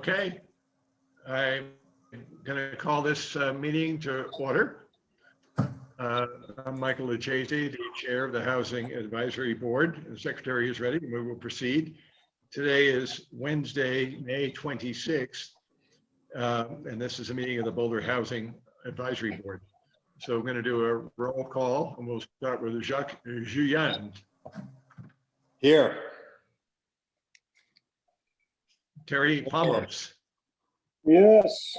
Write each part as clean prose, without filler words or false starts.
Okay, I'm going to call this meeting to order. I'm Michael Lucchese, the chair of the Housing Advisory Board. The secretary is ready and we will proceed. Today is Wednesday, May 26th, and this is a meeting of the Boulder Housing Advisory Board. So we're going to do a roll call and we'll start with Jacques Julian. Here. Terry Pamos. Yes.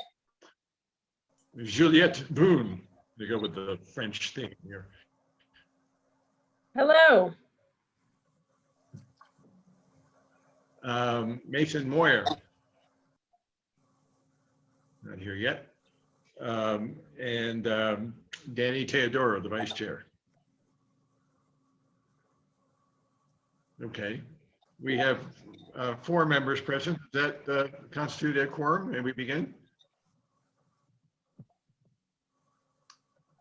Juliette Boone. To go with the French theme here. Hello. Mason Moyer. Not here yet. And Danny Teodoro, the vice chair. Okay. We have 4 members present. Does that constitute a quorum? May we begin?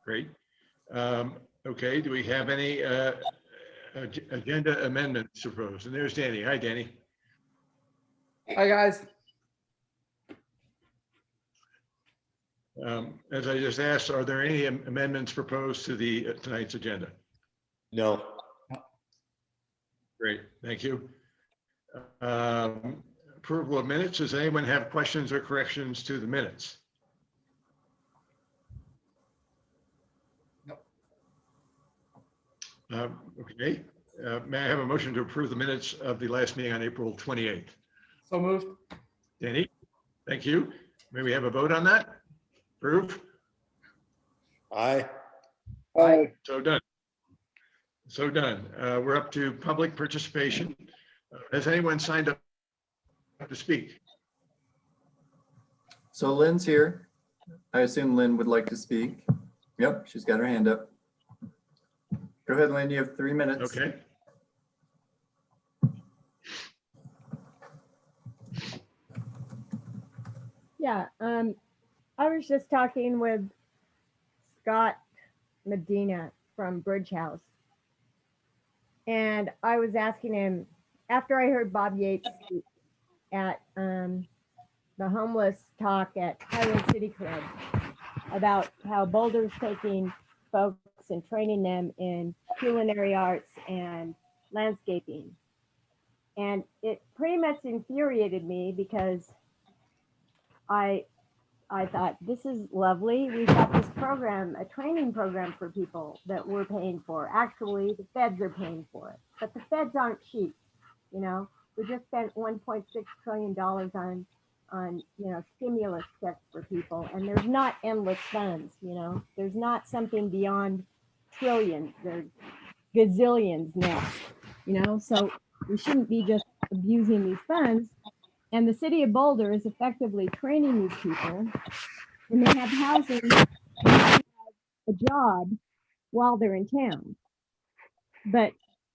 Great. Okay, do we have any agenda amendments proposed? And there's Danny. Hi, Danny. Hi, guys. As I just asked, are there any amendments proposed to the tonight's agenda? No. Great, thank you. Approval of minutes. Does anyone have questions or corrections to the minutes? Okay. May I have a motion to approve the minutes of the last meeting on April 28th? So moved. Danny, thank you. May we have a vote on that? Approve? Aye. Aye. So done. So done. We're up to public participation. Has anyone signed up to speak? So Lynn's here. I assume Lynn would like to speak. Yep, she's got her hand up. Go ahead, Lynn, you have 3 minutes. Okay. Yeah, I was just talking with Scott Medina from Bridge House. And I was asking him, after I heard Bob Yates speak at the homeless talk at Highland City Club about how Boulder's taking folks and training them in culinary arts and landscaping. And it pretty much infuriated me because I thought, this is lovely. We've got this program, a training program for people that we're paying for. Actually, the feds are paying for it, but the feds aren't cheap. You know, we just spent $1.6 trillion on stimulus checks for people, and there's not endless funds. You know, there's not something beyond trillions. There's gazillions now. You know, so we shouldn't be just abusing these funds. And the city of Boulder is effectively training these people, and they have housing, they have a job while they're in town. But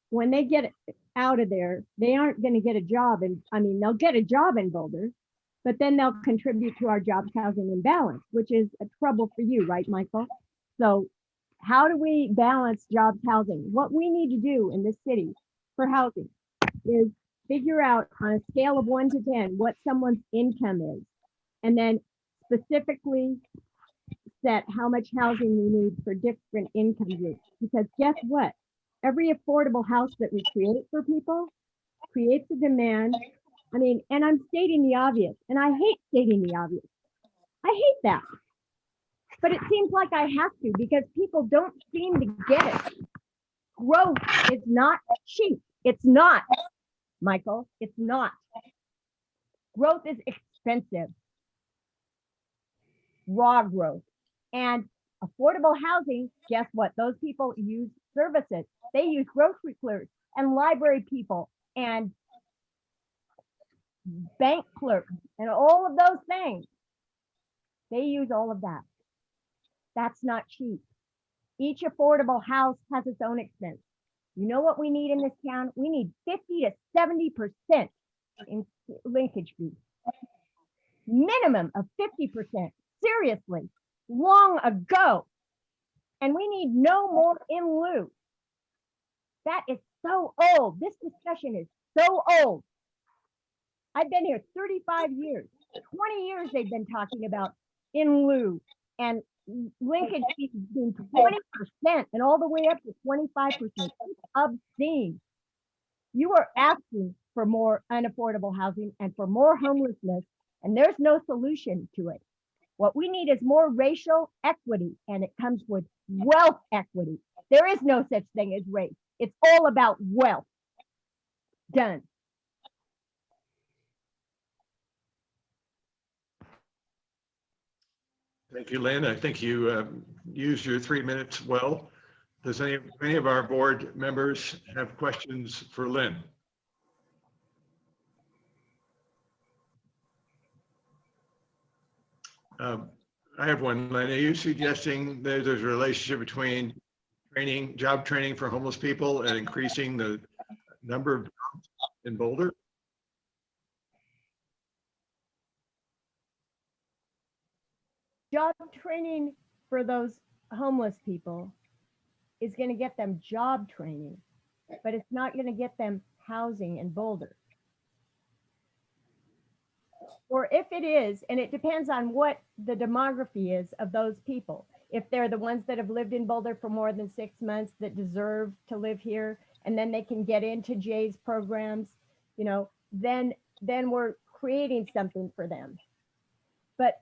when they get out of there, they aren't going to get a job. And I mean, they'll get a job in Boulder, but then they'll contribute to our jobs housing imbalance, which is a trouble for you, right, Michael? So how do we balance jobs housing? What we need to do in this city for housing is figure out on a scale of 1 to 10 what someone's income is, and then specifically set how much housing we need for different income groups. Because guess what? Every affordable house that we create for people creates a demand. I mean, and I'm stating the obvious, and I hate stating the obvious. I hate that. But it seems like I have to because people don't seem to get it. Growth is not cheap. It's not. Michael, it's not. Growth is expensive. Raw growth. And affordable housing, guess what? Those people use services. They use grocery clerks and library people and bank clerks and all of those things. They use all of that. That's not cheap. Each affordable house has its own expense. You know what we need in this town? We need 50 to 70% in linkage fees. Minimum of 50%. Seriously, long ago. And we need no more in lieu. That is so old. This discussion is so old. I've been here 35 years. 20 years they've been talking about in lieu and linkage fees being 20% and all the way up to 25%. It's obscene. You are asking for more unaffordable housing and for more homelessness, and there's no solution to it. What we need is more racial equity, and it comes with wealth equity. There is no such thing as race. It's all about wealth. Done. Thank you, Lynn. I think you used your 3 minutes well. Does any of our board members have questions for Lynn? I have one, Lynn. Are you suggesting that there's a relationship between job training for homeless people and increasing the number of jobs in Boulder? Job training for those homeless people is going to get them job training, but it's not going to get them housing in Boulder. Or if it is, and it depends on what the demography is of those people. If they're the ones that have lived in Boulder for more than 6 months that deserve to live here, and then they can get into Jay's programs, you know, then we're creating something for them. But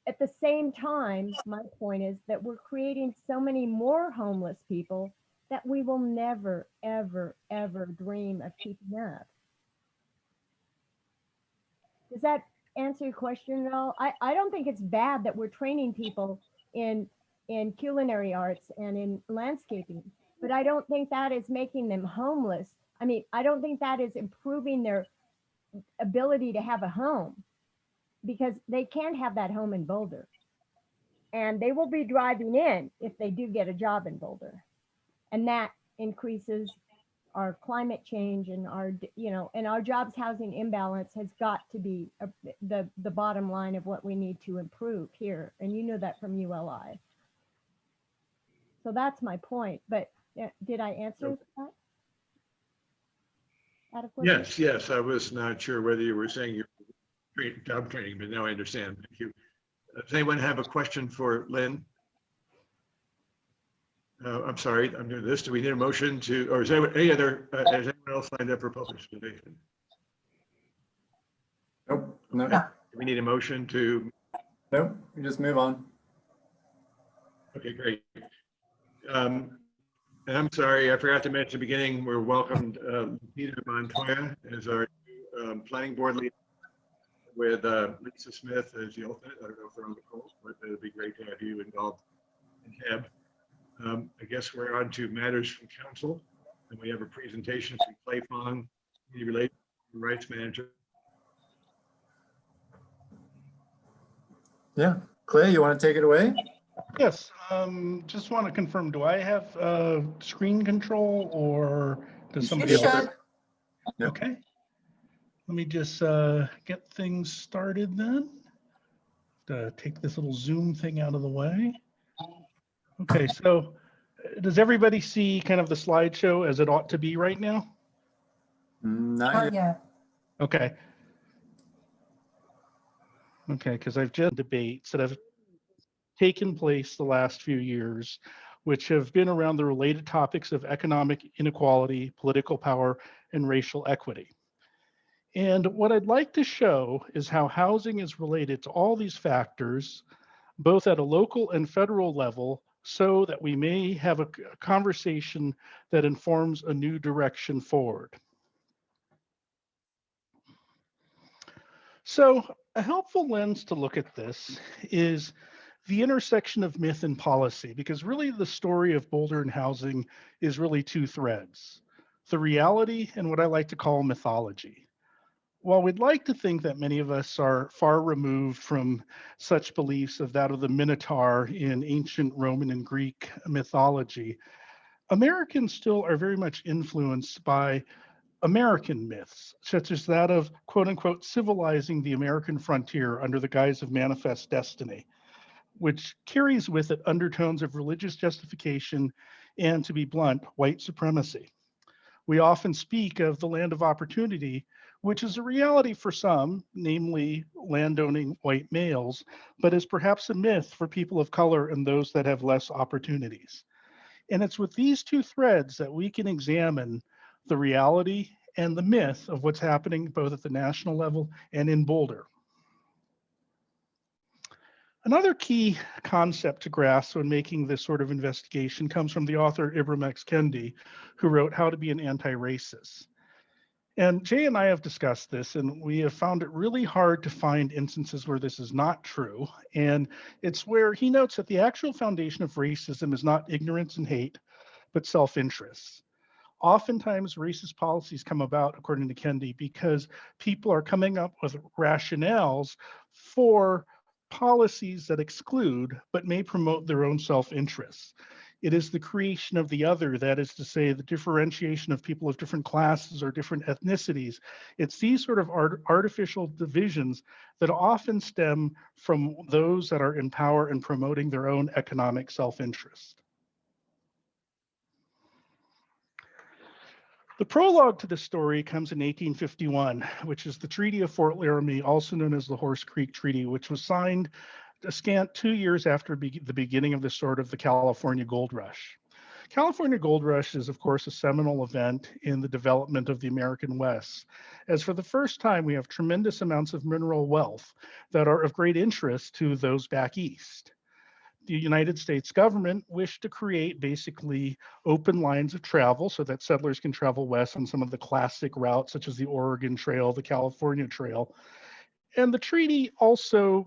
at the same time, my point is that we're creating so many more homeless people that we will never, ever, ever dream of keeping up. Does that answer your question at all? I don't think it's bad that we're training people in culinary arts and in landscaping, but I don't think that is making them homeless. I mean, I don't think that is improving their ability to have a home, because they can't have that home in Boulder. And they will be driving in if they do get a job in Boulder. And that increases our climate change and our, you know, and our jobs housing imbalance has got to be the bottom line of what we need to improve here. And you know that from ULI. So that's my point. But did I answer that adequately? Yes. I was not sure whether you were saying you're job training, but now I understand. Thank you. Does anyone have a question for Lynn? I'm sorry, I'm doing this. Do we need a motion to, or is there any other, has anyone else signed up for public participation? Nope, no, Do we need a motion to? nope, we just move on. Okay, great. And I'm sorry, I forgot to mention at the beginning, we're welcomed Peter Montoya as our planning board leader, with Lisa Smith as the alternate. I don't know if they're on the call, but it'd be great to have you involved in HEB. I guess we're on to matters from council, and we have a presentation from Clay Fong, the related rights manager. Yeah, Clay, you want to take it away? Yes, just want to confirm, do I have screen control or does somebody You else? should. Yep. Okay. Let me just get things started then. Take this little Zoom thing out of the way. Okay, so does everybody see kind of the slideshow as it ought to be right now? Not yet. Okay. Okay, because I've just debates that have taken place the last few years, which have been around the related topics of economic inequality, political power, and racial equity. And what I'd like to show is how housing is related to all these factors, both at a local and federal level, so that we may have a conversation that informs a new direction forward. So a helpful lens to look at this is the intersection of myth and policy, because really the story of Boulder and housing is really two threads: the reality and what I like to call mythology. While we'd like to think that many of us are far removed from such beliefs of that of the Minotaur in ancient Roman and Greek mythology, Americans still are very much influenced by American myths, such as that of quote unquote civilizing the American frontier under the guise of manifest destiny, which carries with it undertones of religious justification and, to be blunt, white supremacy. We often speak of the land of opportunity, which is a reality for some, namely landowning white males, but is perhaps a myth for people of color and those that have less opportunities. And it's with these two threads that we can examine the reality and the myth of what's happening both at the national level and in Boulder. Another key concept to grasp when making this sort of investigation comes from the author Ibram X. Kendi, who wrote How to Be an Anti-Racist. And Jay and I have discussed this, and we have found it really hard to find instances where this is not true. And it's where he notes that the actual foundation of racism is not ignorance and hate, but self-interest. Oftentimes, racist policies come about, according to Kendi, because people are coming up with rationales for policies that exclude but may promote their own self-interests. It is the creation of the other, that is to say, the differentiation of people of different classes or different ethnicities. It's these sort of artificial divisions that often stem from those that are in power and promoting their own economic self-interest. The prologue to this story comes in 1851, which is the Treaty of Fort Laramie, also known as the Horse Creek Treaty, which was signed a scant 2 years after the beginning of the sort of the California Gold Rush. California Gold Rush is, of course, a seminal event in the development of the American West, as for the first time we have tremendous amounts of mineral wealth that are of great interest to those back east. The United States government wished to create basically open lines of travel so that settlers can travel west on some of the classic routes, such as the Oregon Trail, the California Trail. And the treaty also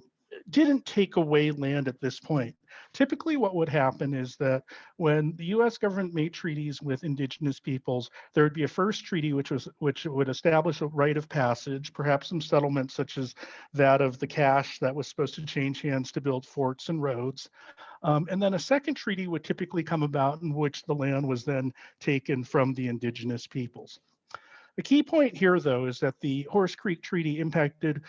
didn't take away land at this point. Typically, what would happen is that when the U.S. government made treaties with indigenous peoples, there would be a first treaty which would establish a rite of passage, perhaps some settlements such as that of the cache that was supposed to change hands to build forts and roads. And then a second treaty would typically come about in which the land was then taken from the indigenous peoples. The key point here, though, is that the Horse Creek Treaty impacted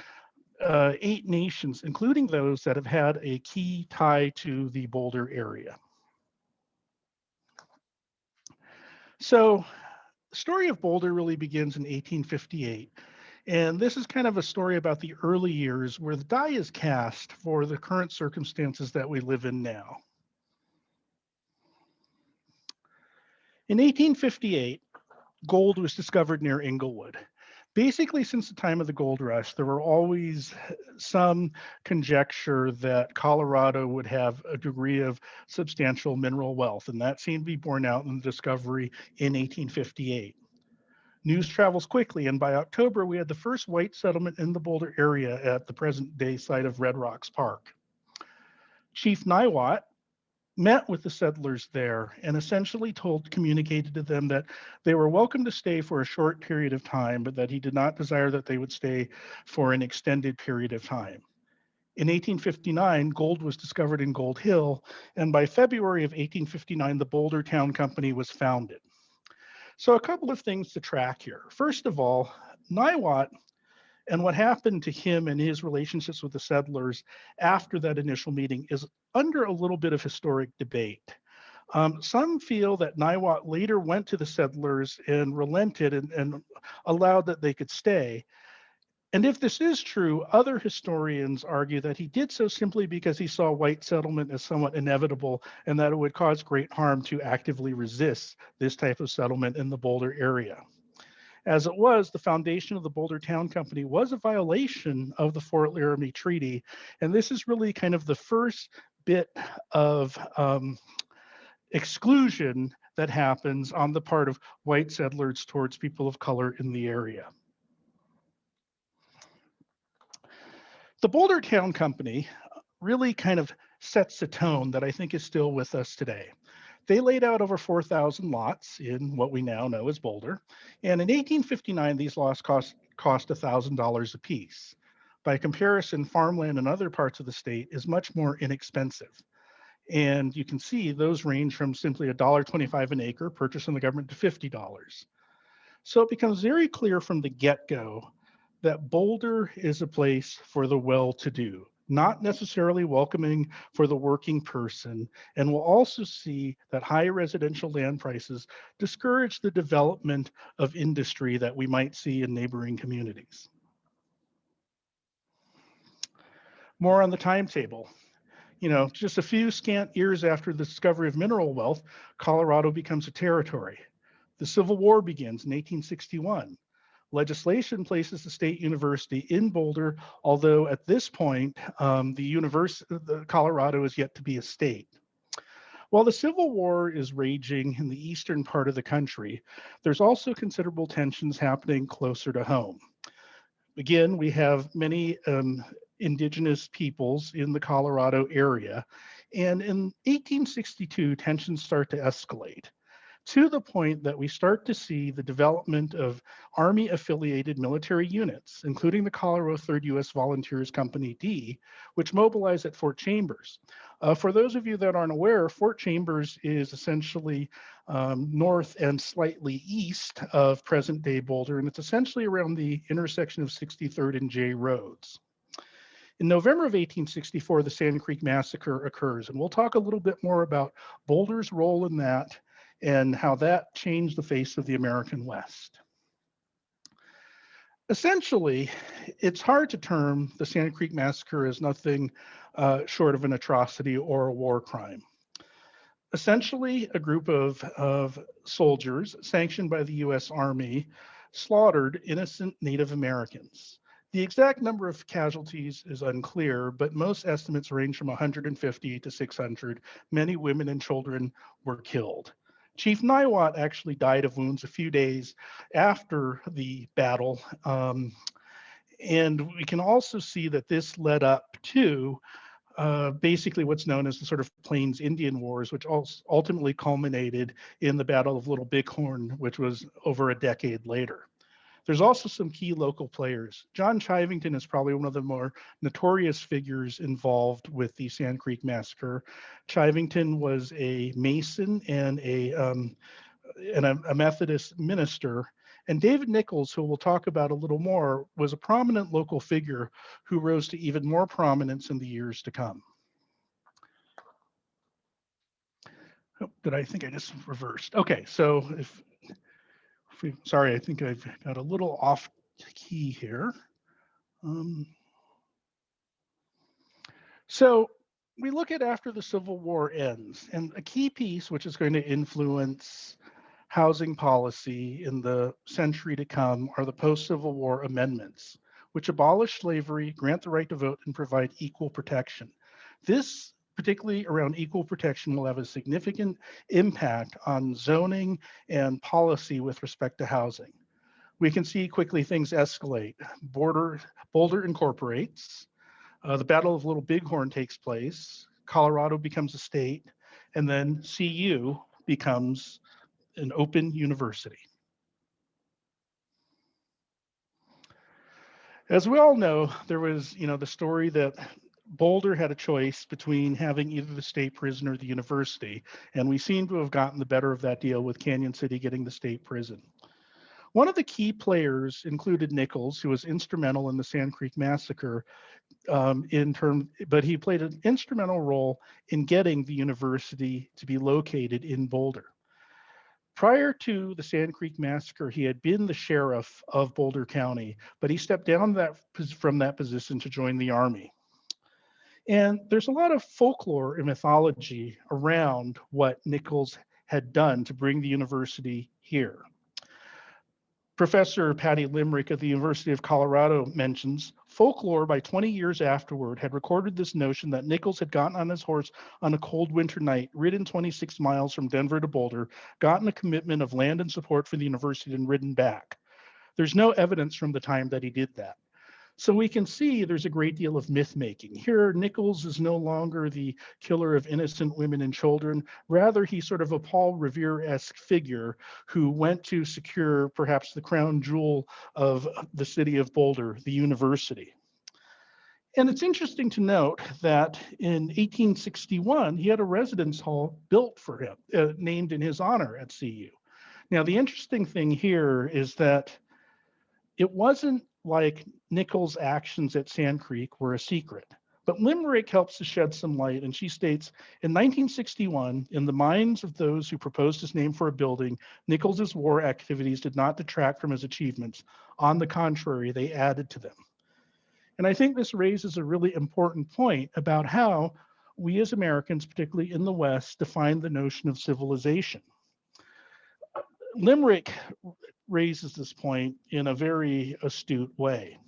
8 nations, including those that have had a key tie to the Boulder area. So the story of Boulder really begins in 1858. And this is kind of a story about the early years where the die is cast for the current circumstances that we live in now. In 1858, gold was discovered near Inglewood. Basically, since the time of the gold rush, there were always some conjecture that Colorado would have a degree of substantial mineral wealth, and that seemed to be borne out in the discovery in 1858. News travels quickly, and by October, we had the first white settlement in the Boulder area at the present-day site of Red Rocks Park. Chief Niwot met with the settlers there and essentially communicated to them that they were welcome to stay for a short period of time, but that he did not desire that they would stay for an extended period of time. In 1859, gold was discovered in Gold Hill, and by February of 1859, the Boulder Town Company was founded. So a couple of things to track here. First of all, Niwot and what happened to him and his relationships with the settlers after that initial meeting is under a little bit of historic debate. Some feel that Niwot later went to the settlers and relented and allowed that they could stay. And if this is true, other historians argue that he did so simply because he saw white settlement as somewhat inevitable and that it would cause great harm to actively resist this type of settlement in the Boulder area. As it was, the foundation of the Boulder Town Company was a violation of the Fort Laramie Treaty. And this is really kind of the first bit of exclusion that happens on the part of white settlers towards people of color in the area. The Boulder Town Company really kind of sets a tone that I think is still with us today. They laid out over 4,000 lots in what we now know as Boulder. And in 1859, these lots cost $1,000 a piece. By comparison, farmland in other parts of the state is much more inexpensive. And you can see those range from simply $1.25 an acre purchased from the government to $50. So it becomes very clear from the get-go that Boulder is a place for the well-to-do, not necessarily welcoming for the working person, and we'll also see that high residential land prices discourage the development of industry that we might see in neighboring communities. More on the timetable. Just a few scant years after the discovery of mineral wealth, Colorado becomes a territory. The Civil War begins in 1861. Legislation places the state university in Boulder, although at this point, the Colorado is yet to be a state. While the Civil War is raging in the eastern part of the country, there's also considerable tensions happening closer to home. Again, we have many indigenous peoples in the Colorado area, and in 1862, tensions start to escalate, to the point that we start to see the development of Army-affiliated military units, including the Colorado 3rd U.S. Volunteers Company D, which mobilize at Fort Chambers. For those of you that aren't aware, Fort Chambers is essentially north and slightly east of present-day Boulder, and it's essentially around the intersection of 63rd and J roads. In November of 1864, the Sand Creek Massacre occurs, and we'll talk a little bit more about Boulder's role in that and how that changed the face of the American West. Essentially, it's hard to term the Sand Creek Massacre as nothing short of an atrocity or a war crime. Essentially, a group of soldiers sanctioned by the US Army slaughtered innocent Native Americans. The exact number of casualties is unclear, but most estimates range from 150 to 600. Many women and children were killed. Chief Niwot actually died of wounds a few days after the battle. And we can also see that this led up to basically what's known as the sort of Plains Indian Wars, which ultimately culminated in the Battle of Little Bighorn, which was over a decade later. There's also some key local players. John Chivington is probably one of the more notorious figures involved with the Sand Creek Massacre. Chivington was a Mason and a Methodist minister. And David Nichols, who we'll talk about a little more, was a prominent local figure who rose to even more prominence in the years to come. Oh, I think I just reversed. Okay, so sorry, I think I've got a little off key here. So we look at after the Civil War ends, and a key piece which is going to influence housing policy in the century to come are the post-Civil War amendments, which abolish slavery, grant the right to vote, and provide equal protection. This, particularly around equal protection, will have a significant impact on zoning and policy with respect to housing. We can see quickly things escalate. Boulder incorporates, the Battle of Little Bighorn takes place, Colorado becomes a state, and then CU becomes an open university. As we all know, there was, the story that Boulder had a choice between having either the state prison or the university, and we seem to have gotten the better of that deal with Canyon City getting the state prison. One of the key players included Nichols, who was instrumental in the Sand Creek Massacre, but he played an instrumental role in getting the university to be located in Boulder. Prior to the Sand Creek Massacre, he had been the sheriff of Boulder County, but he stepped down from that position to join the Army. And there's a lot of folklore and mythology around what Nichols had done to bring the university here. Professor Patty Limerick at the University of Colorado mentions folklore by 20 years afterward had recorded this notion that Nichols had gotten on his horse on a cold winter night, ridden 26 miles from Denver to Boulder, gotten a commitment of land and support for the university, and ridden back. There's no evidence from the time that he did that. So we can see there's a great deal of myth making. Here, Nichols is no longer the killer of innocent women and children. Rather, he's sort of a Paul Revere-esque figure who went to secure perhaps the crown jewel of the city of Boulder, the university. And it's interesting to note that in 1861, he had a residence hall built for him, named in his honor at CU. Now, the interesting thing here is that it wasn't like Nichols' actions at Sand Creek were a secret. But Limerick helps to shed some light, and she states, in 1961, in the minds of those who proposed his name for a building, Nichols' war activities did not detract from his achievements. On the contrary, they added to them. And I think this raises a really important point about how we as Americans, particularly in the West, define the notion of civilization. Limerick raises this point in a very astute way.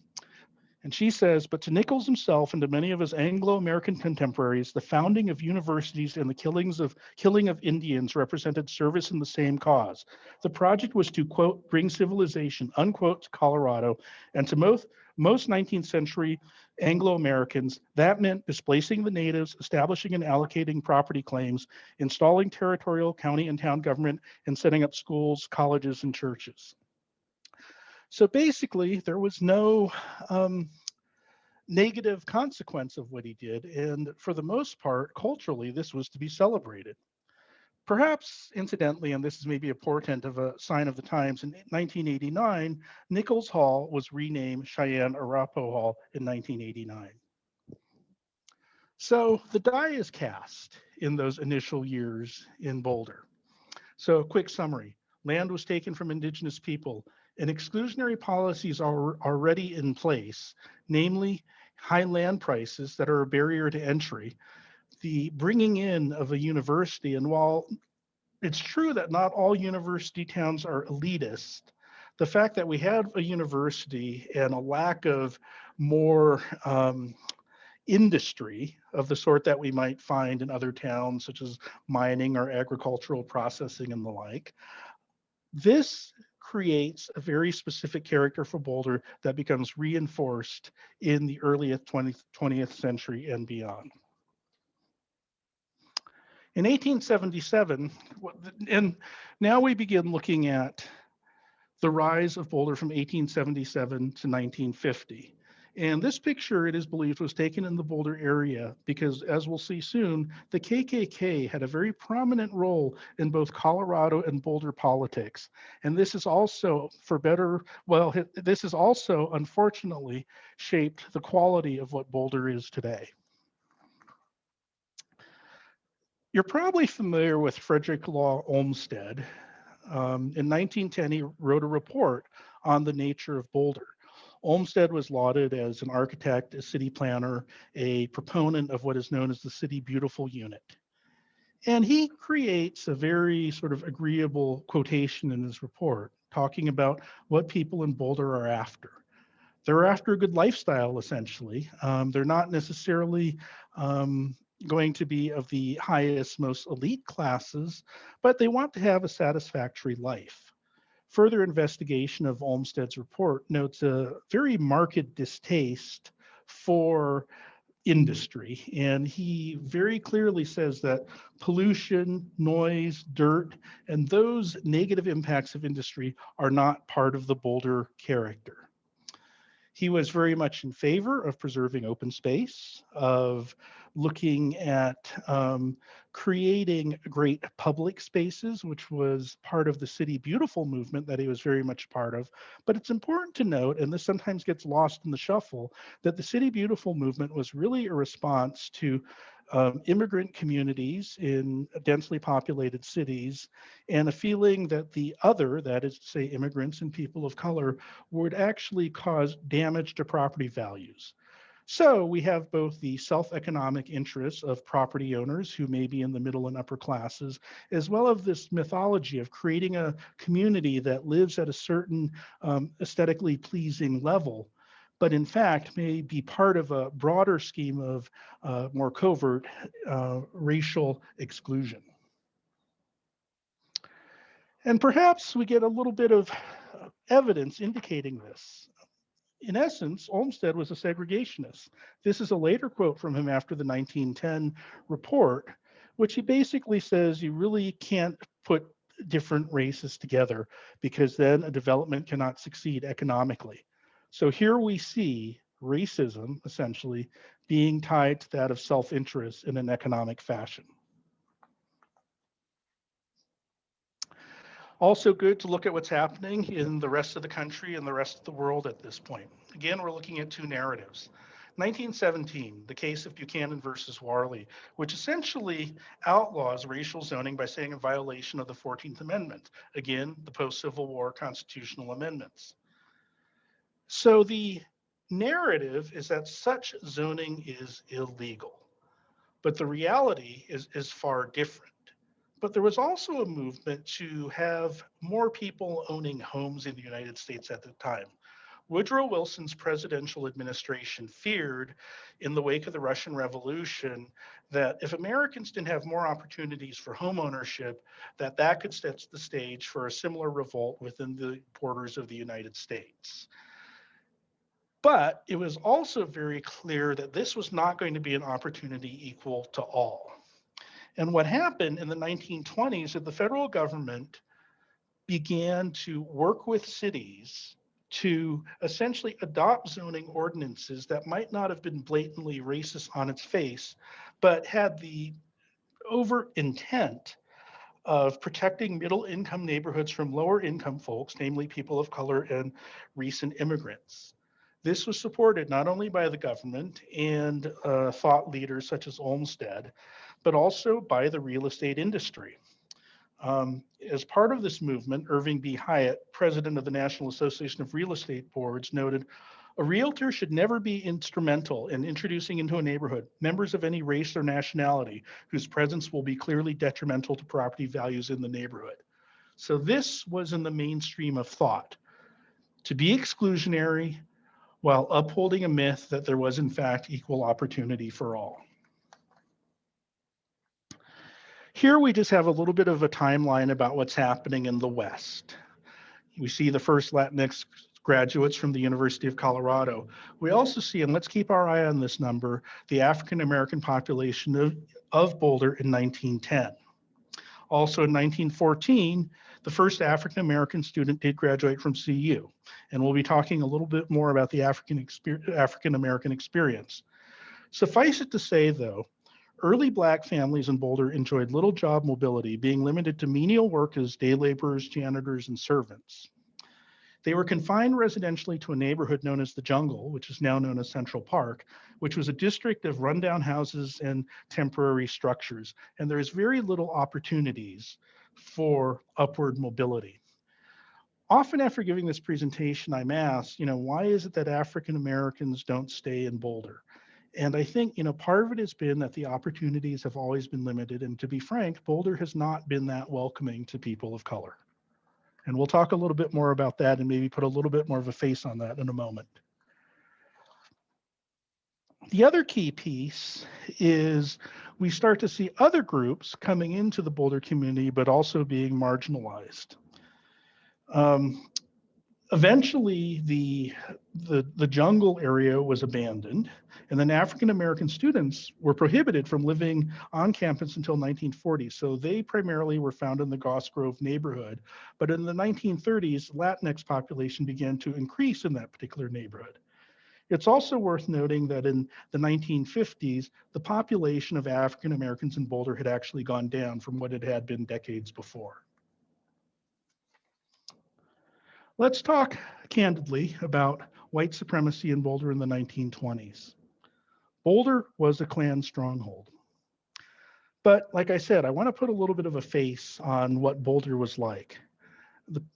And she says, but to Nichols himself and to many of his Anglo-American contemporaries, the founding of universities and the killing of Indians represented service in the same cause. The project was to, quote, bring civilization, unquote, to Colorado, and to most 19th century Anglo-Americans, that meant displacing the natives, establishing and allocating property claims, installing territorial county and town government, and setting up schools, colleges, and churches. So basically, there was no negative consequence of what he did. And for the most part, culturally, this was to be celebrated. Perhaps incidentally, and this is maybe a portent of a sign of the times, in 1989, Nichols Hall was renamed Cheyenne Arapaho Hall in 1989. So the die is cast in those initial years in Boulder. So a quick summary. Land was taken from Indigenous people, and exclusionary policies are already in place, namely high land prices that are a barrier to entry, the bringing in of a university. And while it's true that not all university towns are elitist, the fact that we had a university and a lack of more industry of the sort that we might find in other towns, such as mining or agricultural processing and the like, this creates a very specific character for Boulder that becomes reinforced in the earliest 20th century and beyond. In 1877, and now we begin looking at the rise of Boulder from 1877 to 1950. And this picture, it is believed, was taken in the Boulder area because, as we'll see soon, the KKK had a very prominent role in both Colorado and Boulder politics. And this is also, this is also, unfortunately, shaped the quality of what Boulder is today. You're probably familiar with Frederick Law Olmsted. In 1910, he wrote a report on the nature of Boulder. Olmsted was lauded as an architect, a city planner, a proponent of what is known as the City Beautiful Unit. And he creates a very sort of agreeable quotation in his report, talking about what people in Boulder are after. They're after a good lifestyle, essentially. They're not necessarily going to be of the highest, most elite classes, but they want to have a satisfactory life. Further investigation of Olmsted's report notes a very marked distaste for industry. And he very clearly says that pollution, noise, dirt, and those negative impacts of industry are not part of the Boulder character. He was very much in favor of preserving open space, of looking at creating great public spaces, which was part of the City Beautiful movement that he was very much part of. But it's important to note, and this sometimes gets lost in the shuffle, that the City Beautiful movement was really a response to immigrant communities in densely populated cities, and a feeling that the other, that is to say immigrants and people of color, would actually cause damage to property values. So we have both the self-economic interests of property owners who may be in the middle and upper classes, as well as this mythology of creating a community that lives at a certain aesthetically pleasing level, but in fact may be part of a broader scheme of more covert racial exclusion. And perhaps we get a little bit of evidence indicating this. In essence, Olmsted was a segregationist. This is a later quote from him after the 1910 report, which he basically says you really can't put different races together because then a development cannot succeed economically. So here we see racism essentially being tied to that of self-interest in an economic fashion. Also good to look at what's happening in the rest of the country and the rest of the world at this point. Again, we're looking at two narratives. 1917, the case of Buchanan versus Warley, which essentially outlaws racial zoning by saying a violation of the 14th Amendment. Again, the post-Civil War constitutional amendments. So the narrative is that such zoning is illegal, but the reality is far different. But there was also a movement to have more people owning homes in the United States at the time. Woodrow Wilson's presidential administration feared, in the wake of the Russian Revolution, that if Americans didn't have more opportunities for home ownership, that could set the stage for a similar revolt within the borders of the United States. But it was also very clear that this was not going to be an opportunity equal to all. And what happened in the 1920s is that the federal government began to work with cities to essentially adopt zoning ordinances that might not have been blatantly racist on its face, but had the overt intent of protecting middle income neighborhoods from lower income folks, namely people of color and recent immigrants. This was supported not only by the government and thought leaders such as Olmsted, but also by the real estate industry. As part of this movement, Irving B. Hyatt, president of the National Association of Real Estate Boards, noted, "A realtor should never be instrumental in introducing into a neighborhood members of any race or nationality whose presence will be clearly detrimental to property values in the neighborhood." So this was in the mainstream of thought, to be exclusionary while upholding a myth that there was in fact equal opportunity for all. Here we just have a little bit of a timeline about what's happening in the West. We see the first Latinx graduates from the University of Colorado. We also see, and let's keep our eye on this number, the African-American population of Boulder in 1910. Also in 1914, the first African-American student did graduate from CU. And we'll be talking a little bit more about the African-American experience. Suffice it to say, though, early Black families in Boulder enjoyed little job mobility, being limited to menial work as day laborers, janitors, and servants. They were confined residentially to a neighborhood known as the Jungle, which is now known as Central Park, which was a district of rundown houses and temporary structures. And there is very little opportunities for upward mobility. Often after giving this presentation, I'm asked, why is it that African Americans don't stay in Boulder? And I think, part of it has been that the opportunities have always been limited. And to be frank, Boulder has not been that welcoming to people of color. And we'll talk a little bit more about that and maybe put a little bit more of a face on that in a moment. The other key piece is we start to see other groups coming into the Boulder community, but also being marginalized. Eventually, the Jungle area was abandoned, and then African-American students were prohibited from living on campus until 1940. So they primarily were found in the Goss Grove neighborhood. But in the 1930s, Latinx population began to increase in that particular neighborhood. It's also worth noting that in the 1950s, the population of African-Americans in Boulder had actually gone down from what it had been decades before. Let's talk candidly about white supremacy in Boulder in the 1920s. Boulder was a Klan stronghold. But like I said, I want to put a little bit of a face on what Boulder was like.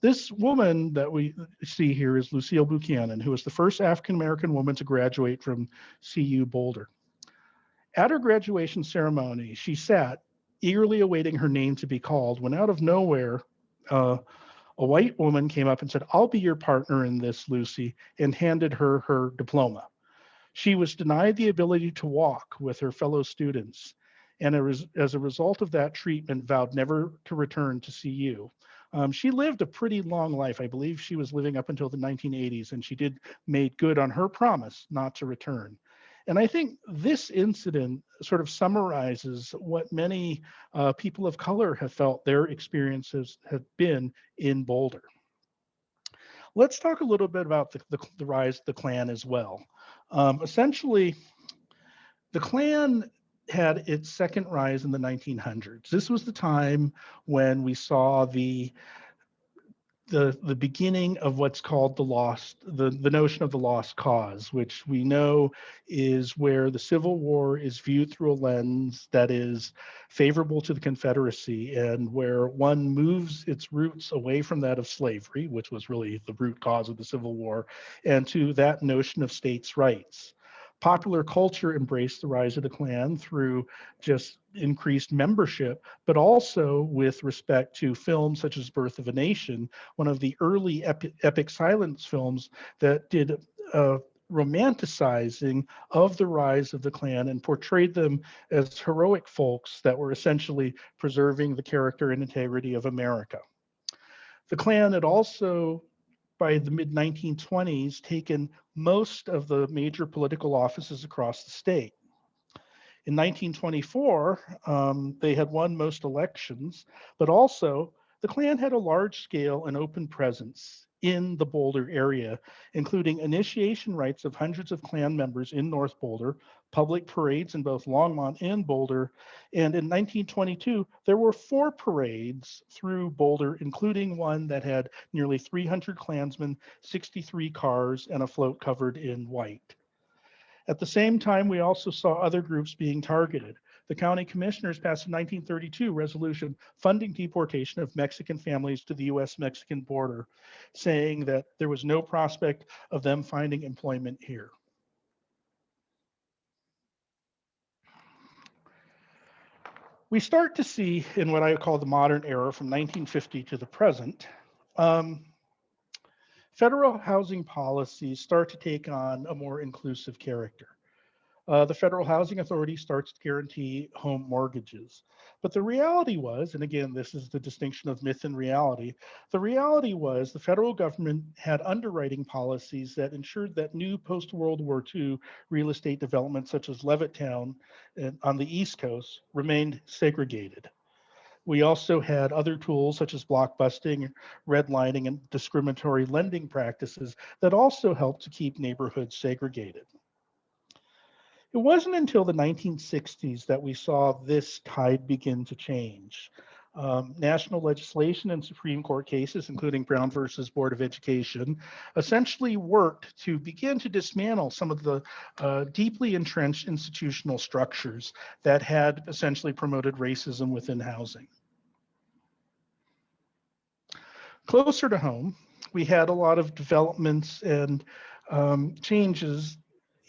This woman that we see here is Lucille Buchanan, who was the first African-American woman to graduate from CU Boulder. At her graduation ceremony, she sat eagerly awaiting her name to be called when out of nowhere, a white woman came up and said, "I'll be your partner in this, Lucy," and handed her her diploma. She was denied the ability to walk with her fellow students, and as a result of that treatment, vowed never to return to CU. She lived a pretty long life. I believe she was living up until the 1980s, and she did make good on her promise not to return. And I think this incident sort of summarizes what many people of color have felt their experiences have been in Boulder. Let's talk a little bit about the rise of the Klan as well. Essentially, the Klan had its second rise in the 1900s. This was the time when we saw the the beginning of what's called the notion of the lost cause, which we know is where the Civil War is viewed through a lens that is favorable to the Confederacy, and where one moves its roots away from that of slavery, which was really the root cause of the Civil War, and to that notion of states' rights. Popular culture embraced the rise of the Klan through just increased membership, but also with respect to films such as Birth of a Nation, one of the early epic silence films that did romanticizing of the rise of the Klan and portrayed them as heroic folks that were essentially preserving the character and integrity of America. The Klan had also, by the mid-1920s, taken most of the major political offices across the state. In 1924, they had won most elections, but also the Klan had a large-scale and open presence in the Boulder area, including initiation rites of hundreds of Klan members in North Boulder, public parades in both Longmont and Boulder, and in 1922, there were 4 parades through Boulder, including one that had nearly 300 Klansmen, 63 cars, and a float covered in white. At the same time, we also saw other groups being targeted. The county commissioners passed a 1932 resolution funding deportation of Mexican families to the US-Mexican border, saying that there was no prospect of them finding employment here. We start to see in what I call the modern era from 1950 to the present, federal housing policies start to take on a more inclusive character. The Federal Housing Authority starts to guarantee home mortgages. But the reality was, and again, this is the distinction of myth and reality, the reality was the federal government had underwriting policies that ensured that new post-World War II real estate developments such as Levittown on the East Coast remained segregated. We also had other tools such as block busting, redlining, and discriminatory lending practices that also helped to keep neighborhoods segregated. It wasn't until the 1960s that we saw this tide begin to change. National legislation and Supreme Court cases, including Brown versus Board of Education, essentially worked to begin to dismantle some of the deeply entrenched institutional structures that had essentially promoted racism within housing. Closer to home, we had a lot of developments and changes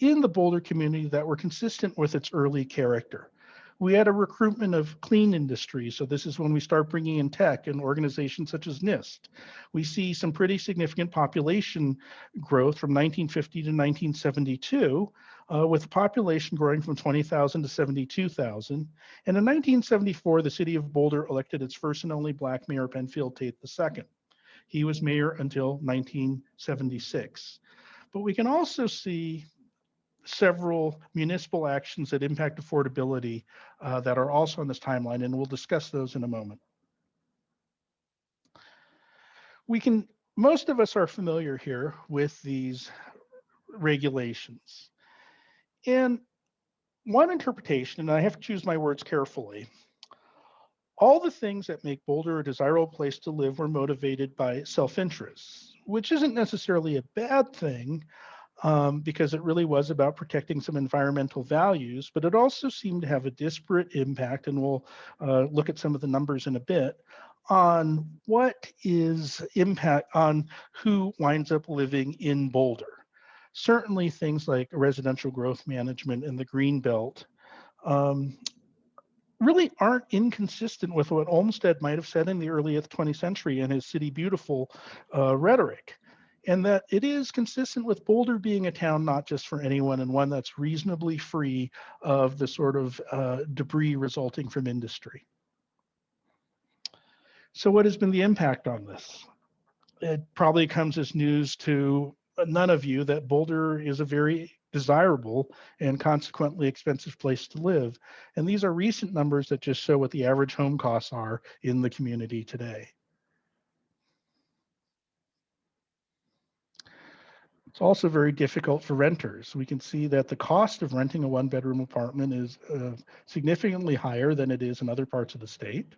in the Boulder community that were consistent with its early character. We had a recruitment of clean industry. So this is when we start bringing in tech and organizations such as NIST. We see some pretty significant population growth from 1950 to 1972, with the population growing from 20,000 to 72,000. And in 1974, the city of Boulder elected its first and only Black mayor, Penfield Tate II. He was mayor until 1976. But we can also see several municipal actions that impact affordability that are also on this timeline, and we'll discuss those in a moment. Most of us are familiar here with these regulations. And one interpretation, and I have to choose my words carefully, all the things that make Boulder a desirable place to live were motivated by self-interest, which isn't necessarily a bad thing, because it really was about protecting some environmental values, but it also seemed to have a disparate impact, and we'll look at some of the numbers in a bit, on what is impact on who winds up living in Boulder. Certainly things like residential growth management and the green belt really aren't inconsistent with what Olmsted might have said in the early 20th century in his City Beautiful rhetoric. And that it is consistent with Boulder being a town not just for anyone, and one that's reasonably free of the sort of debris resulting from industry. So what has been the impact on this? It probably comes as news to none of you that Boulder is a very desirable and consequently expensive place to live. And these are recent numbers that just show what the average home costs are in the community today. It's also very difficult for renters. We can see that the cost of renting a one-bedroom apartment is significantly higher than it is in other parts of the state.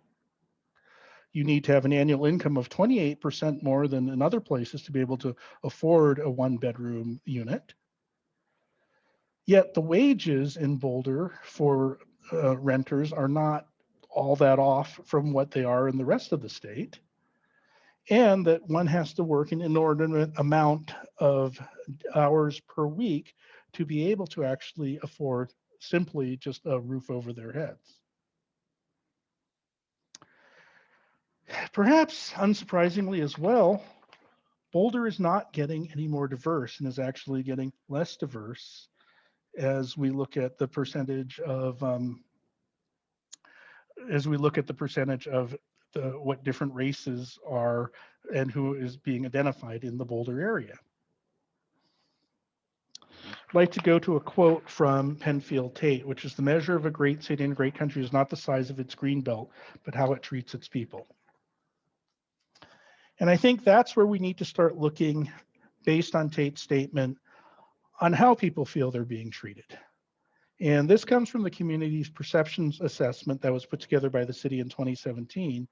you need to have an annual income of 28% more than in other places to be able to afford a one-bedroom unit. Yet the wages in Boulder for renters are not all that off from what they are in the rest of the state. And that one has to work an inordinate amount of hours per week to be able to actually afford simply just a roof over their heads. Perhaps unsurprisingly as well, Boulder is not getting any more diverse and is actually getting less diverse as we look at the percentage of what different races are and who is being identified in the Boulder area. I'd like to go to a quote from Penfield Tate, which is, "The measure of a great city and a great country is not the size of its green belt, but how it treats its people." And I think that's where we need to start looking, based on Tate's statement, on how people feel they're being treated. And this comes from the community's perceptions assessment that was put together by the city in 2017.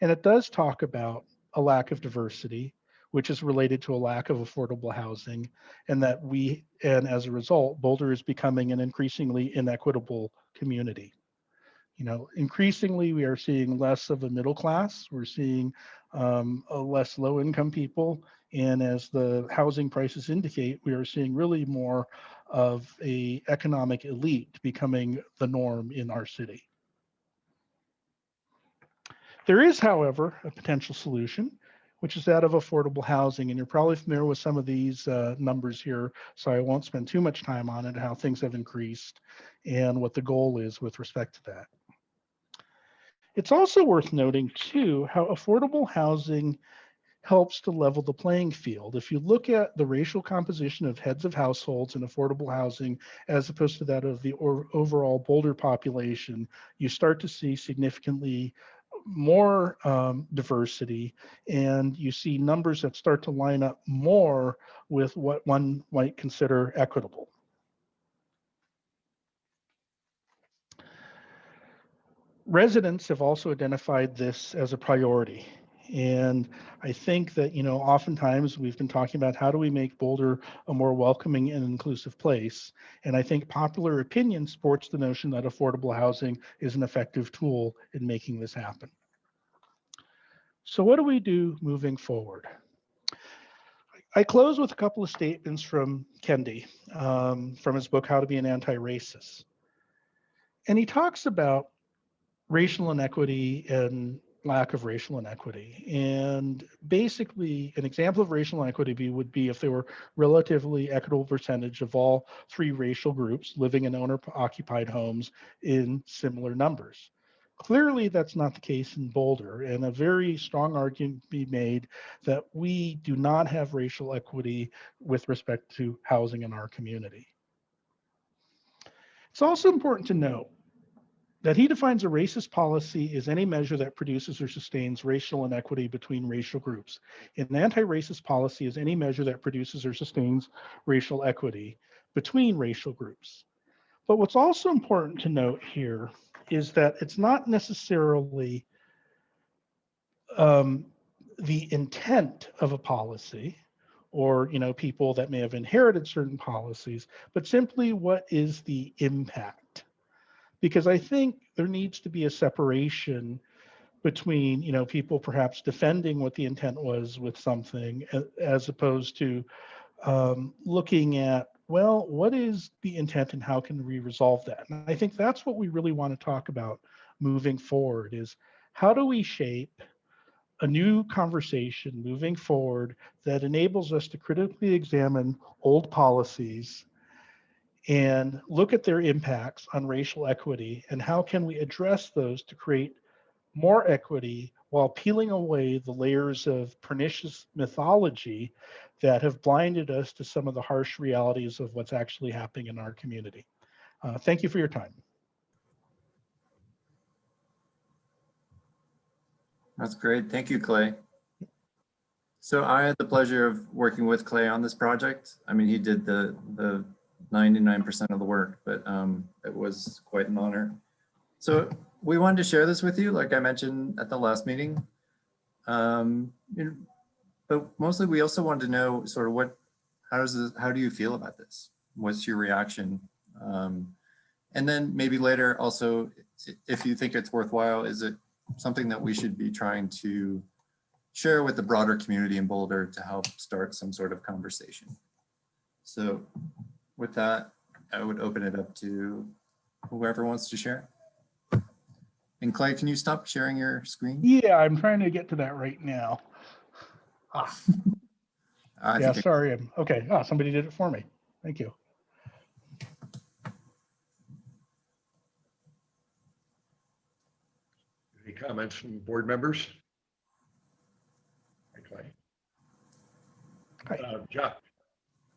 And it does talk about a lack of diversity, which is related to a lack of affordable housing, and as a result, Boulder is becoming an increasingly inequitable community. Increasingly, we are seeing less of a middle class. We're seeing less low-income people. And as the housing prices indicate, we are seeing really more of an economic elite becoming the norm in our city. There is, however, a potential solution, which is that of affordable housing. And you're probably familiar with some of these numbers here, so I won't spend too much time on it, how things have increased and what the goal is with respect to that. It's also worth noting, too, how affordable housing helps to level the playing field. If you look at the racial composition of heads of households in affordable housing, as opposed to that of the overall Boulder population, you start to see significantly more diversity, and you see numbers that start to line up more with what one might consider equitable. Residents have also identified this as a priority. And I think that, oftentimes we've been talking about how do we make Boulder a more welcoming and inclusive place. And I think popular opinion supports the notion that affordable housing is an effective tool in making this happen. So what do we do moving forward? I close with a couple of statements from Kendi, from his book, How to Be an Anti-Racist. And he talks about racial inequity and lack of racial inequity. And basically, an example of racial inequity would be if there were relatively equitable percentage of all three racial groups living in owner-occupied homes in similar numbers. Clearly, that's not the case in Boulder, and a very strong argument be made that we do not have racial equity with respect to housing in our community. It's also important to note that he defines a racist policy as any measure that produces or sustains racial inequity between racial groups. An anti-racist policy is any measure that produces or sustains racial equity between racial groups. But what's also important to note here is that it's not necessarily the intent of a policy or people that may have inherited certain policies, but simply what is the impact. Because I think there needs to be a separation between, people perhaps defending what the intent was with something, as opposed to looking at, well, what is the intent and how can we resolve that? And I think that's what we really want to talk about moving forward, is how do we shape a new conversation moving forward that enables us to critically examine old policies and look at their impacts on racial equity, and how can we address those to create more equity while peeling away the layers of pernicious mythology that have blinded us to some of the harsh realities of what's actually happening in our community. Thank you for your time. That's great. Thank you, Clay. So I had the pleasure of working with Clay on this project. I mean, he did the 99% of the work, but it was quite an honor. So we wanted to share this with you, like I mentioned at the last meeting. But mostly we also wanted to know sort of how do you feel about this? What's your reaction? And then maybe later also, if you think it's worthwhile, is it something that we should be trying to share with the broader community in Boulder to help start some sort of conversation? So with that, I would open it up to whoever wants to share. And Clay, can you stop sharing your screen? Yeah, I'm trying to get to that right now. Yeah, sorry. Okay. Somebody did it for me. Thank you. Any comments from board members? Okay. John.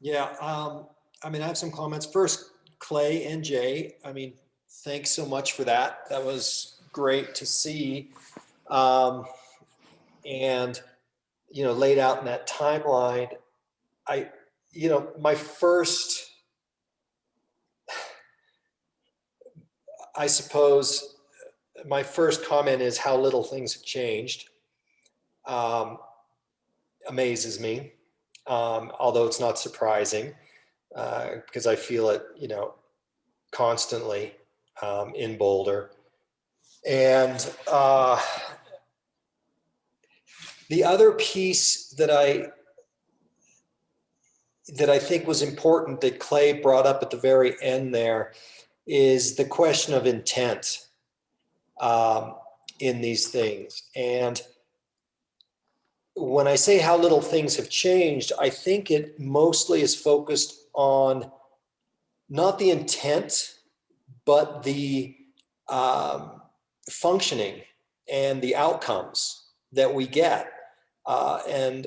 Yeah, I mean, I have some comments. First, Clay and Jay, I mean, thanks so much for that. That was great to see. And, laid out in that timeline, I suppose my first comment is how little things have changed. Amazes me, although it's not surprising, because I feel it, constantly in Boulder. And the other piece that I think was important that Clay brought up at the very end there is the question of intent in these things. And when I say how little things have changed, I think it mostly is focused on not the intent, but the functioning and the outcomes that we get. And,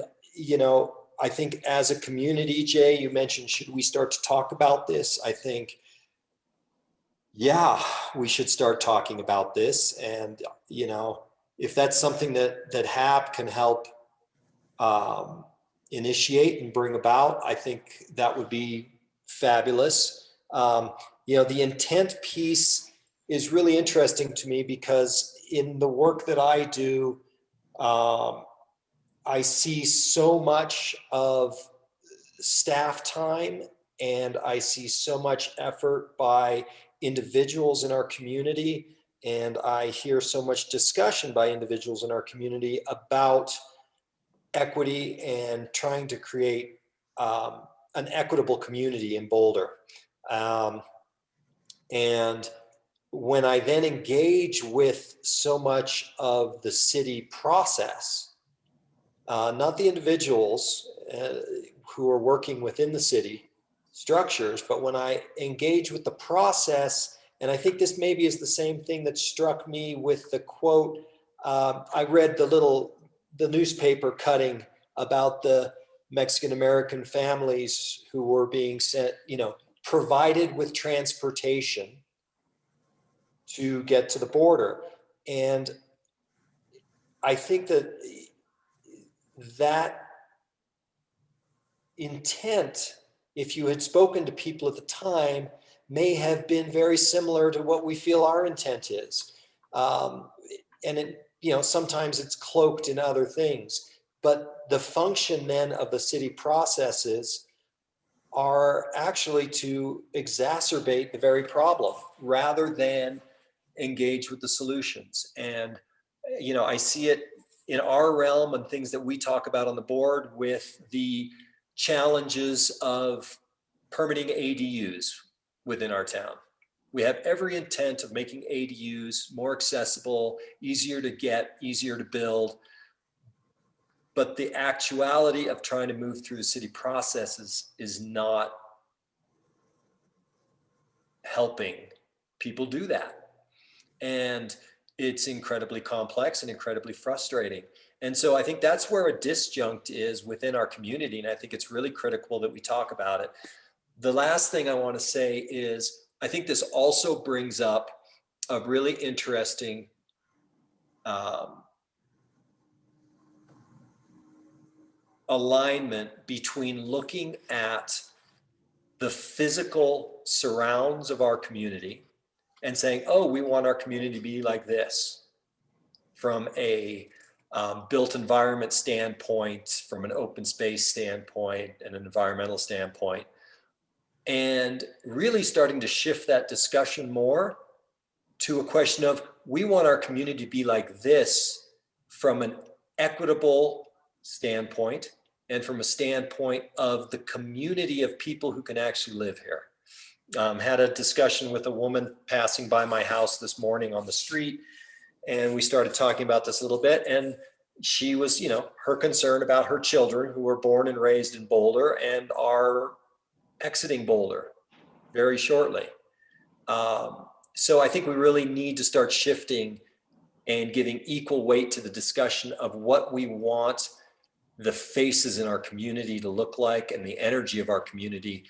I think as a community, Jay, you mentioned, should we start to talk about this? I think, yeah, we should start talking about this. And, if that's something that HAP can help initiate and bring about, I think that would be fabulous. The intent piece is really interesting to me because in the work that I do, I see so much of staff time and I see so much effort by individuals in our community. And I hear so much discussion by individuals in our community about equity and trying to create an equitable community in Boulder. And when I then engage with so much of the city process, not the individuals who are working within the city structures, but when I engage with the process, and I think this maybe is the same thing that struck me with the quote, I read the newspaper cutting about the Mexican-American families who were being sent, provided with transportation to get to the border. And I think that intent, if you had spoken to people at the time, may have been very similar to what we feel our intent is. And sometimes it's cloaked in other things, but the function then of the city processes are actually to exacerbate the very problem rather than engage with the solutions. And, I see it in our realm and things that we talk about on the board with the challenges of permitting ADUs within our town. We have every intent of making ADUs more accessible, easier to get, easier to build. But the actuality of trying to move through the city processes is not helping people do that. And it's incredibly complex and incredibly frustrating. And so I think that's where a disjunct is within our community. And I think it's really critical that we talk about it. The last thing I want to say is, I think this also brings up a really interesting alignment between looking at the physical surrounds of our community and saying, oh, we want our community to be like this, from a built environment standpoint, from an open space standpoint and an environmental standpoint, and really starting to shift that discussion more to a question of, we want our community to be like this from an equitable standpoint and from a standpoint of the community of people who can actually live here. Had a discussion with a woman passing by my house this morning on the street, and we started talking about this a little bit, and she was, her concern about her children who were born and raised in Boulder and are exiting Boulder very shortly. So I think we really need to start shifting and giving equal weight to the discussion of what we want the faces in our community to look like and the energy of our community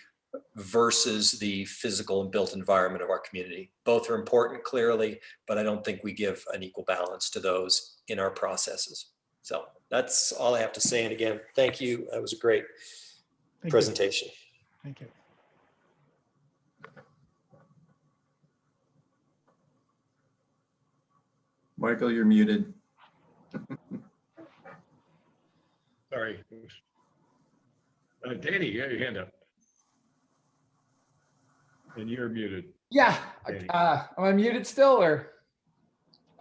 versus the physical and built environment of our community. Both are important, clearly, but I don't think we give an equal balance to those in our processes. So that's all I have to say. And again, thank you. That was a great presentation. Thank you. Michael, you're muted. Sorry. Danny, you got your hand up. And you're muted. Yeah. Danny. Am I muted still or?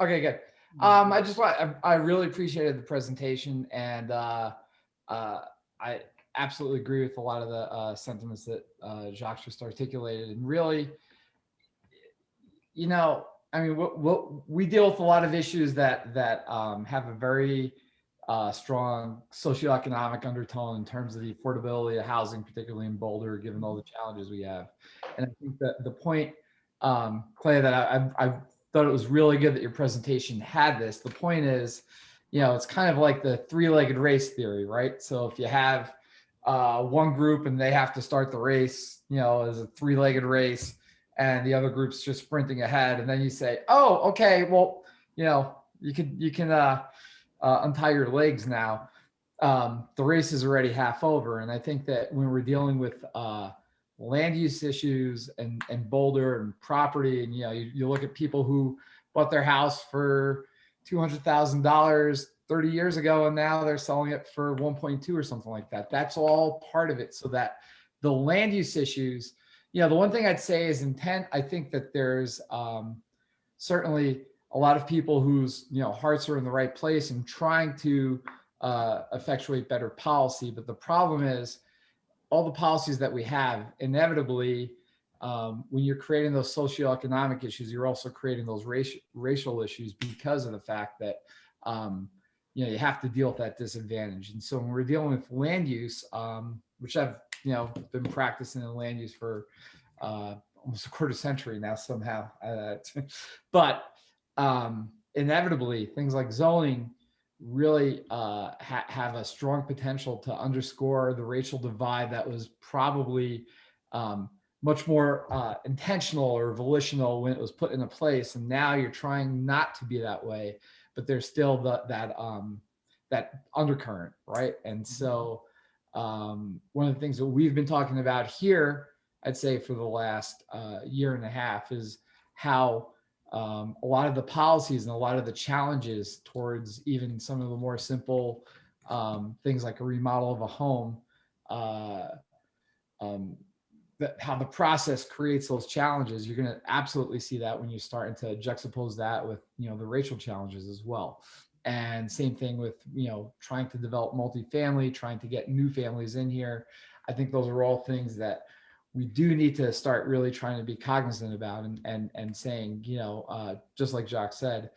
Okay, good. I really appreciated the presentation, and I absolutely agree with a lot of the sentiments that Jacques just articulated. And really, we deal with a lot of issues that have a very strong socioeconomic undertone in terms of the affordability of housing, particularly in Boulder, given all the challenges we have. And I think that the point, Clay, that I thought it was really good that your presentation had this. The point is, it's kind of like the three-legged race theory, right? So if you have one group and they have to start the race, as a three-legged race, and the other group's just sprinting ahead, and then you say, oh, okay, well, you can untie your legs now. The race is already half over. And I think that when we're dealing with land use issues and Boulder and property, and you look at people who bought their house for $200,000 30 years ago, and now they're selling it for 1.2 or something like that. That's all part of it. So that the land use issues, the one thing I'd say is intent. I think that there's certainly a lot of people whose hearts are in the right place and trying to effectuate better policy. But the problem is, all the policies that we have, inevitably, when you're creating those socioeconomic issues, you're also creating those racial issues because of the fact that you have to deal with that disadvantage. And so when we're dealing with land use, which I've been practicing in land use for almost a quarter century now somehow, but inevitably things like zoning really have a strong potential to underscore the racial divide that was probably much more intentional or volitional when it was put into place. And now you're trying not to be that way, but there's still that undercurrent, right? And so one of the things that we've been talking about here, I'd say for the last year and a half, is how a lot of the policies and a lot of the challenges towards even some of the more simple things like a remodel of a home, how the process creates those challenges. You're going to absolutely see that when you're starting to juxtapose that with the racial challenges as well. And same thing with trying to develop multifamily, trying to get new families in here. I think those are all things that we do need to start really trying to be cognizant about and saying, just like Jacques said,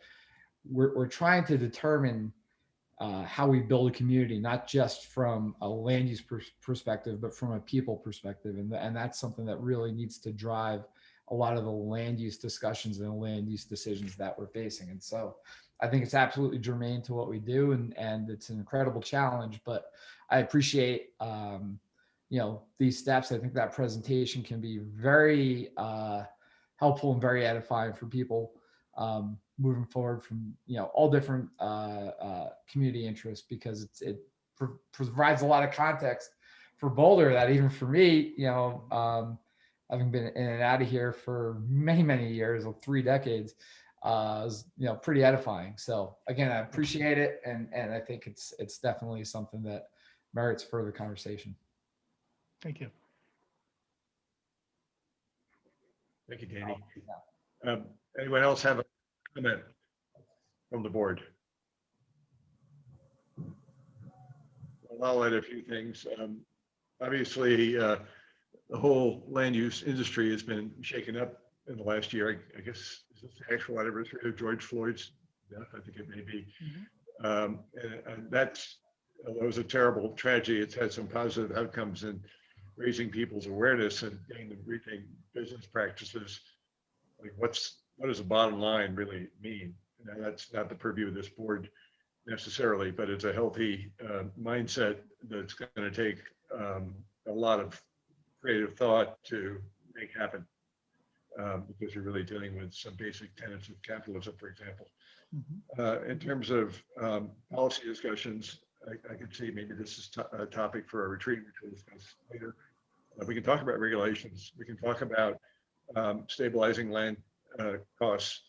we're trying to determine how we build a community, not just from a land use perspective, but from a people perspective. And that's something that really needs to drive a lot of the land use discussions and the land use decisions that we're facing. And so I think it's absolutely germane to what we do, and it's an incredible challenge, but I appreciate these steps. I think that presentation can be very helpful and very edifying for people moving forward from all different community interests, because it provides a lot of context for Boulder that even for me, having been in and out of here for many years, like 3 decades, is, pretty edifying. So again, I appreciate it, and I think it's definitely something that merits further conversation. Thank you. Thank you, Danny. Anyone else have a comment from the board? Well, I'll add a few things. Obviously, the whole land use industry has been shaken up in the last year. I guess is this the actual anniversary of George Floyd's death? I think it may be. And that's, although it was a terrible tragedy, it's had some positive outcomes in raising people's awareness and getting them rethink business practices. Like what does the bottom line really mean? Now, that's not the purview of this board necessarily, but it's a healthy mindset that's going to take a lot of creative thought to make happen, because you're really dealing with some basic tenets of capitalism, for example. In terms of policy discussions, I could see maybe this is a topic for a retreat, which we'll discuss later. We can talk about regulations. We can talk about stabilizing land costs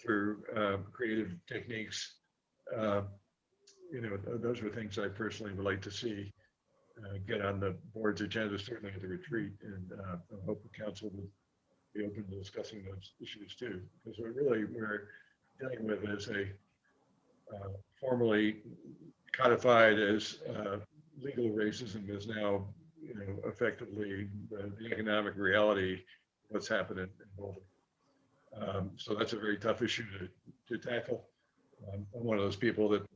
through creative techniques. Those are things I personally would like to see get on the board's agenda, certainly at the retreat, and I hope the council will be open to discussing those issues too, because we're dealing with is a formally codified as legal racism is now, effectively the economic reality of what's happening in Boulder. So that's a very tough issue to tackle. I'm one of those people that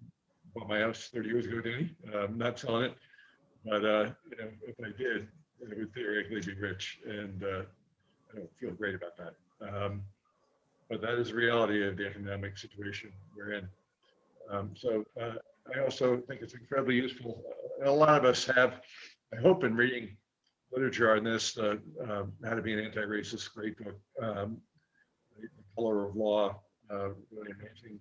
bought my house 30 years ago, Danny. I'm not selling it, but if I did, it would theoretically be rich, and I don't feel great about that. But that is the reality of the economic situation we're in. So I also think it's incredibly useful. A lot of us have, I hope, been reading literature on this, How to Be an Anti-Racist, great book, The Color of Law, really amazing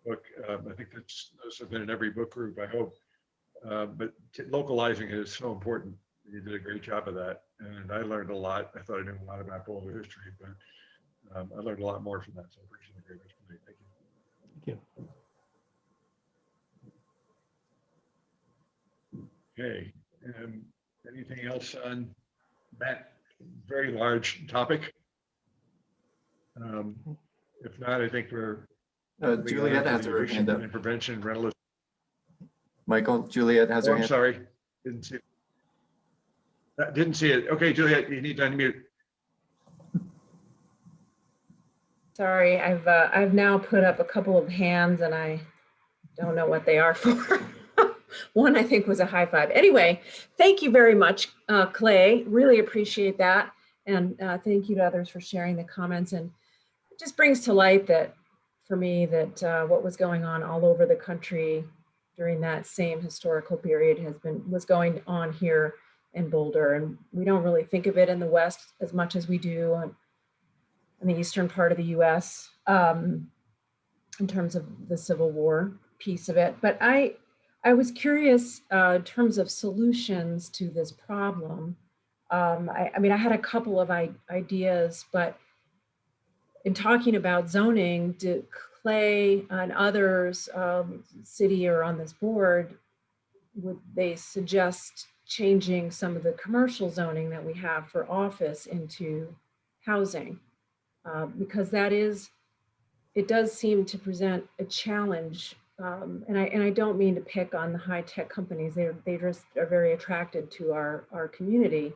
book. I think those have been in every book group, I hope. But localizing it is so important. You did a great job of that. And I learned a lot. I thought I knew a lot about Boulder history, but I learned a lot more from that. So I appreciate it very much. Thank you. Thank you. Okay. Anything else on that very large topic? If not, I think we're Juliet has her hand up. and prevention rental. Michael, Juliet has her I'm hand. sorry, didn't see it. Didn't see it. Okay, Juliet, you need to unmute. Sorry, I've now put up a couple of hands and I don't know what they are for. One I think was a high five. Anyway, thank you very much, Clay. Really appreciate that. And thank you to others for sharing the comments. And it just brings to light that for me that what was going on all over the country during that same historical period was going on here in Boulder. And we don't really think of it in the West as much as we do in the eastern part of the US in terms of the Civil War piece of it. But I was curious in terms of solutions to this problem. I mean, I had a couple of ideas, but in talking about zoning, did Clay and others, city or on this board, would they suggest changing some of the commercial zoning that we have for office into housing? Because it does seem to present a challenge. And I don't mean to pick on the high tech companies. They just are very attracted to our community.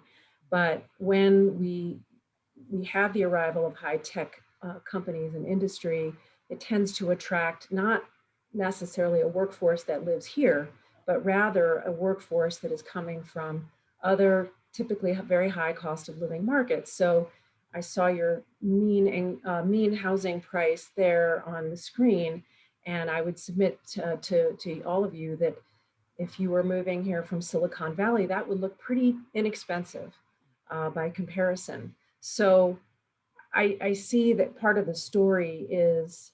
But when we have the arrival of high tech companies and industry, it tends to attract not necessarily a workforce that lives here, but rather a workforce that is coming from other typically very high cost of living markets. So I saw your mean housing price there on the screen, and I would submit to all of you that if you were moving here from Silicon Valley, that would look pretty inexpensive by comparison. So I see that part of the story is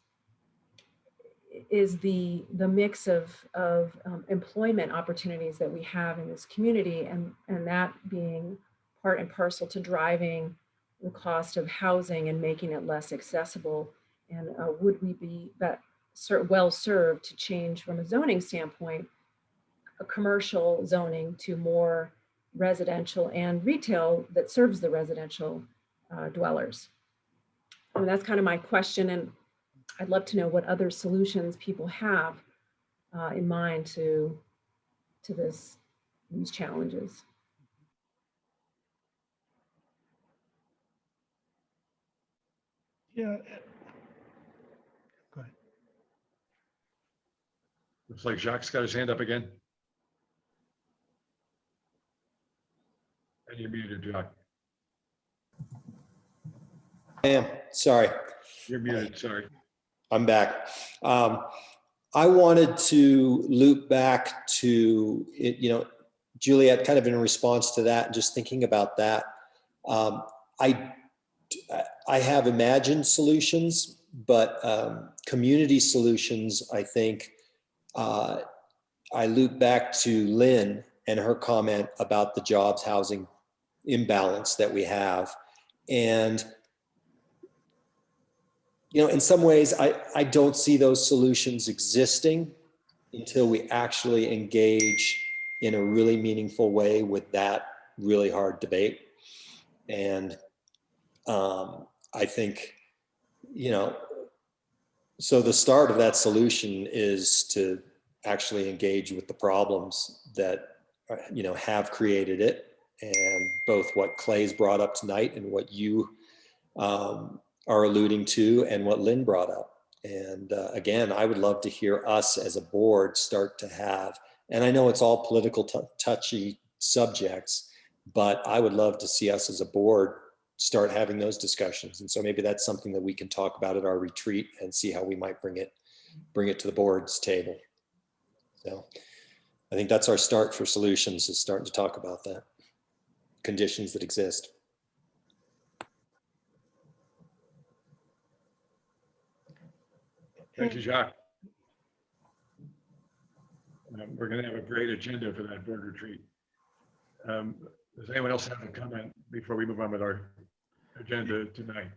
the mix of employment opportunities that we have in this community, and that being part and parcel to driving the cost of housing and making it less accessible And would we be well served to change from a zoning standpoint, a commercial zoning to more residential and retail that serves the residential dwellers? I mean, that's kind of my question, and I'd love to know what other solutions people have in mind to these challenges. Yeah. Go ahead. Looks like Jacques got his hand up again. And you're muted, Jacques. I am, sorry. You're muted, sorry. I'm back. I wanted to loop back to it, Juliet, kind of in response to that, just thinking about that. I have imagined solutions, but community solutions, I think, I loop back to Lynn and her comment about the jobs housing imbalance that we have. And in some ways, I don't see those solutions existing until we actually engage in a really meaningful way with that really hard debate. And I think, so the start of that solution is to actually engage with the problems that, have created it. And both what Clay's brought up tonight and what you are alluding to and what Lynn brought up. And again, I would love to hear us as a board start to have, and I know it's all political touchy subjects, but I would love to see us as a board start having those discussions. And so maybe that's something that we can talk about at our retreat and see how we might bring it to the board's table. So I think that's our start for solutions, is starting to talk about that, conditions that exist. Thank you, Jacques. We're going to have a great agenda for that board retreat. Does anyone else have a comment before we move on with our agenda tonight?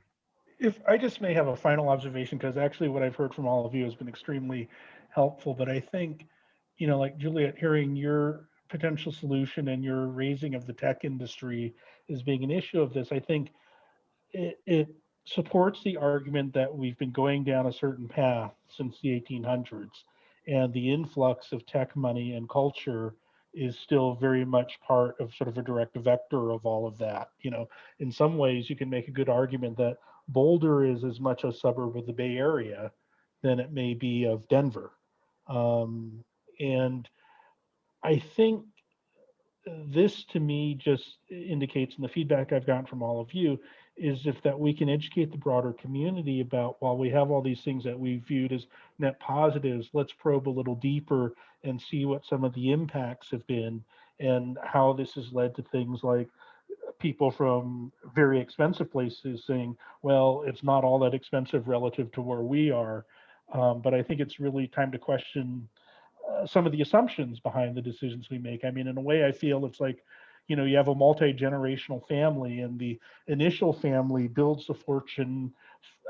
If I just may have a final observation, because actually what I've heard from all of you has been extremely helpful, but I think, like Juliet, hearing your potential solution and your raising of the tech industry as being an issue of this, I think it supports the argument that we've been going down a certain path since the 1800s, and the influx of tech money and culture is still very much part of sort of a direct vector of all of that. In some ways you can make a good argument that Boulder is as much a suburb of the Bay Area than it may be of Denver. And I think this to me just indicates, and the feedback I've gotten from all of you, is that we can educate the broader community about, while we have all these things that we viewed as net positives, let's probe a little deeper and see what some of the impacts have been and how this has led to things like people from very expensive places saying, well, it's not all that expensive relative to where we are. But I think it's really time to question some of the assumptions behind the decisions we make. I mean, in a way, I feel it's like, you have a multi-generational family, and the initial family builds the fortune.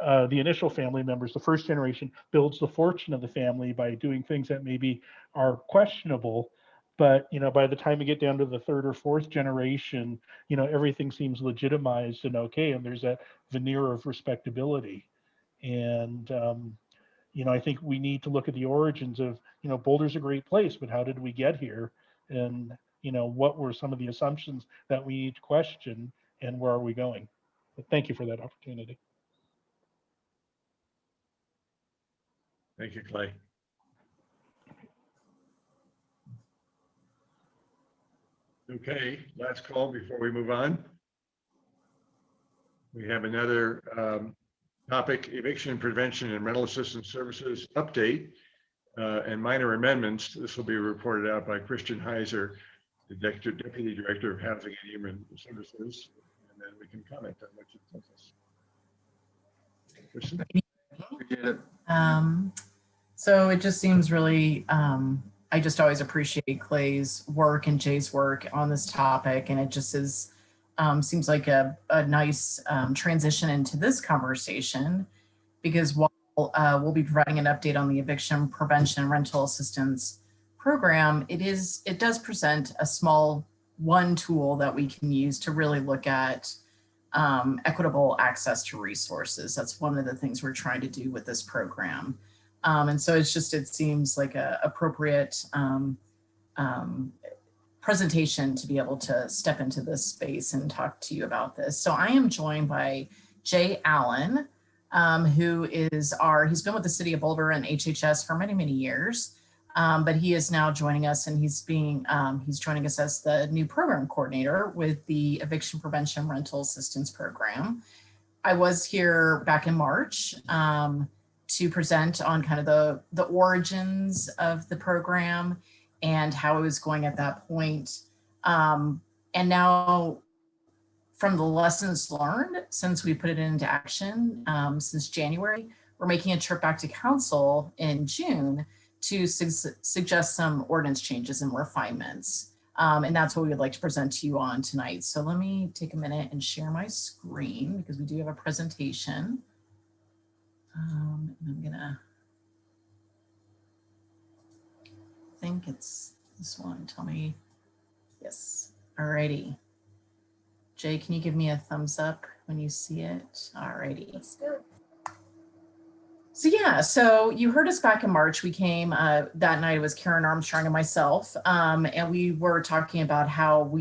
The initial family members, the first generation, builds the fortune of the family by doing things that maybe are questionable. But, by the time you get down to the third or fourth generation, everything seems legitimized and okay. And there's that veneer of respectability. And, I think we need to look at the origins of, Boulder's a great place, but how did we get here? And, what were some of the assumptions that we need to question, and where are we going? But thank you for that opportunity. Thank you, Clay. Okay, last call before we move on. We have another topic: eviction prevention and rental assistance services update and minor amendments. This will be reported out by Christian Heiser, the Deputy Director of Housing and Human Services, and then we can comment on what you tell us. Christian? So it just seems really, I just always appreciate Clay's work and Jay's work on this topic, and it just is, seems like a nice transition into this conversation, because while we'll be providing an update on the eviction prevention and rental assistance program, it does present a small one tool that we can use to really look at equitable access to resources. That's one of the things we're trying to do with this program. And so it seems like a appropriate presentation to be able to step into this space and talk to you about this. So I am joined by Jay Allen, who he's been with the City of Boulder and HHS for many, many years. But he is now joining us, and he's joining us as the new program coordinator with the Eviction Prevention Rental Assistance Program. I was here back in March to present on kind of the origins of the program and how it was going at that point. And now, from the lessons learned since we put it into action since January, we're making a trip back to council in June to suggest some ordinance changes and refinements. And that's what we would like to present to you on tonight. So let me take a minute and share my screen because we do have a presentation. And I'm gonna, I think it's this one, tell me, yes, alrighty. Jay, can you give me a thumbs up when you see it? Alrighty. Let's go. So yeah, so you heard us back in March. We came that night. It was Karen Armstrong and myself, and we were talking about how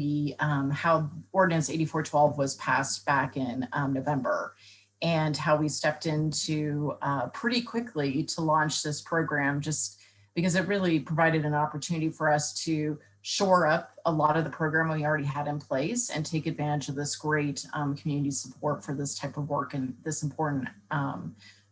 how Ordinance 8412 was passed back in November, and how we stepped into pretty quickly to launch this program, just because it really provided an opportunity for us to shore up a lot of the program we already had in place and take advantage of this great community support for this type of work and this important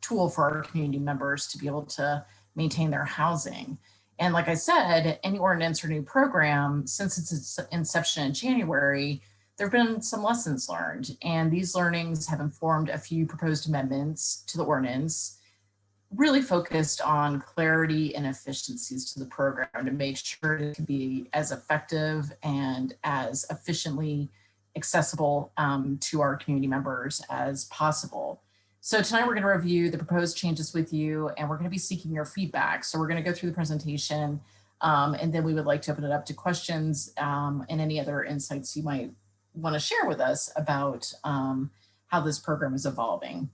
tool for our community members to be able to maintain their housing. And like I said, any ordinance or new program, since its inception in January, there have been some lessons learned. And these learnings have informed a few proposed amendments to the ordinance, really focused on clarity and efficiencies to the program to make sure it can be as effective and as efficiently accessible to our community members as possible. So tonight we're going to review the proposed changes with you, and we're going to be seeking your feedback. So we're going to go through the presentation, and then we would like to open it up to questions and any other insights you might want to share with us about how this program is evolving.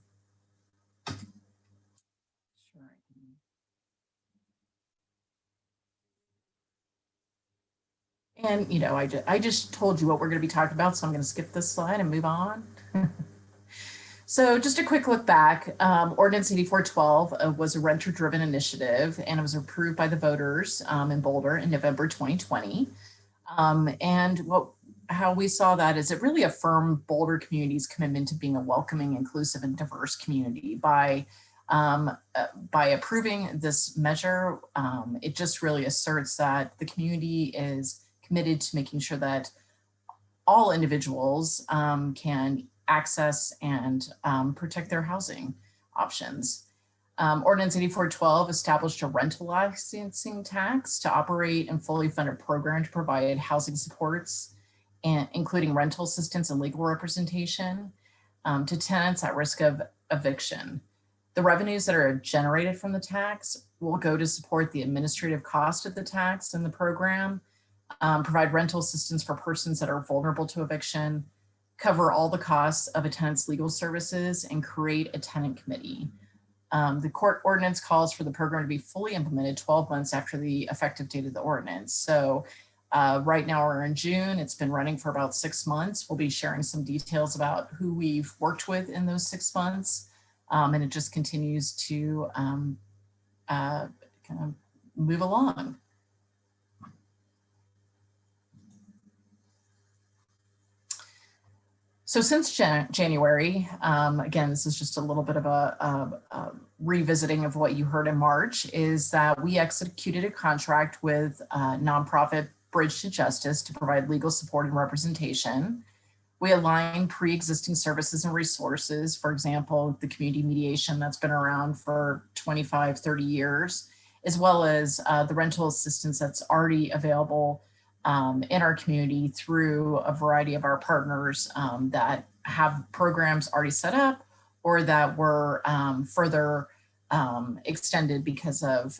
And, you know, I just told you what we're going to be talking about, so I'm going to skip this slide and move on. So just a quick look back, Ordinance 8412 was a renter-driven initiative, and it was approved by the voters in Boulder in November 2020. And how we saw that is it really affirmed Boulder community's commitment to being a welcoming, inclusive, and diverse community. By approving this measure, it just really asserts that the community is committed to making sure that all individuals can access and protect their housing options. Ordinance 8412 established a rental licensing tax to operate and fully fund a program to provide housing supports, including rental assistance and legal representation to tenants at risk of eviction. The revenues that are generated from the tax will go to support the administrative cost of the tax and the program, provide rental assistance for persons that are vulnerable to eviction, cover all the costs of a tenant's legal services, and create a tenant committee. The court ordinance calls for the program to be fully implemented 12 months after the effective date of the ordinance. So right now we're in June. It's been running for about 6 months. We'll be sharing some details about who we've worked with in those 6 months. And it just continues to kind of move along. So since January, again, this is just a little bit of a revisiting of what you heard in March, is that we executed a contract with nonprofit Bridge to Justice to provide legal support and representation. We aligned pre-existing services and resources, for example, the community mediation that's been around for 25, 30 years, as well as the rental assistance that's already available in our community through a variety of our partners that have programs already set up or that were further extended because of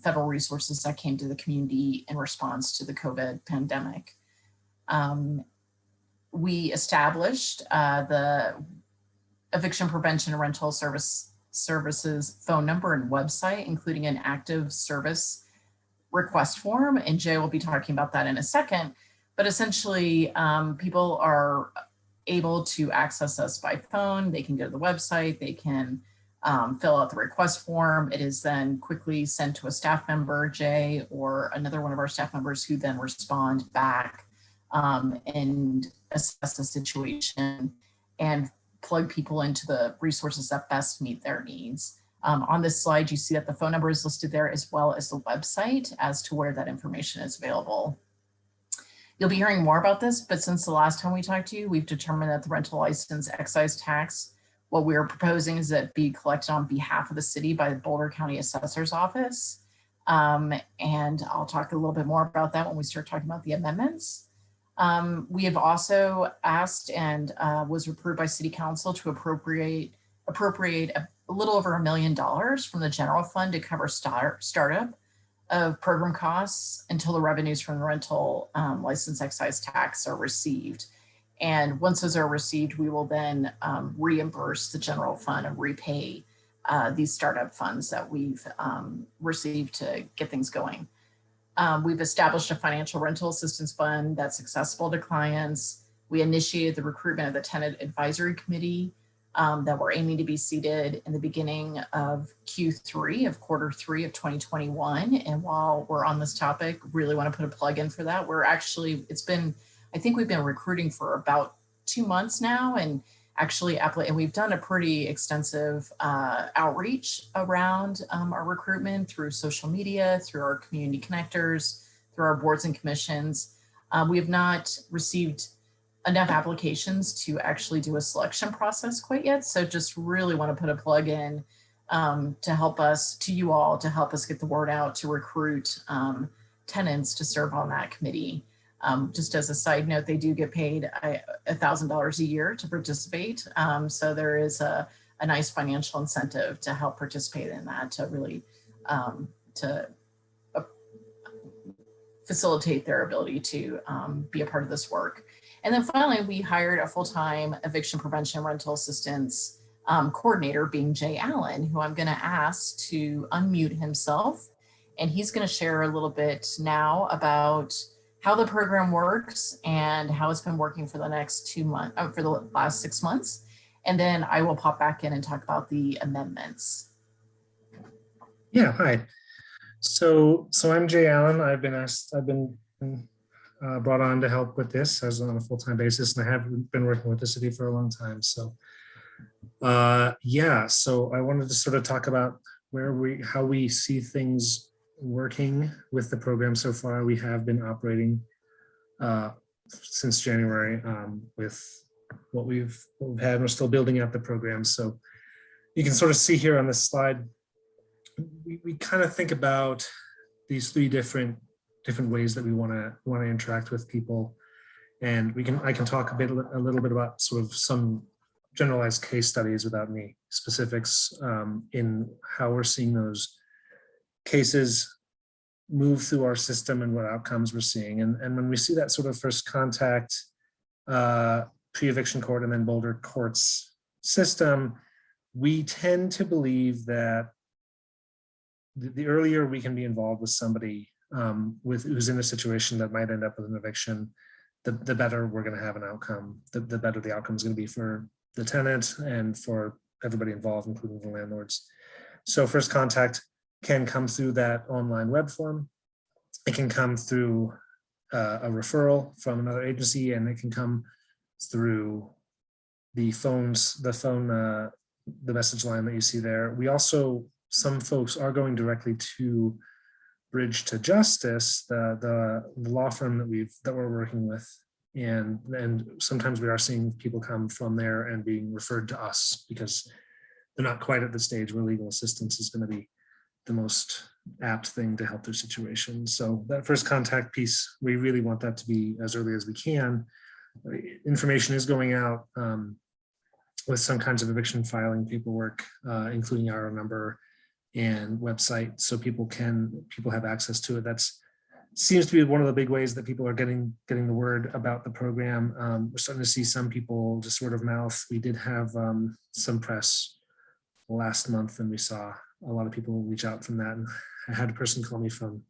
federal resources that came to the community in response to the COVID pandemic. We established the Eviction Prevention and Rental Services phone number and website, including an active service request form, and Jay will be talking about that in a second. But essentially, people are able to access us by phone. They can go to the website, they can fill out the request form. It is then quickly sent to a staff member, Jay, or another one of our staff members, who then respond back and assess the situation and plug people into the resources that best meet their needs. On this slide, you see that the phone number is listed there, as well as the website as to where that information is available. You'll be hearing more about this, but since the last time we talked to you, we've determined that the rental license excise tax, what we're proposing is that it be collected on behalf of the city by the Boulder County Assessor's Office. And I'll talk a little bit more about that when we start talking about the amendments. We have also asked and was approved by City Council to appropriate a little over $1 million from the general fund to cover startup of program costs until the revenues from the rental license excise tax are received. And once those are received, we will then reimburse the general fund and repay these startup funds that we've received to get things going. We've established a financial rental assistance fund that's accessible to clients. We initiated the recruitment of the Tenant Advisory Committee that we're aiming to be seated in the beginning of Q3 of Q3 of 2021. And while we're on this topic, really want to put a plug in for that. I think we've been recruiting for about 2 months now, and actually, and we've done a pretty extensive outreach around our recruitment through social media, through our community connectors, through our boards and commissions. We have not received enough applications to actually do a selection process quite yet. So just really want to put a plug in to help us, to you all, to help us get the word out to recruit tenants to serve on that committee. Just as a side note, they do get paid $1,000 a year to participate. So there is a nice financial incentive to help participate in that, to really facilitate their ability to be a part of this work. And then finally, we hired a full-time eviction prevention rental assistance coordinator, being Jay Allen, who I'm going to ask to unmute himself. And he's going to share a little bit now about how the program works and how it's been working for the next 2 months, for the last 6 months. And then I will pop back in and talk about the amendments. Yeah, hi. So I'm Jay Allen. I've been brought on to help with this as on a full-time basis, and I have been working with the city for a long time. So yeah, so I wanted to sort of talk about how we see things working with the program so far. We have been operating since January with what we've had. We're still building out the program. So you can sort of see here on this slide, we kind of think about these three different ways that we want to interact with people, and I can talk a little bit about sort of some generalized case studies without any specifics in how we're seeing those cases move through our system and what outcomes we're seeing. And when we see that sort of first contact pre-eviction court and then Boulder courts system, we tend to believe that the earlier we can be involved with somebody who's in a situation that might end up with an eviction, the better we're going to have an outcome, the better the outcome is going to be for the tenant and for everybody involved, including the landlords. So first contact can come through that online web form. It can come through a referral from another agency, and it can come through the message line that you see there. We also, some folks are going directly to Bridge to Justice, the law firm that we're working with, and sometimes we are seeing people come from there and being referred to us because they're not quite at the stage where legal assistance is going to be the most apt thing to help their situation. So that first contact piece, we really want that to be as early as we can. Information is going out with some kinds of eviction filing paperwork, including our number and website, so people have access to it. That's seems to be one of the big ways that people are getting the word about the program. We're starting to see some people just word of mouth. We did have some press last month, and we saw a lot of people reach out from that. And I had a person call me from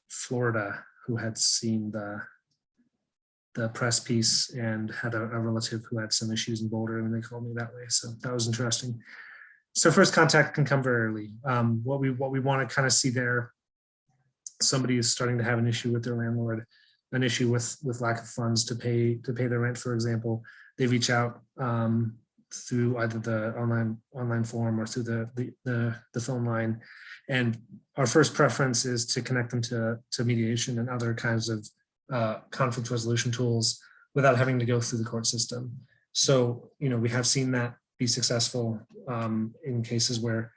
Florida who had seen the press piece and had a relative who had some issues in Boulder, and they called me that way. So that was interesting. So first contact can come very early. What we want to kind of see there, somebody is starting to have an issue with their landlord, an issue with lack of funds to pay their rent, for example. They reach out through either the online form or through the phone line. And our first preference is to connect them to mediation and other kinds of conflict resolution tools without having to go through the court system. So, we have seen that be successful in cases where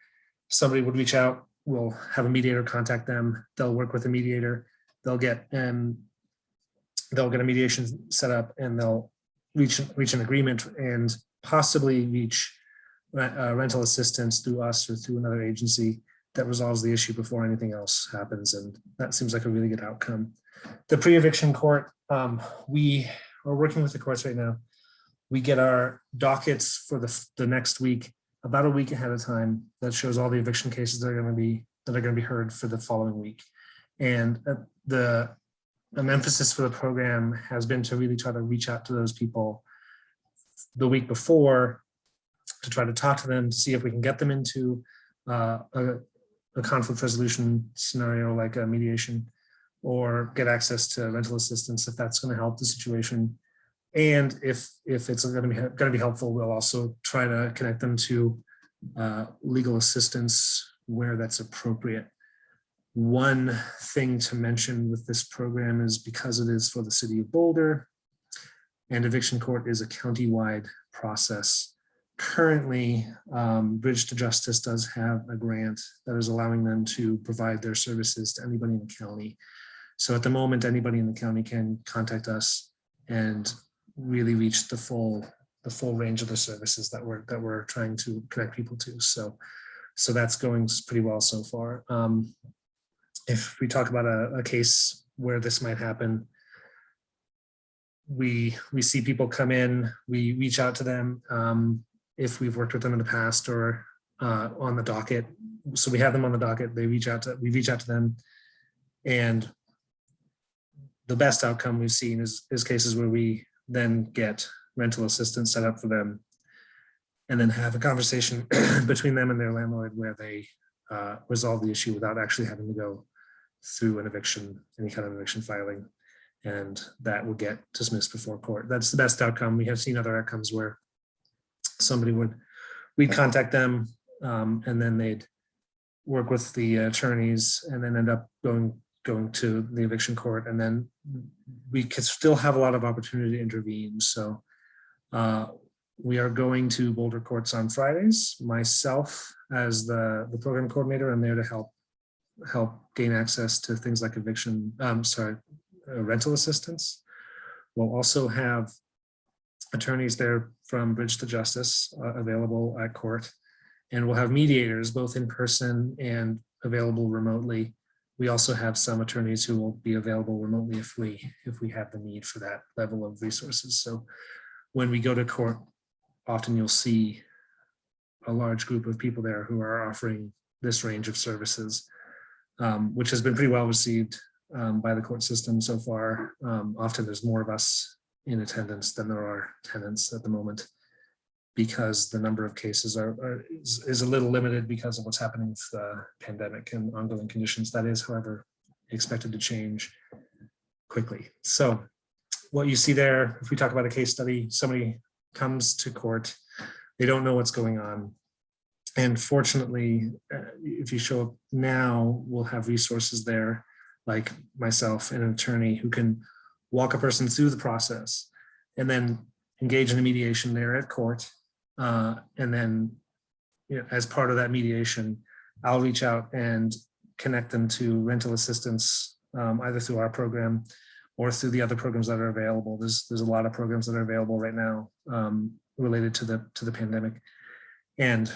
somebody would reach out, we'll have a mediator contact them, they'll work with a mediator, they'll get a mediation set up, and they'll reach an agreement and possibly reach rental assistance through us or through another agency that resolves the issue before anything else happens. And that seems like a really good outcome. The pre-eviction court, we are working with the courts right now. We get our dockets for the next week about a week ahead of time. That shows all the eviction cases that are going to be heard for the following week. And an emphasis for the program has been to really try to reach out to those people the week before to try to talk to them, to see if we can get them into a conflict resolution scenario like a mediation, or get access to rental assistance if that's going to help the situation. And if it's going to be helpful, we'll also try to connect them to legal assistance where that's appropriate. One thing to mention with this program is because it is for the city of Boulder, and eviction court is a county-wide process. Currently, Bridge to Justice does have a grant that is allowing them to provide their services to anybody in the county. So at the moment, anybody in the county can contact us and really reach the full range of the services that we're trying to connect people to. So that's going pretty well so far. If we talk about a case where this might happen, we see people come in, we reach out to them if we've worked with them in the past or on the docket. So we have them on the docket, we reach out to them, and the best outcome we've seen is cases where we then get rental assistance set up for them and then have a conversation between them and their landlord where they resolve the issue without actually having to go through an eviction, any kind of eviction filing, and that will get dismissed before court. That's the best outcome. We have seen other outcomes where we'd contact them and then they'd work with the attorneys and then end up going to the eviction court, and then we could still have a lot of opportunity to intervene. So we are going to Boulder courts on Fridays. Myself, as the program coordinator, I'm there to help gain access to things like rental assistance. We'll also have attorneys there from Bridge to Justice available at court, and we'll have mediators both in person and available remotely. We also have some attorneys who will be available remotely if we have the need for that level of resources. So when we go to court, often you'll see a large group of people there who are offering this range of services, which has been pretty well received by the court system so far. Often there's more of us in attendance than there are tenants at the moment, because the number of cases is a little limited because of what's happening with the pandemic and ongoing conditions. That is, however, expected to change quickly. So what you see there, if we talk about a case study, somebody comes to court, they don't know what's going on. And fortunately, if you show up now, we'll have resources there, like myself and an attorney who can walk a person through the process and then engage in a mediation there at court. And then, as part of that mediation, I'll reach out and connect them to rental assistance, either through our program or through the other programs that are available. There's a lot of programs that are available right now related to the pandemic. And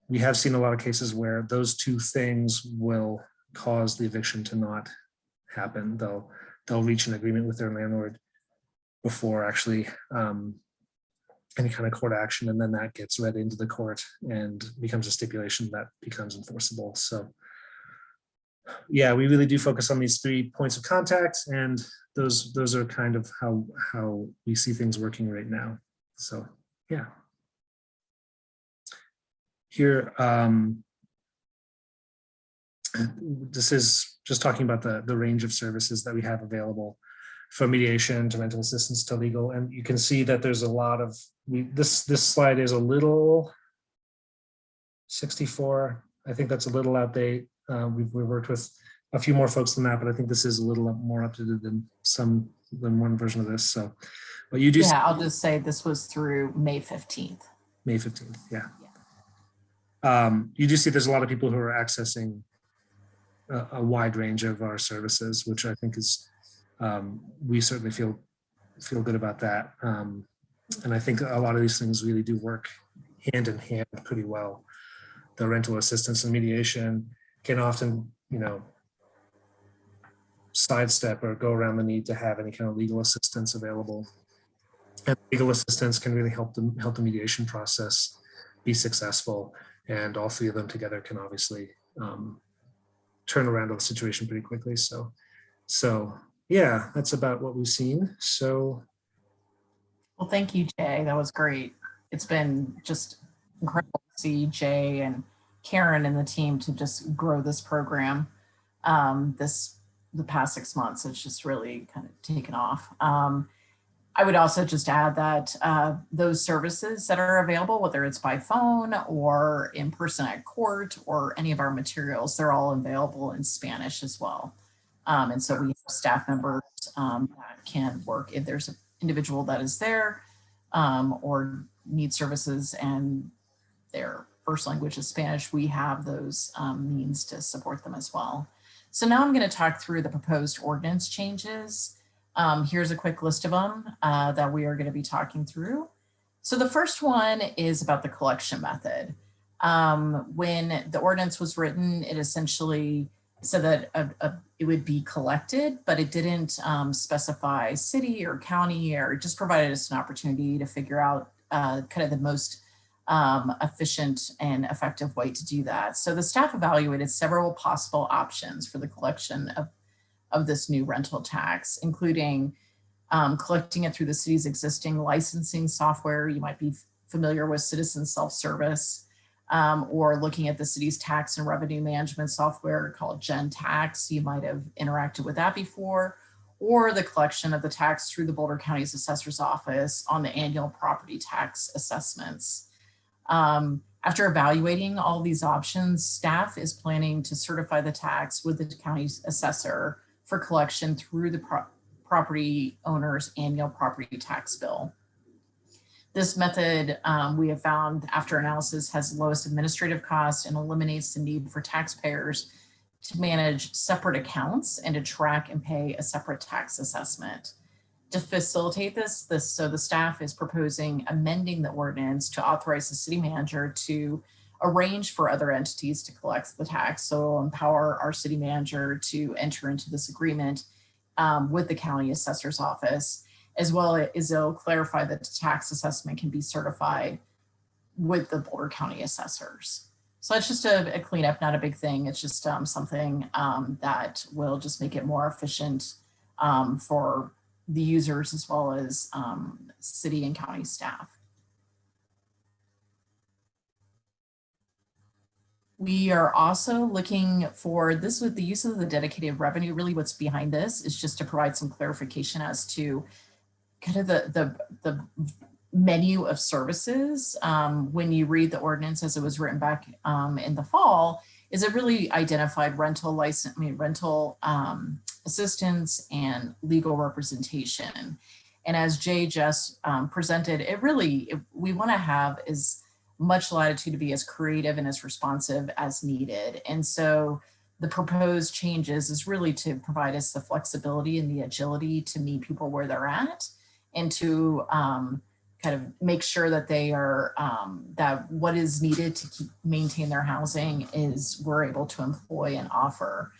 we have seen a lot of cases where those two things will cause the eviction to not happen. They'll reach an agreement with their landlord before actually any kind of court action, and then that gets read into the court and becomes a stipulation that becomes enforceable. So yeah, we really do focus on these 3 points of contact, and those are kind of how we see things working right now. So yeah. Here, this is just talking about the range of services that we have available, from mediation to rental assistance to legal. And you can see that there's a lot of, this slide is a little 64. I think that's a little outdated. We've worked with a few more folks than that, but I think this is a little more up to date than one version of this. So, but you do. Yeah, I'll just say this was through May 15th. May 15th, yeah. You do see there's a lot of people who are accessing a wide range of our services, which I think is, we certainly feel good about that. And I think a lot of these things really do work hand in hand pretty well. The rental assistance and mediation can often, sidestep or go around the need to have any kind of legal assistance available. And legal assistance can really help the mediation process be successful. And all 3 of them together can obviously turn around the situation pretty quickly. So yeah, that's about what we've seen. So. Well, thank you, Jay. That was great. It's been just incredible to see Jay and Karen and the team to just grow this program. The past 6 months, it's just really kind of taken off. I would also just add that those services that are available, whether it's by phone or in person at court or any of our materials, they're all available in Spanish as well. And so we have staff members that can work if there's an individual that is there or needs services and their first language is Spanish, we have those means to support them as well. So now I'm going to talk through the proposed ordinance changes. Here's a quick list of them that we are going to be talking through. So the first one is about the collection method. When the ordinance was written, it essentially said that it would be collected, but it didn't specify city or county, or just provided us an opportunity to figure out kind of the most efficient and effective way to do that. So the staff evaluated several possible options for the collection of this new rental tax, including collecting it through the city's existing licensing software. You might be familiar with Citizen Self-Service, or looking at the city's tax and revenue management software called Gen Tax. You might have interacted with that before, or the collection of the tax through the Boulder County's Assessor's Office on the annual property tax assessments. After evaluating all these options, staff is planning to certify the tax with the county's assessor for collection through the property owner's annual property tax bill. This method, we have found after analysis, has the lowest administrative cost and eliminates the need for taxpayers to manage separate accounts and to track and pay a separate tax assessment. To facilitate this, so the staff is proposing amending the ordinance to authorize the city manager to arrange for other entities to collect the tax. So it'll empower our city manager to enter into this agreement with the county assessor's office, as well as it'll clarify that the tax assessment can be certified with the Boulder County assessors. So it's just a cleanup, not a big thing. It's just something that will just make it more efficient for the users as well as city and county staff. We are also looking for this with the use of the dedicated revenue. Really what's behind this is just to provide some clarification as to kind of the menu of services. When you read the ordinance as it was written back in the fall, is it really identified rental assistance and legal representation. And as Jay just presented, we want to have as much latitude to be as creative and as responsive as needed. And so the proposed changes is really to provide us the flexibility and the agility to meet people where they're at and to kind kind of make sure that they are, that what is needed to maintain their housing is we're able to employ and offer.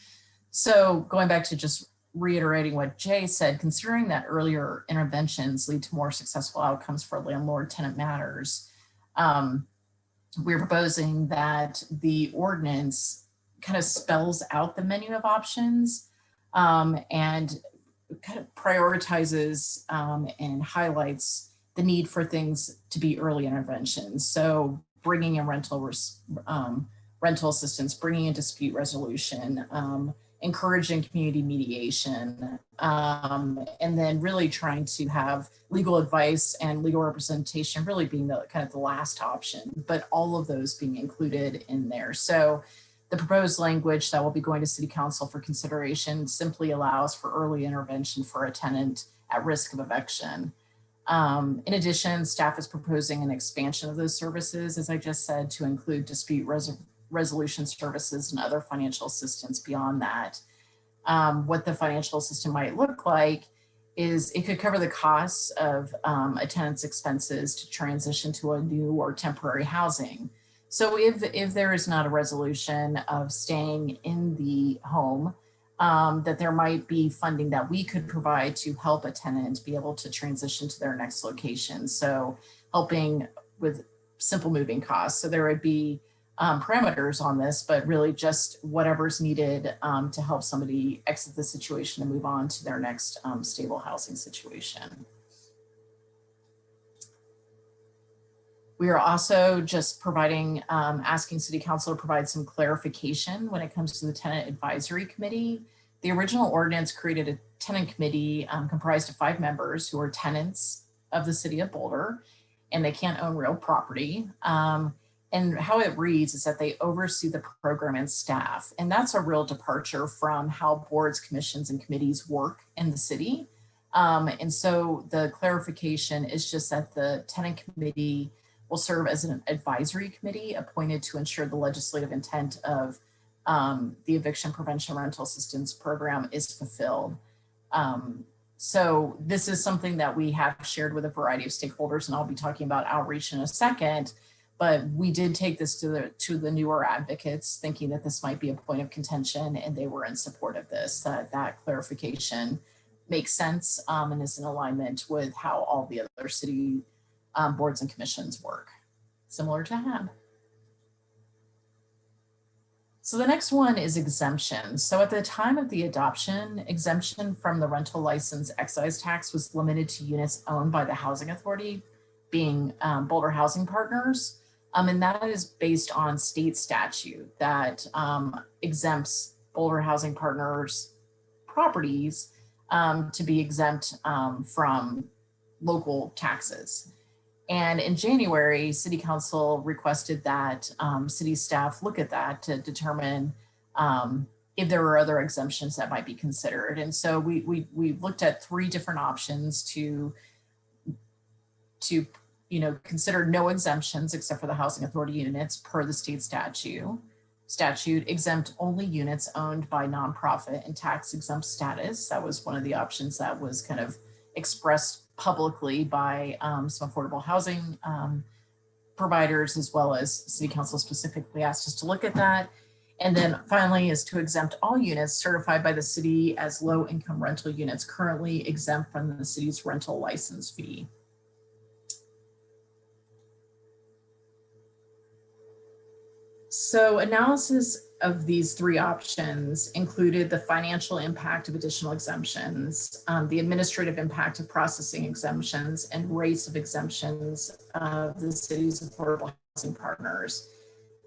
So going back to just reiterating what Jay said, considering that earlier interventions lead to more successful outcomes for landlord-tenant matters, we're proposing that the ordinance kind of spells out the menu of options and kind of prioritizes and highlights the need for things to be early interventions. So bringing in rental assistance, bringing in dispute resolution, encouraging community mediation, and then really trying to have legal advice and legal representation really being the kind of the last option, but all of those being included in there. So the proposed language that will be going to City Council for consideration simply allows for early intervention for a tenant at risk of eviction. In addition, staff is proposing an expansion of those services, as I just said, to include dispute resolution services and other financial assistance beyond that. What the financial assistance might look like is it could cover the costs of a tenant's expenses to transition to a new or temporary housing. So if there is not a resolution of staying in the home, that there might be funding that we could provide to help a tenant be able to transition to their next location. So helping with simple moving costs. So there would be parameters on this, but really just whatever's needed to help somebody exit the situation and move on to their next stable housing situation. We are also just providing, asking City Council to provide some clarification when it comes to the Tenant Advisory Committee. The original ordinance created a tenant committee comprised of 5 members who are tenants of the City of Boulder, and they can't own real property. And how it reads is that they oversee the program and staff. And that's a real departure from how boards, commissions, and committees work in the city. And so the clarification is just that the tenant committee will serve as an advisory committee appointed to ensure the legislative intent of the eviction prevention rental assistance program is fulfilled. So this is something that we have shared with a variety of stakeholders, and I'll be talking about outreach in a second. But we did take this to the newer advocates, thinking that this might be a point of contention, and they were in support of this. That clarification makes sense and is in alignment with how all the other city boards and commissions work, similar to HAB. So the next one is exemptions. So at the time of the adoption, exemption from the rental license excise tax was limited to units owned by the housing authority, being Boulder Housing Partners. And that is based on state statute that exempts Boulder Housing Partners properties to be exempt from local taxes. And in January, City Council requested that city staff look at that to determine if there were other exemptions that might be considered. And so we looked at 3 different options to consider no exemptions except for the housing authority units per the state statute, exempt only units owned by nonprofit and tax exempt status. That was one of the options that was kind of expressed publicly by some affordable housing providers, as well as City Council specifically asked us to look at that. And then finally is to exempt all units certified by the city as low income rental units currently exempt from the city's rental license fee. So analysis of these 3 options included the financial impact of additional exemptions, the administrative impact of processing exemptions, and rates of exemptions of the city's affordable housing partners.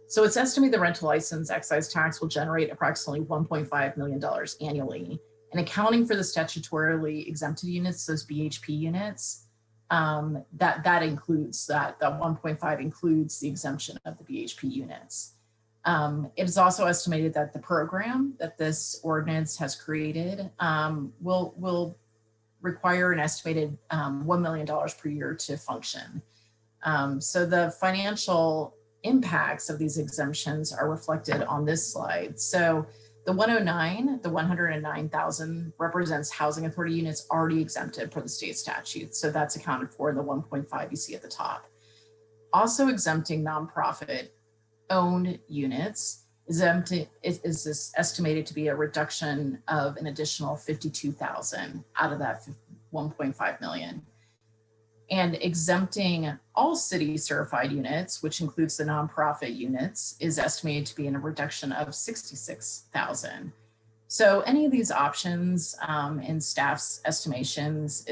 So it's estimated the rental license excise tax will generate approximately $1.5 million annually. And accounting for the statutorily exempted units, those BHP units, that includes that 1.5 includes the exemption of the BHP units. It is also estimated that the program that this ordinance has created will require an estimated $1 million per year to function. So the financial impacts of these exemptions are reflected on this slide. So The 109, the 109,000 represents housing authority units already exempted per the state statute. So that's accounted for in the 1.5 you see at the top. Also exempting nonprofit owned units is estimated to be a reduction of an additional 52,000 out of that 1.5 million. And exempting all city certified units, which includes the nonprofit units, is estimated to be in a reduction of 66,000. So any of these options in staff's estimations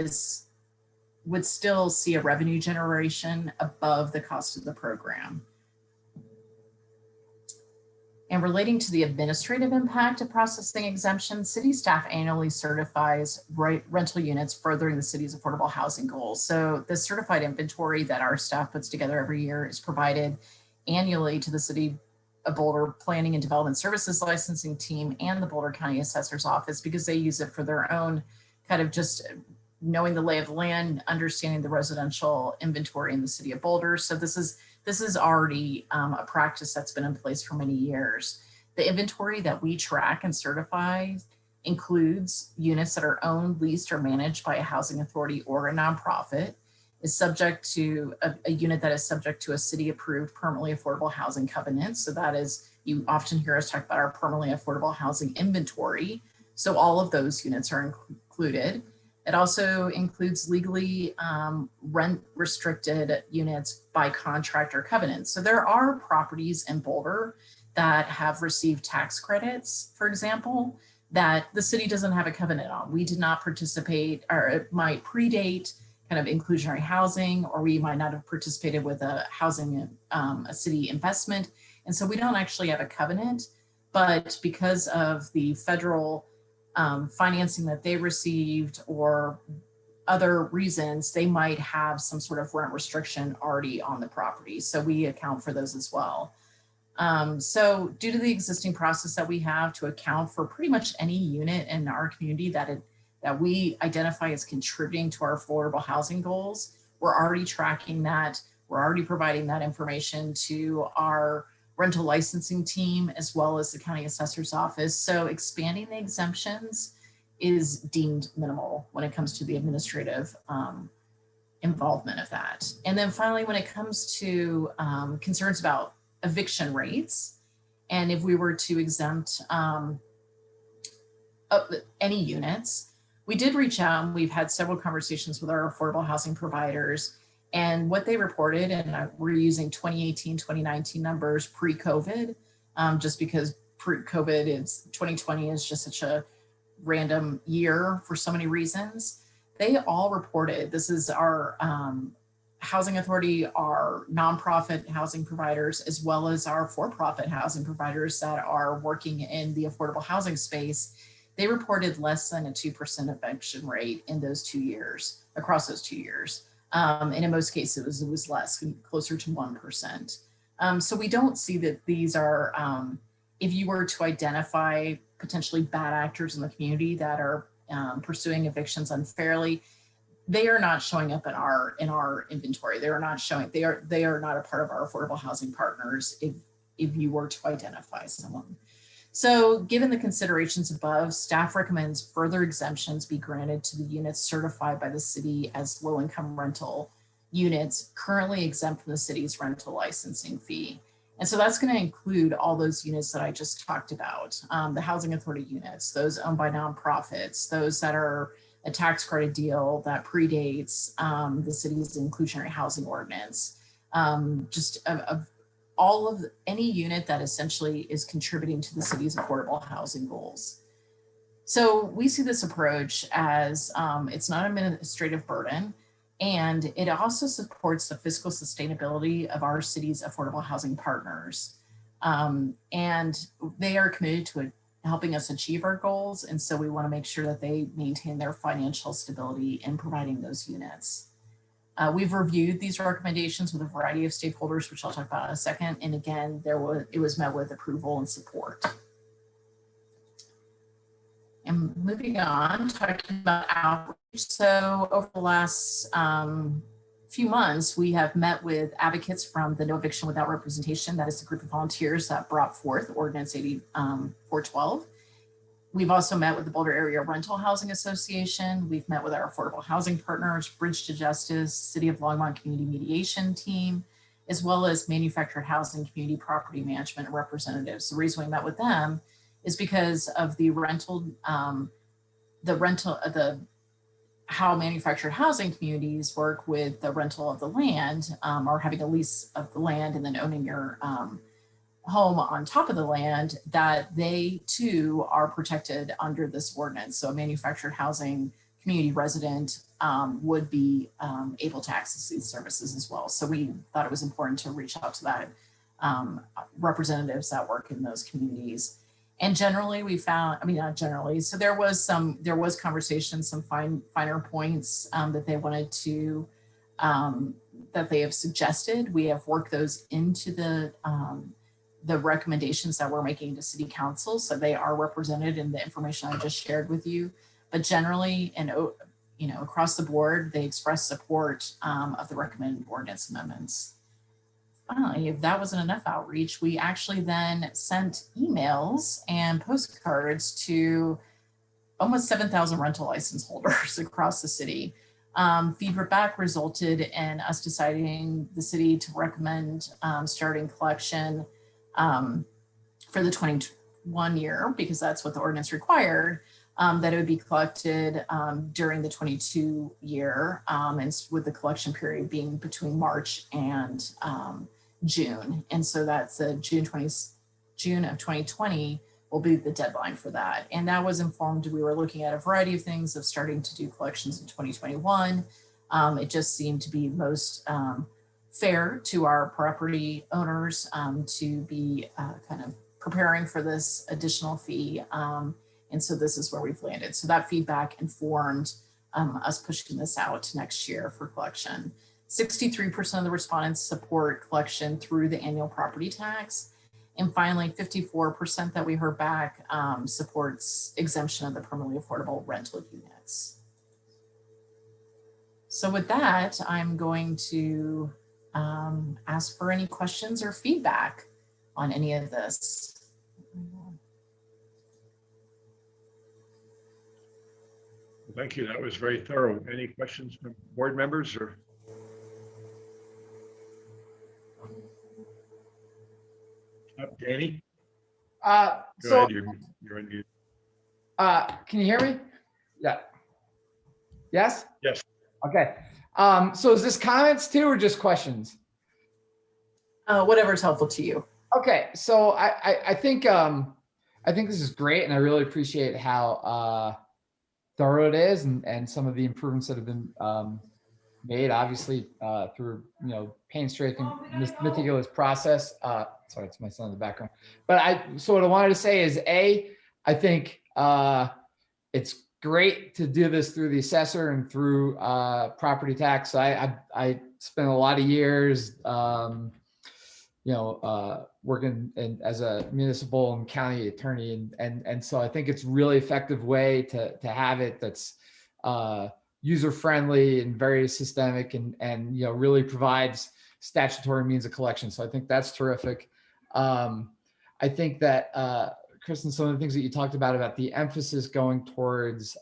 would still see a revenue generation above the cost of the program. And relating to the administrative impact of processing exemptions, city staff annually certifies rental units furthering the city's affordable housing goals. So the certified inventory that our staff puts together every year is provided annually to the City of Boulder Planning and Development Services licensing team and the Boulder County Assessor's Office, because they use it for their own kind of just knowing the lay of the land, understanding the residential inventory in the City of Boulder. So this is already a practice that's been in place for many years. The inventory that we track and certify includes units that are owned, leased, or managed by a housing authority or a nonprofit, is subject to a unit that is subject to a city-approved permanently affordable housing covenant. So that is, you often hear us talk about our permanently affordable housing inventory. So all of those units are included. It also includes legally rent restricted units by contract or covenant. So there are properties in Boulder that have received tax credits, for example, that the city doesn't have a covenant on. We did not participate, or it might predate kind of inclusionary housing, or we might not have participated with a housing, a city investment. And so we don't actually have a covenant, but because of the federal financing that they received or other reasons, they might have some sort of rent restriction already on the property. So we account for those as well. So due to the existing process that we have to account for pretty much any unit in our community that we identify as contributing to our affordable housing goals, we're already tracking that. We're already providing that information to our rental licensing team, as well as the county assessor's office. So expanding the exemptions is deemed minimal when it comes to the administrative involvement of that. And then finally, when it comes to concerns about eviction rates, and if we were to exempt any units, we did reach out and we've had several conversations with our affordable housing providers. And what they reported, and we're using 2018, 2019 numbers pre-COVID, just because pre-COVID 2020 is just such a random year for so many reasons. They all reported, this is our housing authority, our nonprofit housing providers, as well as our for-profit housing providers that are working in the affordable housing space. They reported less than a 2% eviction rate in those 2 years, across those 2 years. And in most cases, it was less, closer to 1%. So we don't see that these are, if you were to identify potentially bad actors in the community that are pursuing evictions unfairly, they are not showing up in our inventory. They are not showing, they are not a part of our affordable housing partners if you were to identify someone. So given the considerations above, staff recommends further exemptions be granted to the units certified by the city as low-income rental units currently exempt from the city's rental licensing fee. And so that's going to include all those units that I just talked about, the housing authority units, those owned by nonprofits, those that are a tax credit deal that predates the city's inclusionary housing ordinance, all of any unit that essentially is contributing to the city's affordable housing goals. So we see this approach as it's not an administrative burden, and it also supports the fiscal sustainability of our city's affordable housing partners. And they are committed to helping us achieve our goals. And so we want to make sure that they maintain their financial stability in providing those units. We've reviewed these recommendations with a variety of stakeholders, which I'll talk about in a second. And again, it was met with approval and support. And moving on, talking about outreach. So over the last few months, we have met with advocates from the No Eviction Without Representation. That is the group of volunteers that brought forth Ordinance 8412. We've also met with the Boulder Area Rental Housing Association. We've met with our affordable housing partners, Bridge to Justice, City of Longmont Community Mediation Team, as well as manufactured housing community property management representatives. The reason we met with them is because of the how manufactured housing communities work with the rental of the land, or having a lease of the land and then owning your home on top of the land, that they too are protected under this ordinance. So a manufactured housing community resident would be able to access these services as well. So we thought it was important to reach out to that representatives that work in those communities. And generally we found, I mean, not generally, so there was conversation, some finer points that they wanted to, that they have suggested. We have worked those into the recommendations that we're making to City Council. So they are represented in the information I just shared with you. But generally, and across the board, they express support of the recommended ordinance amendments. Finally, if that wasn't enough outreach, we actually then sent emails and postcards to almost 7,000 rental license holders across the city. Feedback resulted in us deciding the city to recommend starting collection for the 21 year, because that's what the ordinance required, that it would be collected during the 22 year, and with the collection period being between March and June. And so that's June of 2020 will be the deadline for that. And that was informed, we were looking at a variety of things of starting to do collections in 2021. It just seemed to be most fair to our property owners to be kind of preparing for this additional fee. And so this is where we've landed. So that feedback informed us pushing this out to next year for collection. 63% of the respondents support collection through the annual property tax. And finally, 54% that we heard back supports exemption of the permanently affordable rental units. So with that, I'm going to ask for any questions or feedback on any of this. Thank you. That was very thorough. Any questions from board members or? Danny? Go ahead. You're on mute. Can you hear me? Yeah. Yes? Yes. Okay. So is this comments too, or just questions? Whatever's helpful to you. Okay. So I think this is great, and I really appreciate how thorough it is, and some of the improvements that have been made, obviously through painstaking, meticulous process. Sorry, it's my son in the background. But so what I wanted to say is, I think it's great to do this through the assessor and through property tax. I spent a lot of years, working as a municipal and county attorney, and so I think it's a really effective way to have it that's user friendly and very systemic, and really provides statutory means of collection. So I think that's terrific. I think that Kristen, some of the things that you talked about the emphasis going towards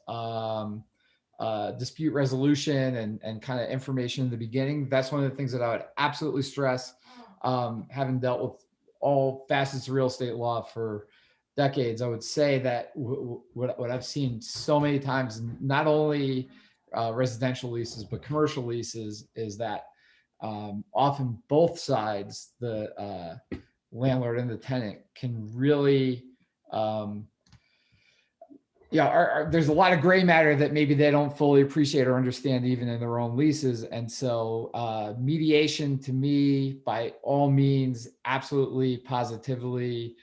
dispute resolution and kind of information in the beginning, that's one of the things that I would absolutely stress. Having dealt with all facets of real estate law for decades, I would say that what I've seen so many times, not only residential leases, but commercial leases, is that often both sides, the landlord and the tenant, can really, there's a lot of gray matter that maybe they don't fully appreciate or understand even in their own leases. And so mediation, to me, by all means, absolutely, positively,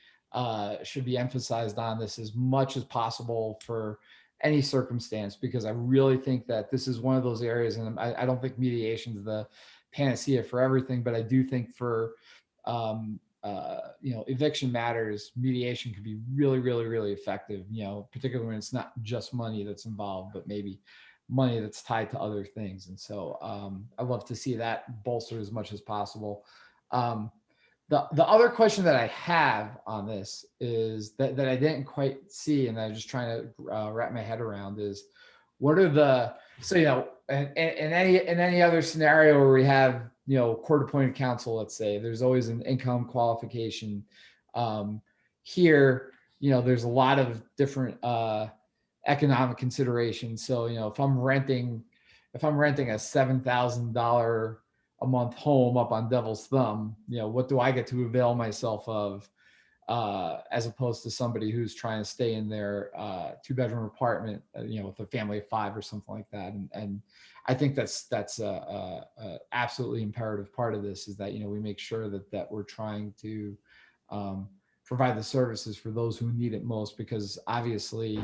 should be emphasized on this as much as possible for any circumstance, because I really think that this is one of those areas, and I don't think mediation is the panacea for everything, but I do think for eviction matters, mediation could be really, really, really effective, particularly when it's not just money that's involved, but maybe money that's tied to other things. And so I'd love to see that bolstered as much as possible. The other question that I have on this is that I didn't quite see, and I'm just trying to wrap my head around is, what are the, so, you know, in any other scenario where we have, you know, court appointed counsel, let's say, there's always an income qualification. Here, you know, there's a lot of different economic considerations. So, you know, if I'm renting a $7,000 a month home up on Devil's Thumb, you know, what do I get to avail myself of as opposed to somebody who's trying to stay in their 2-bedroom apartment, you know, with a family of 5 or something like that. And I think that's a absolutely imperative part of this, is that, you know, we make sure that we're trying to provide the services for those who need it most, because obviously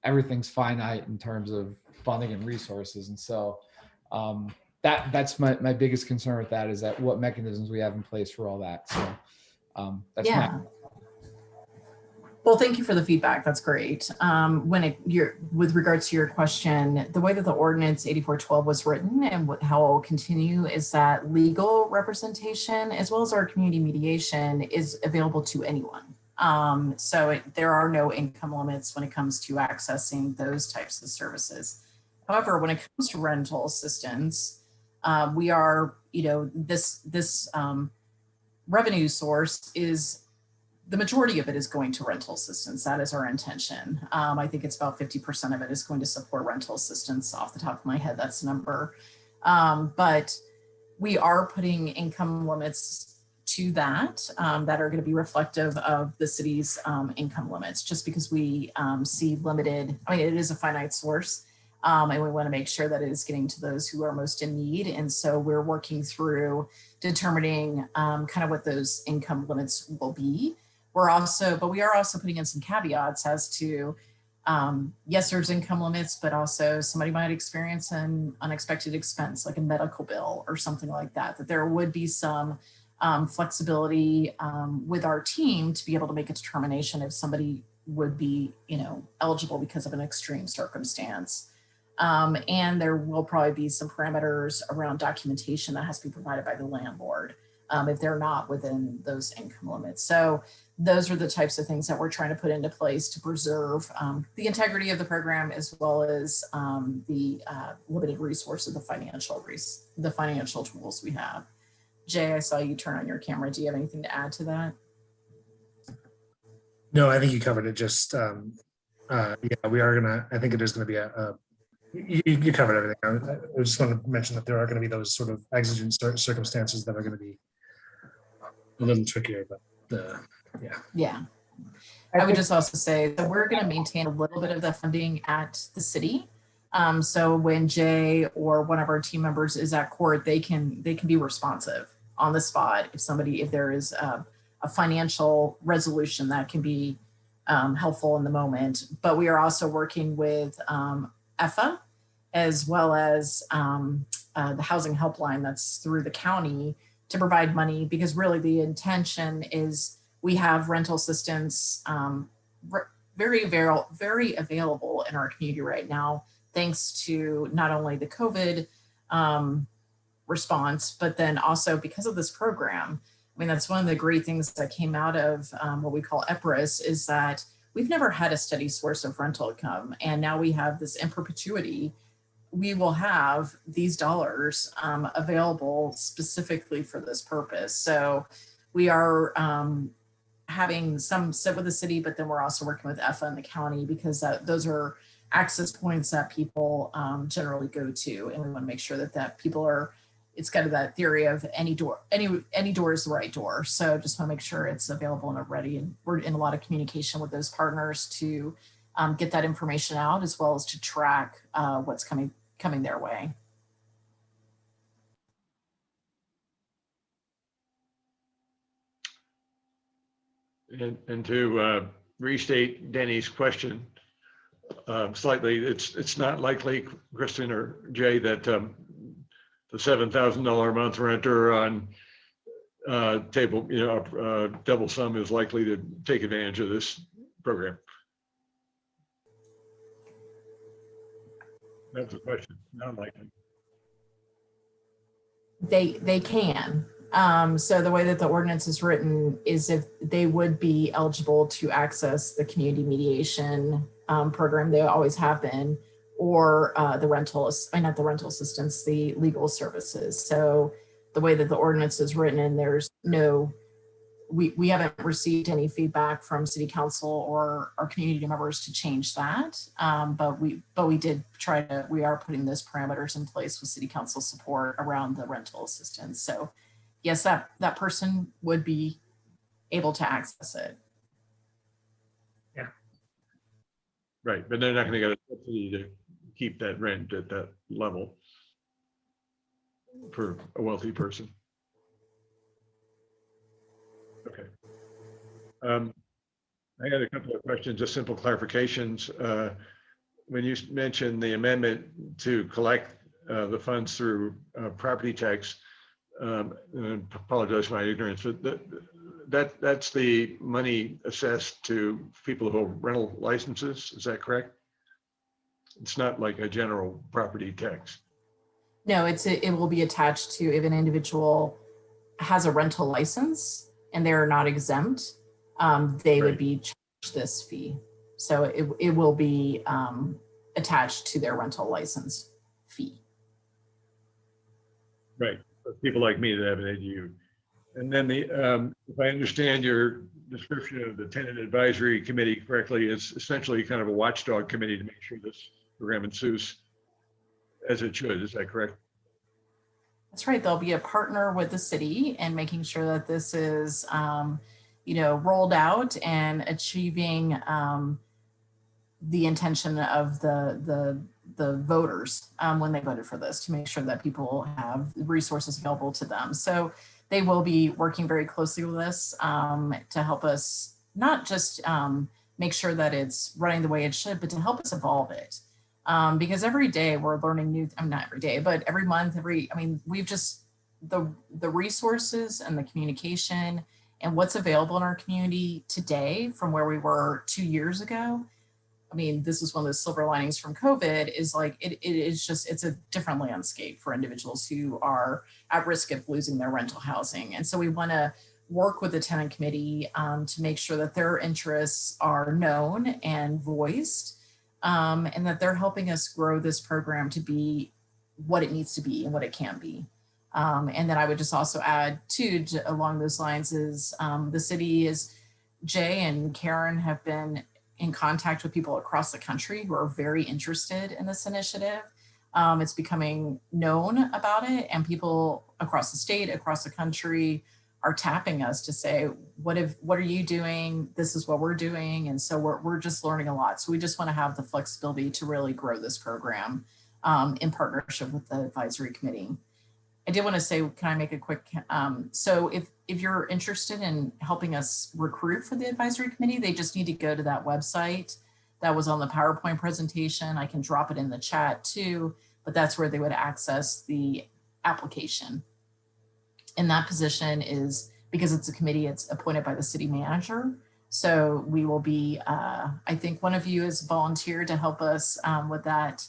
everything's finite in terms of funding and resources. And so that's my biggest concern with that, is that what mechanisms we have in place for all that. So that's Yeah. Well, thank you for the feedback. That's great. With regards to your question, the way that the ordinance 8412 was written and how it will continue is that legal representation, as well as our community mediation, is available to anyone. There are no income limits when it comes to accessing those types of services. However, when it comes to rental assistance, we are, you know, this revenue source is, the majority of it is going to rental assistance. That is our intention. I think it's about 50% of it is going to support rental assistance. Off the top of my head, that's the number. But we are putting income limits to that that are going to be reflective of the city's income limits, just because we see limited, I mean, it is a finite source. And we want to make sure that it is getting to those who are most in need. And so we're working through determining kind of what those income limits will be. We are also putting in some caveats as to, yes, there's income limits, but also somebody might experience an unexpected expense, like a medical bill or something like that, that there would be some flexibility with our team to be able to make a determination if somebody would be, you know, eligible because of an extreme circumstance. And there will probably be some parameters around documentation that has to be provided by the landlord if they're not within those income limits. So those are the types of things that we're trying to put into place to preserve the integrity of the program, as well as the limited resources, the financial tools we have. Jay, I saw you turn on your camera. Do you have anything to add to that? No, I think you covered it. Just yeah, we are gonna. I think it is going to be you covered everything. I just want to mention that there are going to be those sort of exigent circumstances that are going to be a little trickier, but yeah. I would just also say that we're going to maintain a little bit of the funding at the city. So when Jay or one of our team members is at court, they can be responsive on the spot if there is a financial resolution that can be helpful in the moment. But we are also working with EFA, as well as the housing helpline that's through the county, to provide money, because really the intention is we have rental assistance very available in our community right now, thanks to not only the COVID response, but then also because of this program. I mean, that's one of the great things that came out of what we call EPRIS, is that we've never had a steady source of rental income. And now we have this in perpetuity. We will have these dollars available specifically for this purpose. So we are having some sit with the city, but then we're also working with EFA and the county, because those are access points that people generally go to. And we want to make sure that people are, it's kind of that theory of any door is the right door. So just want to make sure it's available and ready. And we're in a lot of communication with those partners to get that information out, as well as to track what's coming their way. And to restate Denny's question slightly, it's not likely, Kristen or Jay, that the $7,000 a month renter on Double Sum is likely to take advantage of this program. That's the question. Not likely. They can. So the way that the ordinance is written is if they would be eligible to access the community mediation program, they always have been, or the not the rental assistance, the legal services. So the way that the ordinance is written, and there's no, we haven't received any feedback from city council or our community members to change that. But we did try to, we are putting those parameters in place with city council support around the rental assistance. So yes, that person would be able to access it. Right, but they're not going to get a subsidy to keep that rent at that level for a wealthy person. Okay. I had a couple of questions, just simple clarifications. When you mentioned the amendment to collect the funds through property tax, and I apologize for my ignorance, but that's the money assessed to people who have rental licenses. Is that correct? It's not like a general property tax. No, it will be attached to if an individual has a rental license and they're not exempt, they would be charged this fee. So it will be attached to their rental license fee. Right, for people like me that have an ADU. And then if I understand your description of the Tenant Advisory Committee correctly, it's essentially kind of a watchdog committee to make sure this program ensues as it should. Is that correct? That's right. They'll be a partner with the city and making sure that this is, rolled out and achieving the intention of the voters when they voted for this, to make sure that people have resources available to them. So they will be working very closely with us to help us not just make sure that it's running the way it should, but to help us evolve it. Because every day we're learning new, not every day, but every month, we've just, the resources and the communication and what's available in our community today from where we were 2 years ago. This is one of the silver linings from COVID is like, it's a different landscape for individuals who are at risk of losing their rental housing. And so we want to work with the tenant committee to make sure that their interests are known and voiced, and that they're helping us grow this program to be what it needs to be and what it can be. And then I would just also add too, along those lines is the city is, Jay and Karen have been in contact with people across the country who are very interested in this initiative. It's becoming known about it, and people across the state, across the country are tapping us to say, what are you doing? This is what we're doing. And so we're just learning a lot. So we just want to have the flexibility to really grow this program in partnership with the advisory committee. I did want to say, can I make a quick, so if you're interested in helping us recruit for the advisory committee, they just need to go to that website that was on the PowerPoint presentation. I can drop it in the chat too, but that's where they would access the application. And that position is, because it's a committee, it's appointed by the city manager. So we will be, I think one of you has volunteered to help us with that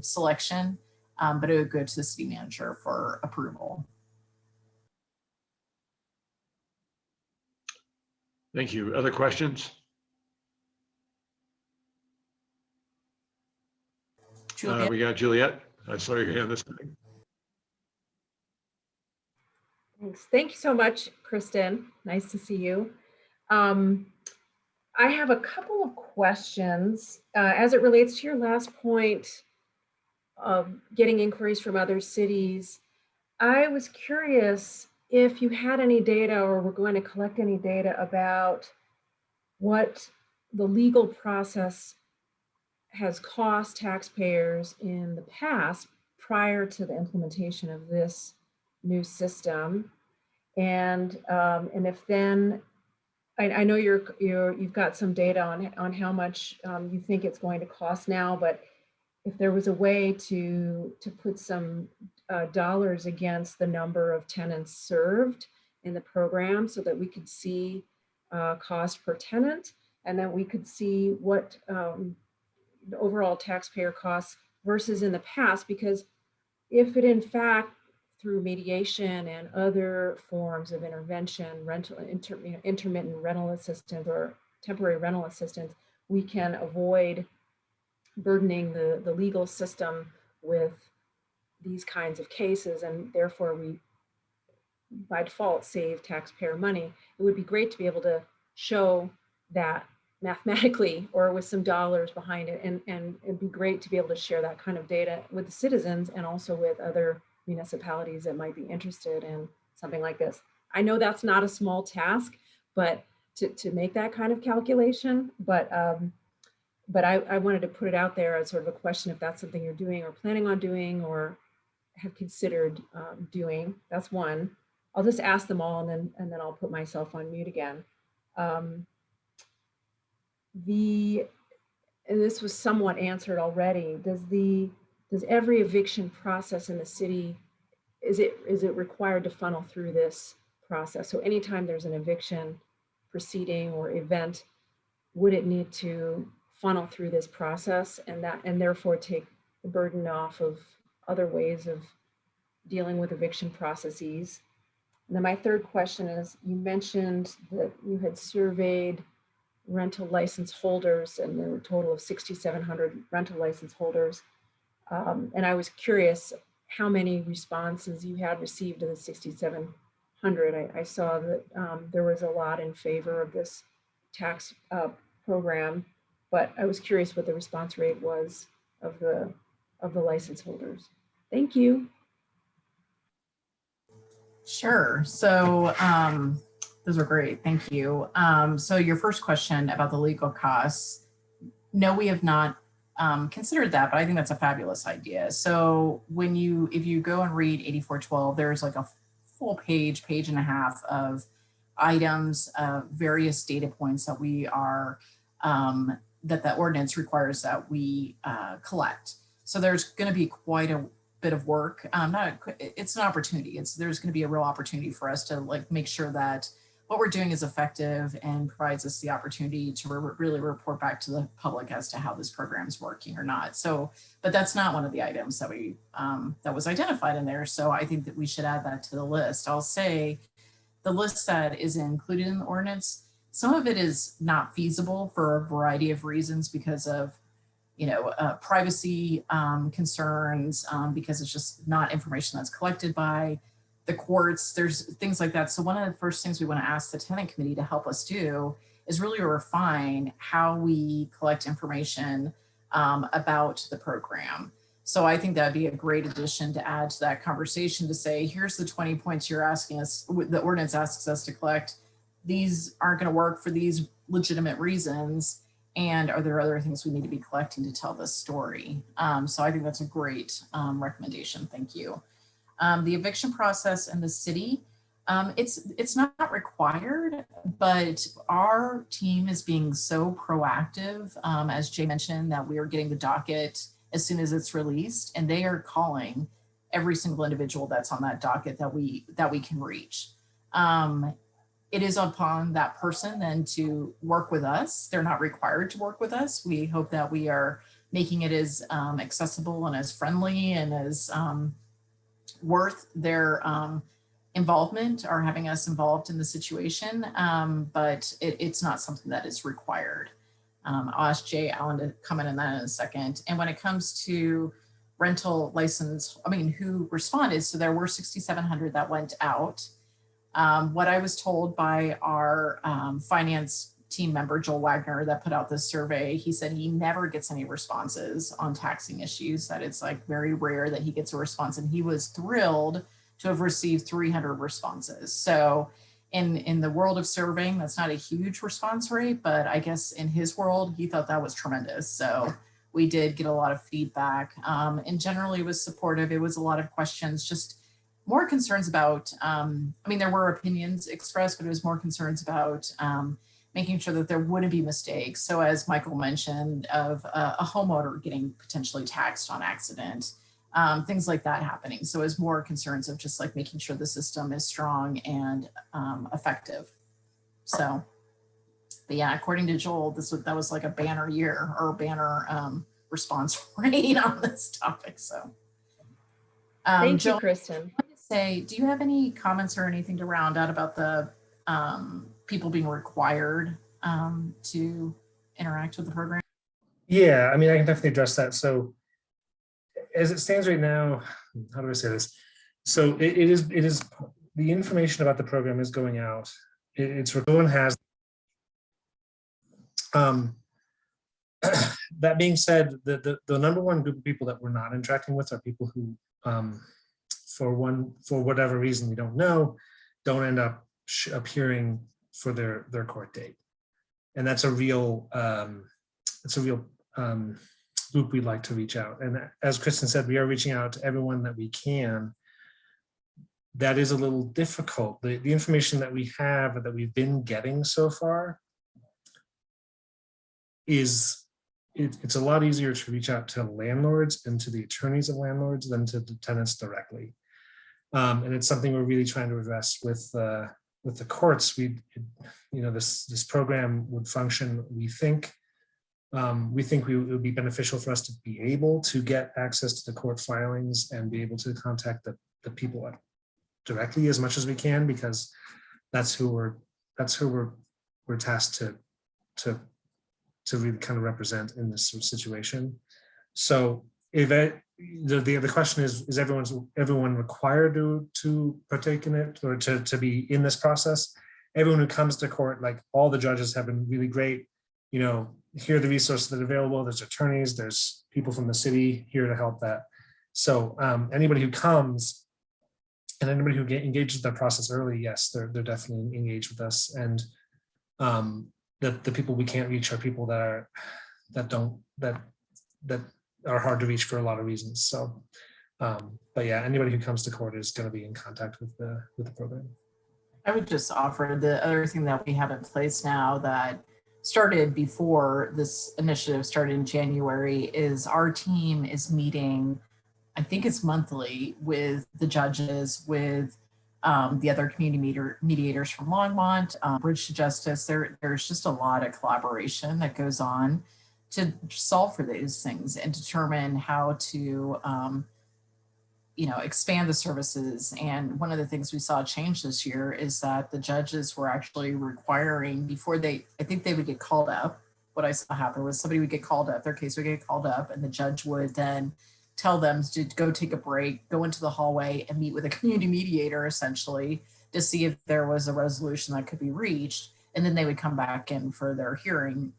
selection. But it would go to the city manager for approval. Thank you. Other questions? Juliet? We got Juliet. I saw your hand this time. Thanks. Thank you so much, Kristen. Nice to see you. I have a couple of questions as it relates to your last point of getting inquiries from other cities. I was curious if you had any data or were going to collect any data about what the legal process has cost taxpayers in the past prior to the implementation of this new system. And if then, I know you've got some data on how much you think it's going to cost now, but if there was a way to put some dollars against the number of tenants served in the program so that we could see cost per tenant, and then we could see what the overall taxpayer costs versus in the past, because if it in fact through mediation and other forms of intervention, intermittent rental assistance or temporary rental assistance, we can avoid burdening the legal system with these kinds of cases, and therefore we, by default, save taxpayer money. It would be great to be able to show that mathematically or with some dollars behind it, and it'd be great to be able to share that kind of data with the citizens and also with other municipalities that might be interested in something like this. I know that's not a small task, but to make that kind of calculation, but I wanted to put it out there as sort of a question if that's something you're doing or planning on doing or have considered doing. That's one. I'll just ask them all and then I'll put myself on mute again. And this was somewhat answered already. Does every eviction process in the city, is it required to funnel through this process? So anytime there's an eviction proceeding or event, would it need to funnel through this process and therefore take the burden off of other ways of dealing with eviction processes? And then my third question is, you mentioned that you had surveyed rental license holders, and there were a total of 6,700 rental license holders. And I was curious how many responses you had received to the 6,700. I saw that there was a lot in favor of this tax program, but I was curious what the response rate was of the license holders. Thank you. Sure. So those are great. Thank you. So your first question about the legal costs, no, we have not considered that, but I think that's a fabulous idea. So if you go and read 8412, there's like a full page and a half of items, various data points that we are, that the ordinance requires that we collect. So there's going to be quite a bit of work. It's an opportunity. There's going to be a real opportunity for us to like make sure that what we're doing is effective and provides us the opportunity to really report back to the public as to how this program is working or not. So, but that's not one of the items that we that was identified in there. So I think that we should add that to the list. I'll say the list that is included in the ordinance, some of it is not feasible for a variety of reasons because of privacy concerns, because it's just not information that's collected by the courts. There's things like that. So one of the first things we want to ask the Tenant Committee to help us do is really refine how we collect information about the program. So I think that'd be a great addition to add to that conversation to say, here's the 20 points you're asking us, the ordinance asks us to collect. These aren't going to work for these legitimate reasons. And are there other things we need to be collecting to tell this story? So I think that's a great recommendation. Thank you. The eviction process in the city, it's not required, but our team is being so proactive, as Jay mentioned, that we are getting the docket as soon as it's released, and they are calling every single individual that's on that docket that we can reach. It is upon that person then to work with us. They're not required to work with us. We hope that we are making it as accessible and as friendly and as worth their involvement or having us involved in the situation, but it's not something that is required. I'll ask Jay Allen to comment on that in a second. And when it comes to rental license, who responded, so there were 6,700 that went out. What I was told by our finance team member, Joel Wagner, that put out this survey, he said he never gets any responses on taxing issues, that it's like very rare that he gets a response, and he was thrilled to have received 300 responses. So in the world of surveying, that's not a huge response rate, but I guess in his world, he thought that was tremendous. So we did get a lot of feedback, and generally it was supportive. It was a lot of questions, just more concerns about, there were opinions expressed, but it was more concerns about making sure that there wouldn't be mistakes. So as Michael mentioned, of a homeowner getting potentially taxed on accident, things like that happening. So it's more concerns of just like making sure the system is strong and effective. So, but yeah, according to Joel, that was like a banner year or banner response rate on this topic. So. Thank you, Kristen. say, do you have any comments or anything to round out about the people being required to interact with the program? Yeah, I mean, I can definitely address that. So as it stands right now, how do I say this? So it is the information about the program is going out. Everyone has. That being said, the number one group of people that we're not interacting with are people who, for whatever reason we don't know, don't end up appearing for their court date, and that's a real group we'd like to reach out. And as Kristen said, we are reaching out to everyone that we can. That is a little difficult. The information that we have, that we've been getting so far, it's a lot easier to reach out to landlords and to the attorneys of landlords than to the tenants directly. And it's something we're really trying to address with the courts. This program would function, we think it would be beneficial for us to be able to get access to the court filings and be able to contact the people directly as much as we can, because that's who we're tasked to really kind of represent in this situation. So if the question is everyone required to partake in it or to be in this process? Everyone who comes to court, like all the judges have been really great. Here are the resources that are available. There's attorneys, there's people from the city here to help that. So anybody who comes and anybody who engages with that process early, yes, they're definitely engaged with us. And the people we can't reach are people that are hard to reach for a lot of reasons. So, but yeah, anybody who comes to court is going to be in contact with the program. I would just offer the other thing that we have in place now that started before this initiative started in January is our team is meeting, I think it's monthly, with the judges, with the other community mediators from Longmont, Bridge to Justice. There's just a lot of collaboration that goes on to solve for these things and determine how to expand the services. And one of the things we saw change this year is that the judges were actually requiring, before I think they would get called up. What I saw happen was somebody would get called up, their case would get called up, and the judge would then tell them to go take a break, go into the hallway and meet with a community mediator essentially to see if there was a resolution that could be reached. And then they would come back in for their hearing,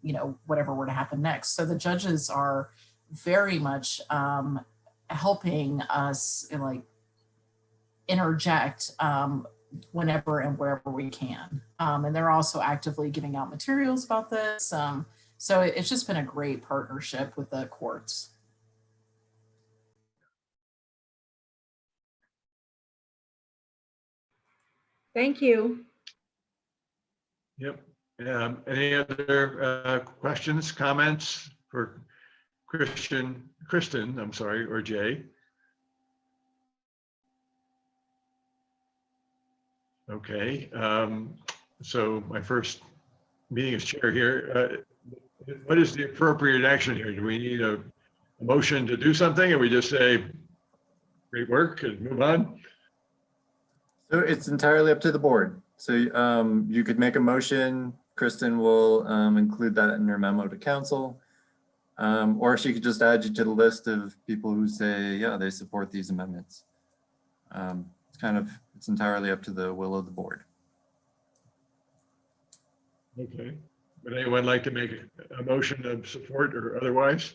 whatever were to happen next. So the judges are very much helping us interject whenever and wherever we can. And they're also actively giving out materials about this. So it's just been a great partnership with the courts. Thank you. Yep. Any other questions, comments for Kristen, or Jay? Okay. So my first meeting as chair here. What is the appropriate action here? Do we need a motion to do something, or we just say, great work and move on? So it's entirely up to the board. So you could make a motion. Kristen will include that in her memo to council. Or she could just add you to the list of people who say, yeah, they support these amendments. It's entirely up to the will of the board. Okay. Would anyone like to make a motion of support or otherwise?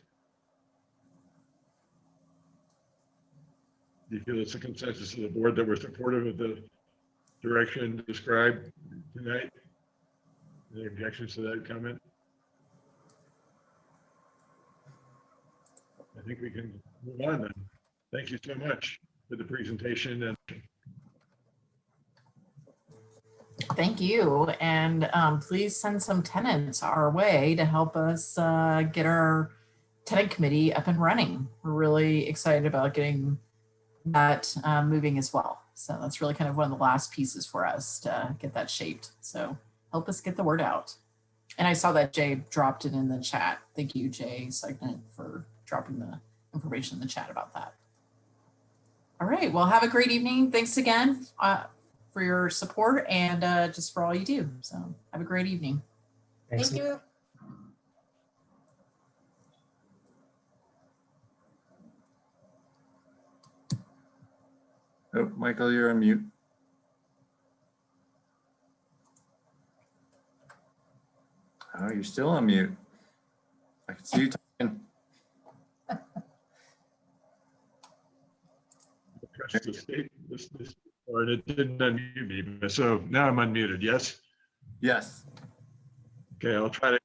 Do you feel it's a consensus of the board that we're supportive of the direction described tonight? Any objections to that comment? I think we can move on then. Thank you so much for the presentation. And Thank you. And please send some tenants our way to help us get our tenant committee up and running. We're really excited about getting that moving as well. So that's really kind of one of the last pieces for us to get that shaped. So help us get the word out. And I saw that Jay dropped it in the chat. Thank you, Jay Segment, for dropping the information in the chat about that. All right. Well, have a great evening. Thanks again for your support and just for all you do. So have a great evening. Thanks. Thank you. Oh, Michael, you're on mute. Oh, you're still on mute. I can see you talking. Press the state, this, or it didn't unmute me, but so now I'm unmuted, yes? Yes. Okay, I'll try to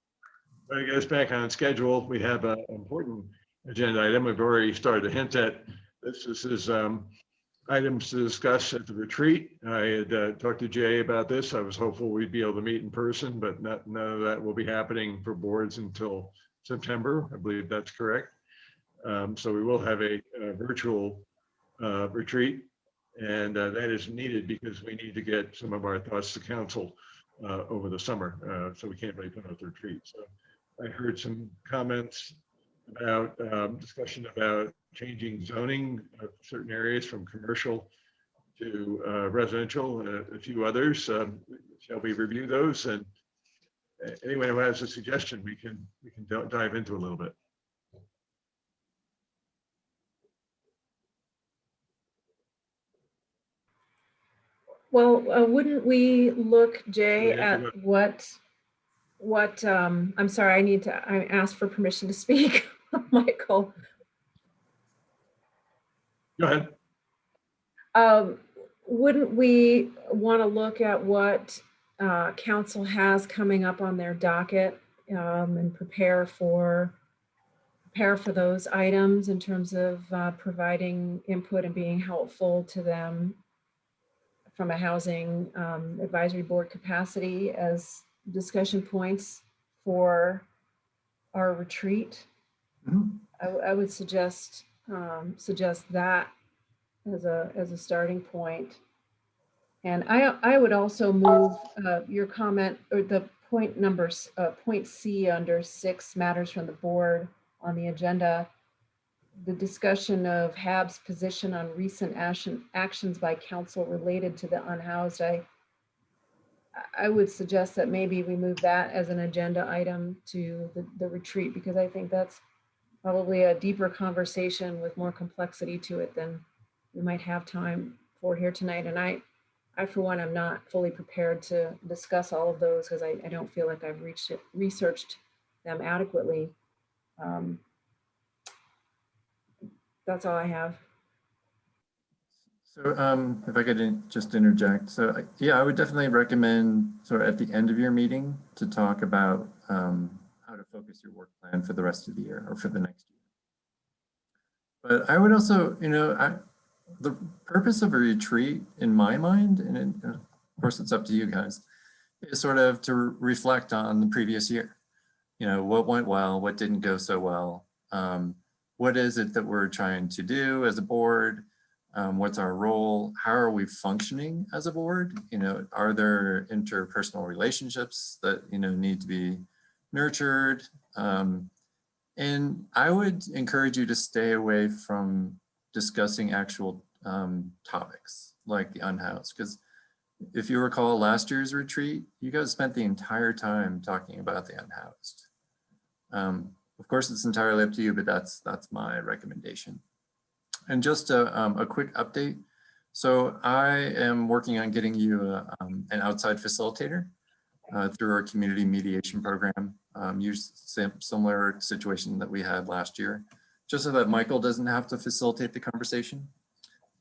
get us back on schedule. We have an important agenda item. We've already started to hint at this. This is items to discuss at the retreat. I had talked to Jay about this. I was hopeful we'd be able to meet in person, but none of that will be happening for boards until September. I believe that's correct. So we will have a virtual retreat, and that is needed because we need to get some of our thoughts to council over the summer. So we can't really put out the retreat. So I heard some comments about discussion about changing zoning of certain areas from commercial to residential, and a few others. Shall we review those? And anyone who has a suggestion, we can dive into a little bit. Well, wouldn't we look, Jay, Yeah, at I'm sorry, I asked for permission to speak, Michael. Go ahead. Wouldn't we want to look at what council has coming up on their docket and prepare for those items in terms of providing input and being helpful to them from a housing advisory board capacity as discussion points for our retreat? Mhm. I would suggest that as a starting point. And I would also move your comment or the point numbers, point C under 6 matters from the board on the agenda. The discussion of HAB's position on recent actions by council related to the unhoused. I would suggest that maybe we move that as an agenda item to the retreat, because I think that's probably a deeper conversation with more complexity to it than we might have time for here tonight. And I for one, I'm not fully prepared to discuss all of those because I don't feel like I've researched them adequately. That's all I have. So if I could just interject. So yeah, I would definitely recommend sort of at the end of your meeting to talk about how to focus your work plan for the rest of the year or for the next year. But I would also, the purpose of a retreat in my mind, and of course it's up to you guys, is sort of to reflect on the previous year. What went well, what didn't go so well. What is it that we're trying to do as a board? What's our role? How are we functioning as a board? Are there interpersonal relationships that, need to be nurtured? And I would encourage you to stay away from discussing actual topics like the unhoused, because if you recall last year's retreat, you guys spent the entire time talking about the unhoused. Of course, it's entirely up to you, but that's my recommendation. And just a quick update. So I am working on getting you an outside facilitator through our community mediation program. Use similar situation that we had last year, just so that Michael doesn't have to facilitate the conversation.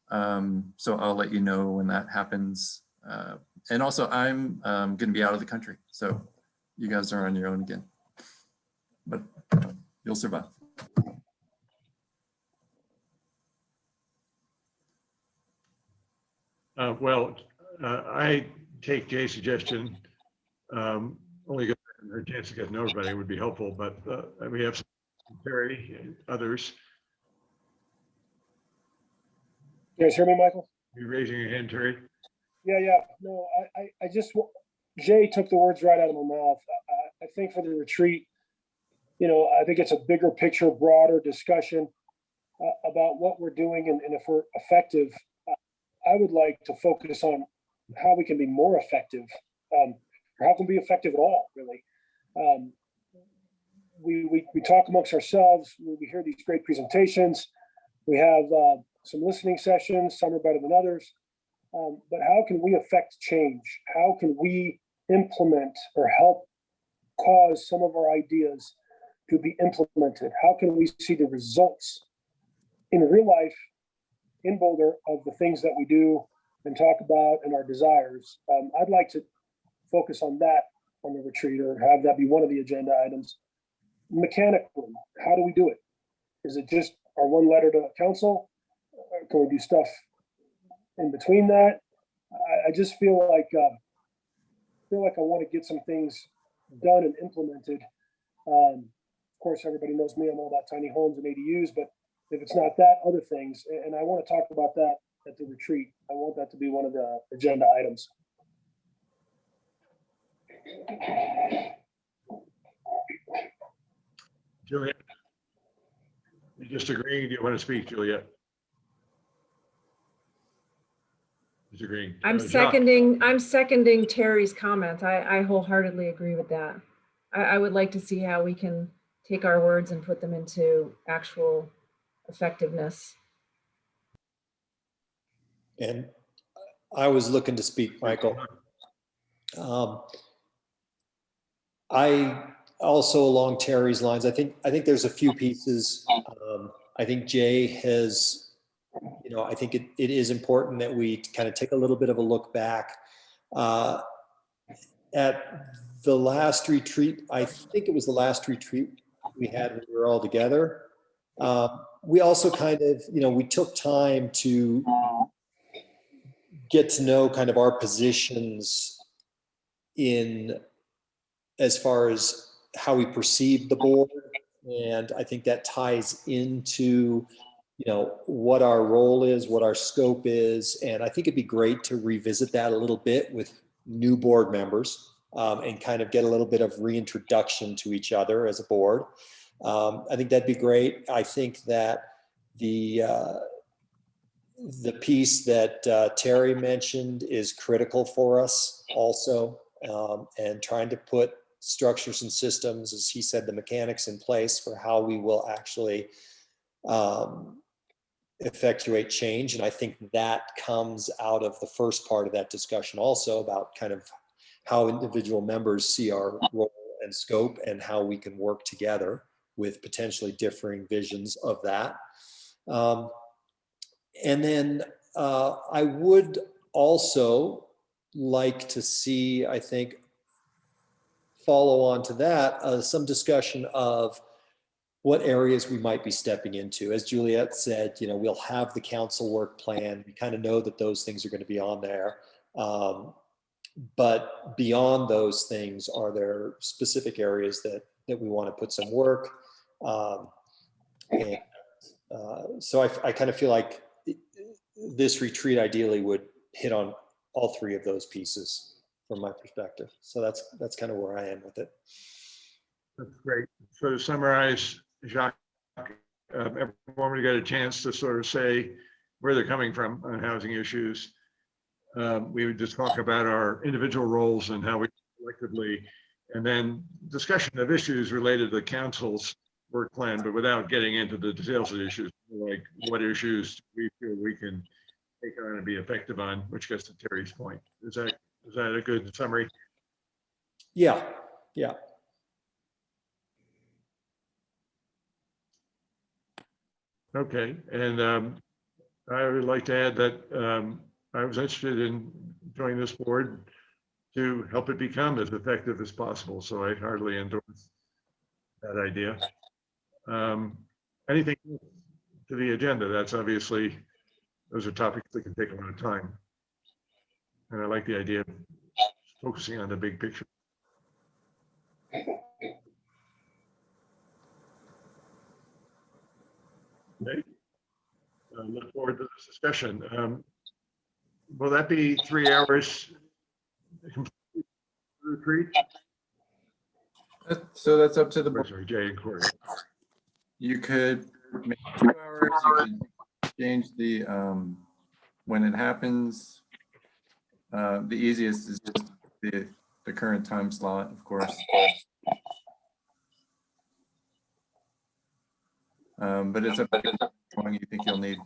So I'll let you know when that happens. And also I'm going to be out of the country, so you guys are on your own again, but you'll survive. I take Jay's suggestion. Only get a chance to get to know everybody would be helpful, but we have Terry and others. You guys hear me, Michael? You raising your hand, Terry? Yeah. No, I just, Jay took the words right out of my mouth. I think for the retreat, I think it's a bigger picture, broader discussion about what we're doing and if we're effective, I would like to focus on how we can be more effective, or how can we be effective at all, really. We talk amongst ourselves, we hear these great presentations, we have some listening sessions, some are better than others, but how can we affect change? How can we implement or help cause some of our ideas to be implemented? How can we see the results in real life in Boulder of the things that we do and talk about and our desires? I'd like to focus on that on the retreat, or have that be one of the agenda items. Mechanically, how do we do it? Is it just our one letter to council? Can we do stuff in between that? I just feel like I want to get some things done and implemented. Of course, everybody knows me, I'm all about tiny homes and ADUs, but if it's not that, other things, and I want to talk about that at the retreat. I want that to be one of the agenda items. Juliet, you just agreeing? Do you want to speak, Juliet? Just agreeing. I'm Jacques? seconding Terry's comments. I wholeheartedly agree with that. I would like to see how we can take our words and put them into actual effectiveness. And I was looking to speak, Michael. I also, along Terry's lines, I think there's a few pieces. I think Jay has, I think it is important that we kind of take a little bit of a look back at the last retreat. I think it was the last retreat we had when we were all together. We also kind of, we took time to get to know kind of our positions in as far as how we perceive the board. And I think that ties into, what our role is, what our scope is. And I think it'd be great to revisit that a little bit with new board members and kind of get a little bit of reintroduction to each other as a board. I think that'd be great. I think that the piece that Terry mentioned is critical for us also, and trying to put structures and systems, as he said, the mechanics in place for how we will actually effectuate change. And I think that comes out of the first part of that discussion also, about kind of how individual members see our role and scope and how we can work together with potentially differing visions of that. And then I would also like to see, I think, follow on to that, some discussion of what areas we might be stepping into. As Juliet said, we'll have the council work plan. We kind of know that those things are going to be on there. But beyond those things, are there specific areas that we want to put some work? So I kind of feel like this retreat ideally would hit on all three of those pieces from my perspective. So that's kind of where I am with it. That's great. So to summarize, Jacques, everyone would get a chance to sort of say where they're coming from on housing issues. We would just talk about our individual roles and how we collectively, and then discussion of issues related to the council's work plan, but without getting into the details of the issues, like what issues we feel we can take on and be effective on, which gets to Terry's point. Is that a good summary? Yeah. Okay, and I would like to add that I was interested in joining this board to help it become as effective as possible. So I heartily endorse that idea. Anything to the agenda? That's obviously, those are topics that can take a lot of time. And I like the idea of focusing on the big picture. Okay. Look forward to this discussion. Will that be 3 hours retreat? So that's up to the board. Sorry, Jay and Corey. You could maybe 2 hours. You can change the, when it happens. The easiest is just the current time slot, of course. But it's up to you how long you think you'll need.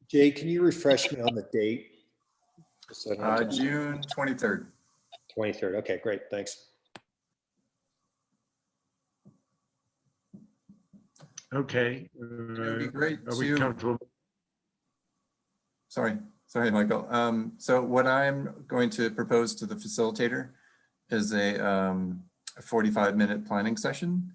Jay, can you refresh me on the date? Just so I don't have to- June 23rd. 23rd. Okay, great. Thanks. Okay. It'd be great Are we to- comfortable? Sorry, Michael. So what I'm going to propose to the facilitator is a 45-minute planning session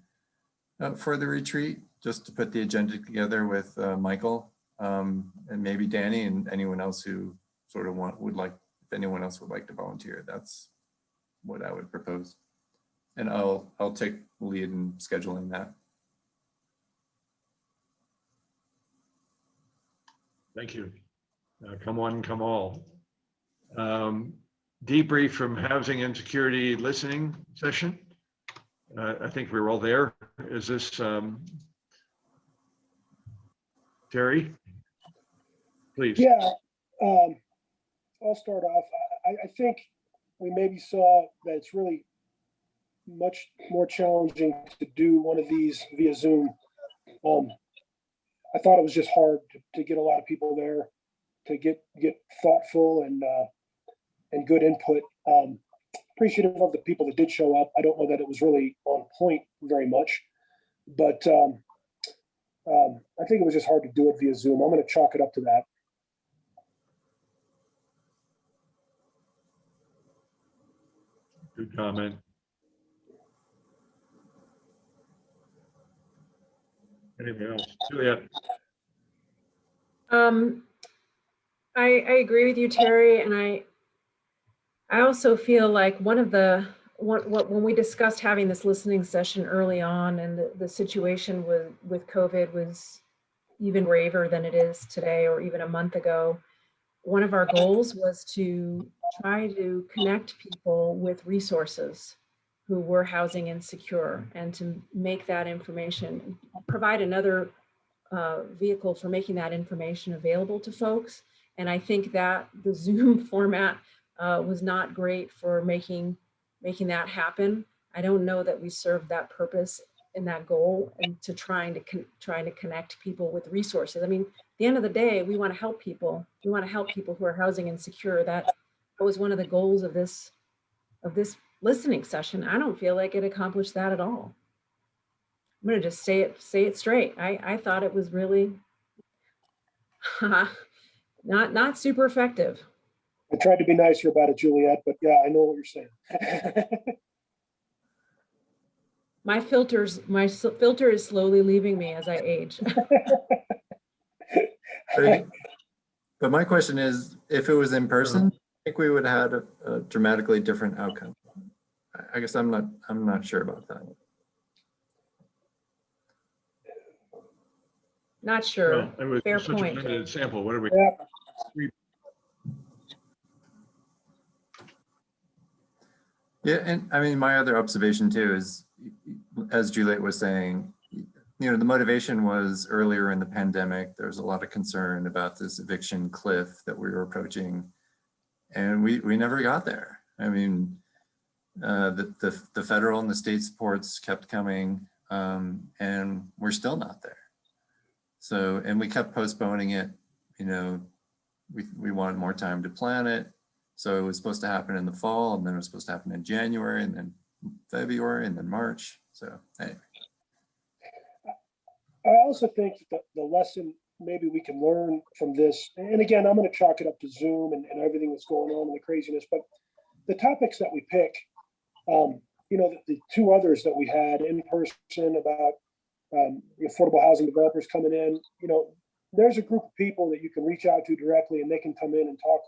for the retreat, just to put the agenda together with Michael and maybe Danny and anyone else who sort of if anyone else would like to volunteer. That's what I would propose. And I'll take lead in scheduling that. Thank you. Come one, come all. Debrief from housing and security listening session. I think we're all there. Is this Terry? Please. Yeah, I'll start off. I think we maybe saw that it's really much more challenging to do one of these via Zoom. I thought it was just hard to get a lot of people there, to get thoughtful and good input. Appreciative of the people that did show up. I don't know that it was really on point very much, but I think it was just hard to do it via Zoom. I'm going to chalk it up to that. Good comment. Anything else? Juliet? I agree with you, Terry, and I also feel like when we discussed having this listening session early on, and the situation with COVID was even graver than it is today or even a month ago, one of our goals was to try to connect people with resources who were housing insecure, and to make that information, provide another vehicle for making that information available to folks. And I think that the Zoom format was not great for making that happen. I don't know that we served that purpose and that goal, and to trying to connect people with resources. I mean, at the end of the day, we want to help people. We want to help people who are housing insecure. That was one of the goals of this listening session. I don't feel like it accomplished that at all. I'm going to just say it straight. I thought it was really not super effective. I tried to be nicer about it, Juliet, but yeah, I know what you're saying. My filter is slowly leaving me as I age. But my question is, if it was in person, I think we would have had a dramatically different outcome. I guess I'm not sure about that. Not sure. Well, it was Fair such point. a limited sample. What are we? Yeah. Yeah, and I mean, my other observation too is, as Juliet was saying, the motivation was earlier in the pandemic. There was a lot of concern about this eviction cliff that we were approaching, and we never got there. I mean, the federal and the state supports kept coming, and we're still not there. So, and we kept postponing it. We wanted more time to plan it. So it was supposed to happen in the fall, and then it was supposed to happen in January, and then February, and then March. So, hey. I also think that the lesson maybe we can learn from this, and again, I'm going to chalk it up to Zoom and everything that's going on and the craziness, but the topics that we pick, the two others that we had in person about the affordable housing developers coming in, there's a group of people that you can reach out to directly, and they can come in and talk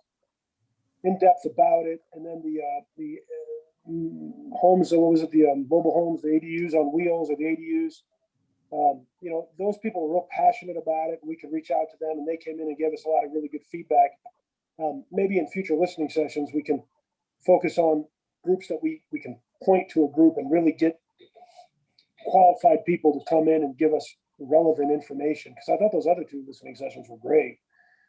in depth about it. And then the homes, what was it, the mobile homes, the ADUs on wheels, or the ADUs, those people were real passionate about it. We could reach out to them, and they came in and gave us a lot of really good feedback. Maybe in future listening sessions, we can focus on groups that we can point to a group and really get qualified people to come in and give us relevant information, because I thought those other two listening sessions were great.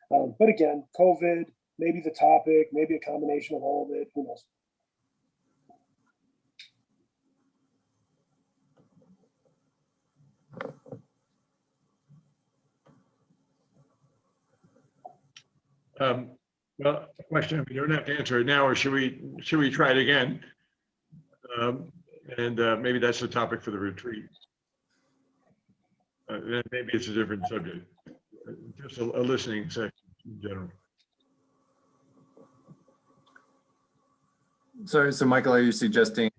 But again, COVID, maybe the topic, maybe a combination of all of it, who knows? Well, question, you don't have to answer it now, or should we try it again? Maybe that's the topic for the retreat. Then maybe it's a different subject, just a listening section in general. So Michael, are you suggesting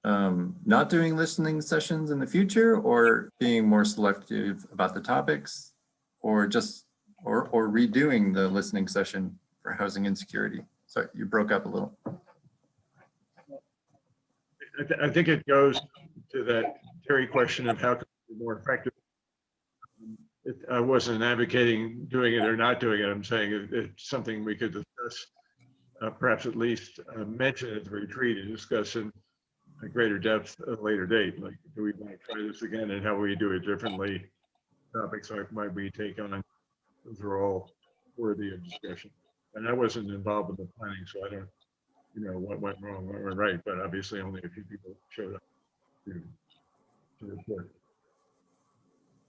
not doing listening sessions in the future, or being more selective about the topics, or just or redoing the listening session for housing insecurity? Sorry, you broke up a little. I think it goes to that Terry question of how can we be more effective. I wasn't advocating doing it or not doing it. I'm saying it's something we could discuss, perhaps at least mention at the retreat and discuss in a greater depth at a later date. Like, do we want to try this again, and how we do it differently? Topics like might we take on? Those are all worthy of discussion. And I wasn't involved in the planning, so I don't, what went wrong, what went right. But obviously, only a few people showed up to report.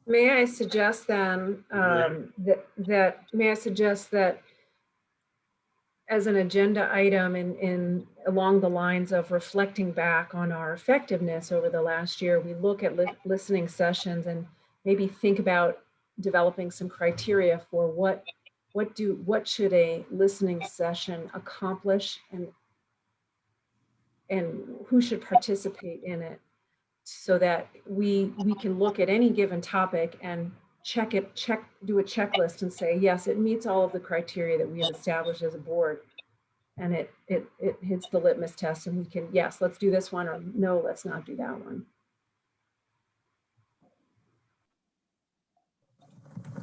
May I suggest then that as an agenda item in along the lines of reflecting back on our effectiveness over the last year, we look at listening sessions and maybe think about developing some criteria for what should a listening session accomplish, and who should participate in it, so that we can look at any given topic and do a checklist and say, yes, it meets all of the criteria that we have established as a board. And it hits the litmus test, and we can, yes, let's do this one, or no, let's not do that one.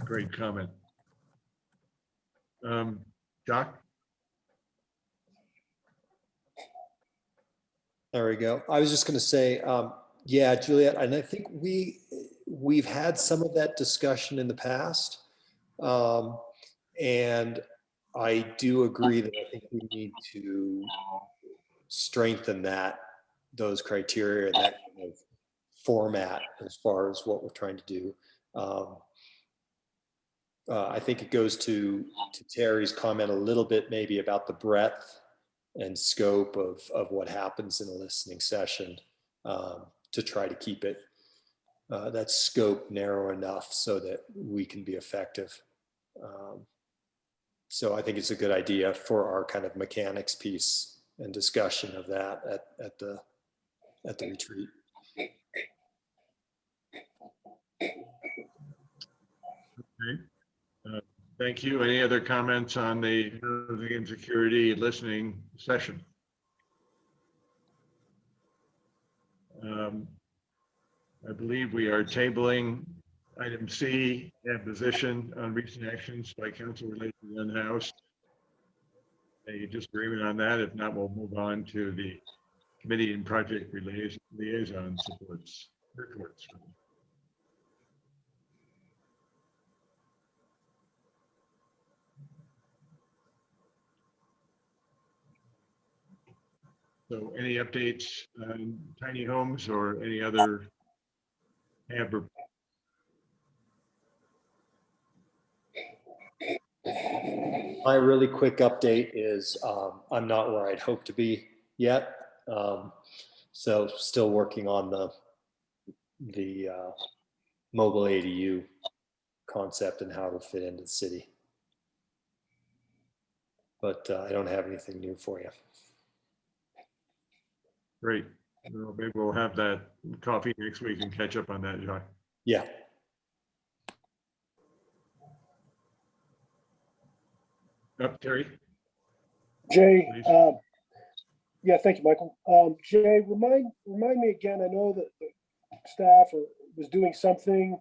Great comment. Doc? There we go. I was just going to say, yeah, Juliet, and I think we've had some of that discussion in the past. And I do agree that I think we need to strengthen those criteria and that kind of format as far as what we're trying to do. I think it goes to Terry's comment a little bit, maybe about the breadth and scope of what happens in a listening session, to try to keep it that scope narrow enough so that we can be effective. So I think it's a good idea for our kind of mechanics piece and discussion of that at the retreat. Okay. Thank you. Any other comments on the housing insecurity listening session? I believe we are tabling item C, position on recent actions by council related to the unhoused. Any disagreement on that? If not, we'll move on to the committee and project liaison reports. So any updates on tiny homes or any other hamper? My really quick update is I'm not where I'd hoped to be yet. So still working on the mobile ADU concept and how it'll fit into the city. But I don't have anything new for you. Great. Well, maybe we'll have that coffee next week and catch up on that, Jacques. Yeah. Up, Terry. Jay, yeah, thank you, Michael. Jay, remind me again, I know that the staff was doing something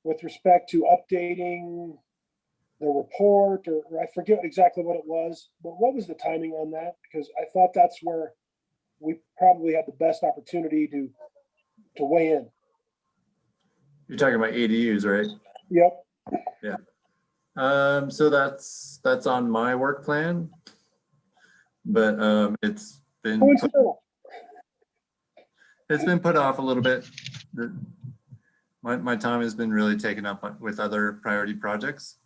with respect to updating the report, or I forget exactly what it was, but what was the timing on that? Because I thought that's where we probably had the best opportunity to weigh in. You're talking about ADUs, right? Yep. So that's on my work plan, but it's been Coincidental. put off a little bit. My time has been really taken up with other priority projects.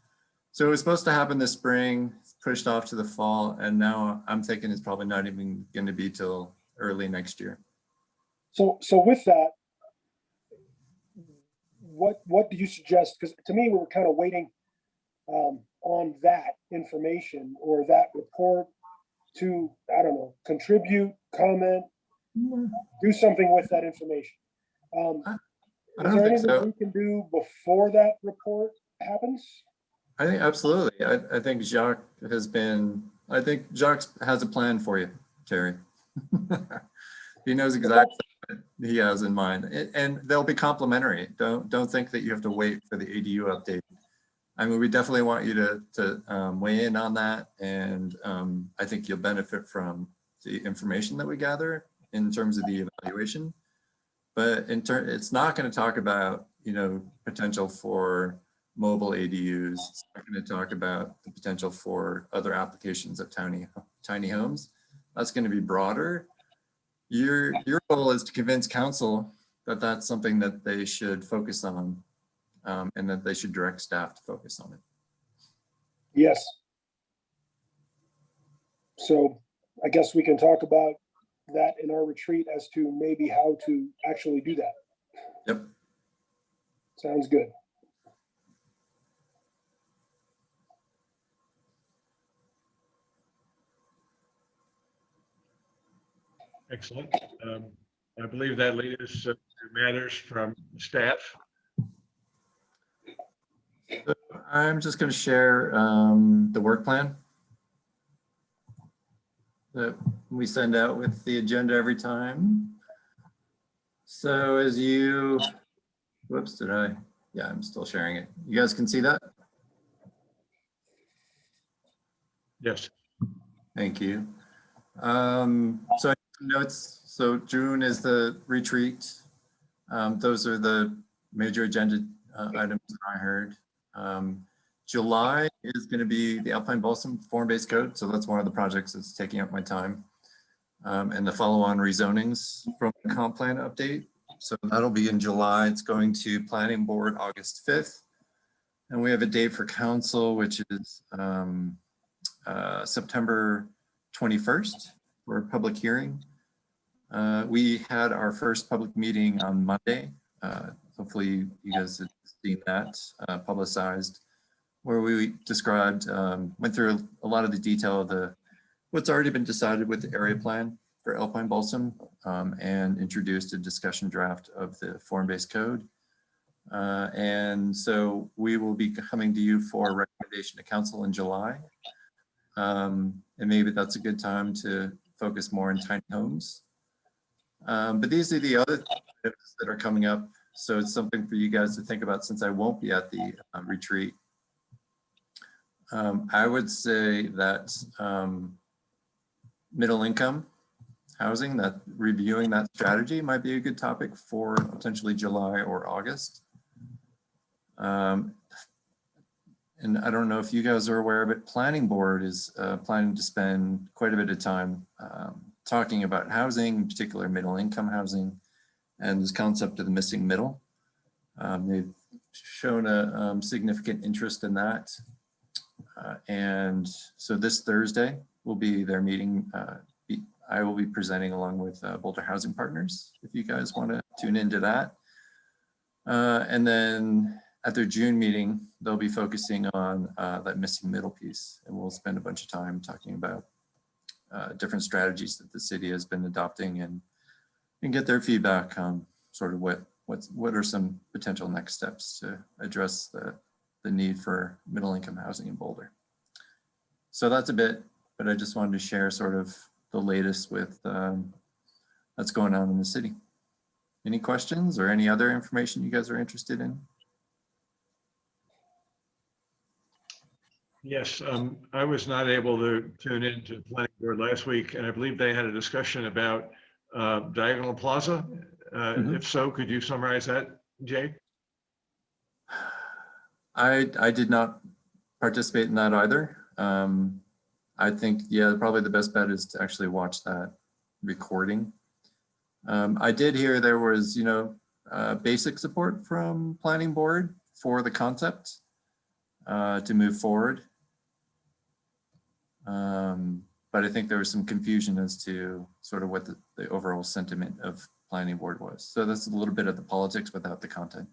So it was supposed to happen this spring, pushed off to the fall, and now I'm thinking it's probably not even going to be till early next year. So with that, what do you suggest? Because to me, we were kind of waiting on that information or that report to, I don't know, contribute, comment, do something with that information. I Is don't there think anything so. we can do before that report happens? I think absolutely. I think Jacques has a plan for you, Terry. He knows exactly what he has in mind, and they'll be complementary. Don't think that you have to wait for the ADU update. I mean, we definitely want you to weigh in on that, and I think you'll benefit from the information that we gather in terms of the evaluation. But it's not going to talk about, potential for mobile ADUs. It's not going to talk about the potential for other applications of tiny homes. That's going to be broader. Your goal is to convince council that that's something that they should focus on, and that they should direct staff to focus on it. Yes. So I guess we can talk about that in our retreat as to maybe how to actually do that. Yep. Sounds good. Excellent. I believe that leads us to matters from staff. I'm just going to share the work plan that we send out with the agenda every time. So as you, whoops, yeah, I'm still sharing it. You guys can see that? Yes. Thank you. So I have some notes. So June is the retreat. Those are the major agenda items that I heard. July is going to be the Alpine Balsam form-based code. So that's one of the projects that's taking up my time. And the follow-on rezonings from the comp plan update. So that'll be in July. It's going to planning board August 5th. And we have a date for council, which is September 21st for a public hearing. We had our first public meeting on Monday. Hopefully you guys have seen that publicized, where we described, went through a lot of the detail of what's already been decided with the area plan for Alpine Balsam, and introduced a discussion draft of the form-based code. And so we will be coming to you for a recommendation to council in July. And maybe that's a good time to focus more on tiny homes. But these are the other items that are coming up. So it's something for you guys to think about, since I won't be at the retreat. I would say that middle income housing, that reviewing that strategy might be a good topic for potentially July or August. And I don't know if you guys are aware of it, planning board is planning to spend quite a bit of time talking about housing, in particular middle income housing, and this concept of the missing middle. They've shown a significant interest in that. And so this Thursday will be their meeting. I will be presenting along with Boulder Housing Partners, if you guys want to tune into that. And then at their June meeting, they'll be focusing on that missing middle piece. And we'll spend a bunch of time talking about different strategies that the city has been adopting, and get their feedback on sort of what are some potential next steps to address the need for middle income housing in Boulder. So that's a bit, but I just wanted to share sort of the latest with that's going on in the city. Any questions or any other information you guys are interested in? Yes, I was not able to tune in to the planning board last week, and I believe they had a discussion about Diagonal Plaza. If so, could you summarize that, Jay? I did not participate in that either. I think, yeah, probably the best bet is to actually watch that recording. I did hear there was, basic support from planning board for the concept to move forward. But I think there was some confusion as to sort of what the overall sentiment of planning board was. So that's a little bit of the politics without the content.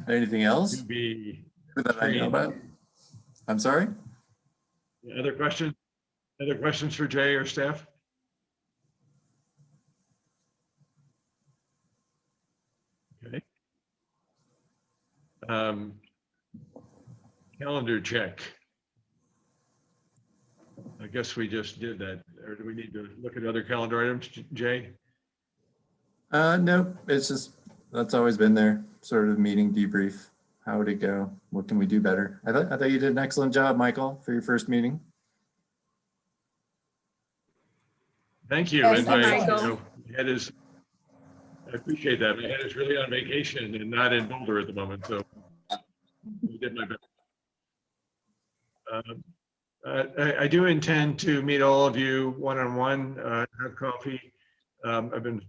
Anything else To be that I know about? I'm sorry? other questions? Other questions for Jay or staff? Okay. Calendar check. I guess we just did that. Or do we need to look at other calendar items, Jay? No, it's just, that's always been there, sort of meeting debrief. How would it go? What can we do better? I thought you did an excellent job, Michael, for your first meeting. Thank you. Yes, And my Michael. head is, I appreciate that. My head is really on vacation and not in Boulder at the moment, so I did my best. I do intend to meet all of you one-on-one, have coffee. I've been,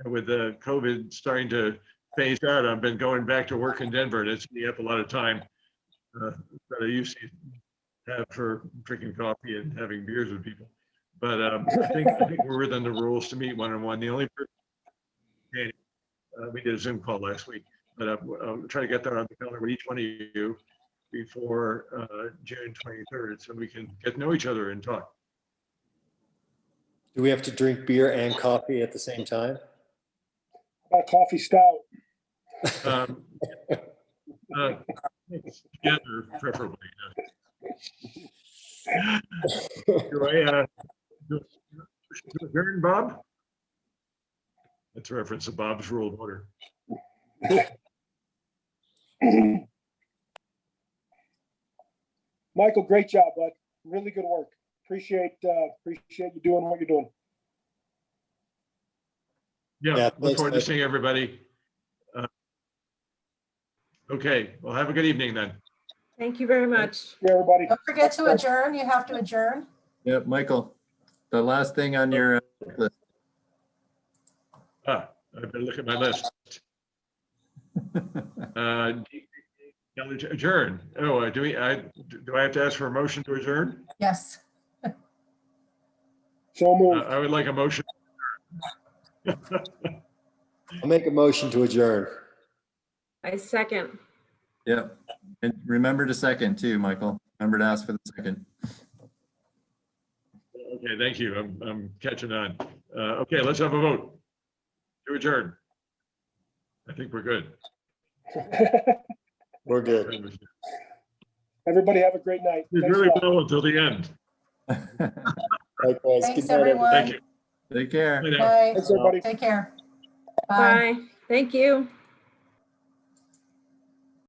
with the COVID starting to phase out, I've been going back to work in Denver, and it's me up a lot of time that I used to have for drinking coffee and having beers with people. But I think we're within the rules to meet one-on-one. The only person, we did a Zoom call last week, but I'll try to get that on the calendar with each one of you before June 23rd, so we can get to know each other and talk. Do we have to drink beer and coffee at the same time? Coffee stout. Together, preferably. Do I adjourn, Bob? That's a reference to Bob's Rule of Order. Michael, great job, bud. Really good work. Appreciate you doing what you're doing. Yeah, Yeah, look thanks, forward to Mike. seeing everybody. Okay, well, have a good evening then. Thank you very much. Yeah, everybody. Don't forget to adjourn. You have to adjourn. Yep, Michael, the last thing on your list. I better look at my list. Adjourn. Oh, do I have to ask for a motion to adjourn? Yes. So moved. I would like a motion. I'll make a motion to adjourn. I second. Yep, and remember to second too, Michael. Remember to ask for the second. Okay, thank you. I'm catching on. Okay, let's have a vote to adjourn. I think we're good. We're good. Everybody have a great night. Did Thanks a really lot. well until the end. Likewise. Thanks, Good night, everyone. Thank you. Take care. Bye now. Bye. Thanks, everybody. Take care. Bye. Bye. Thank you.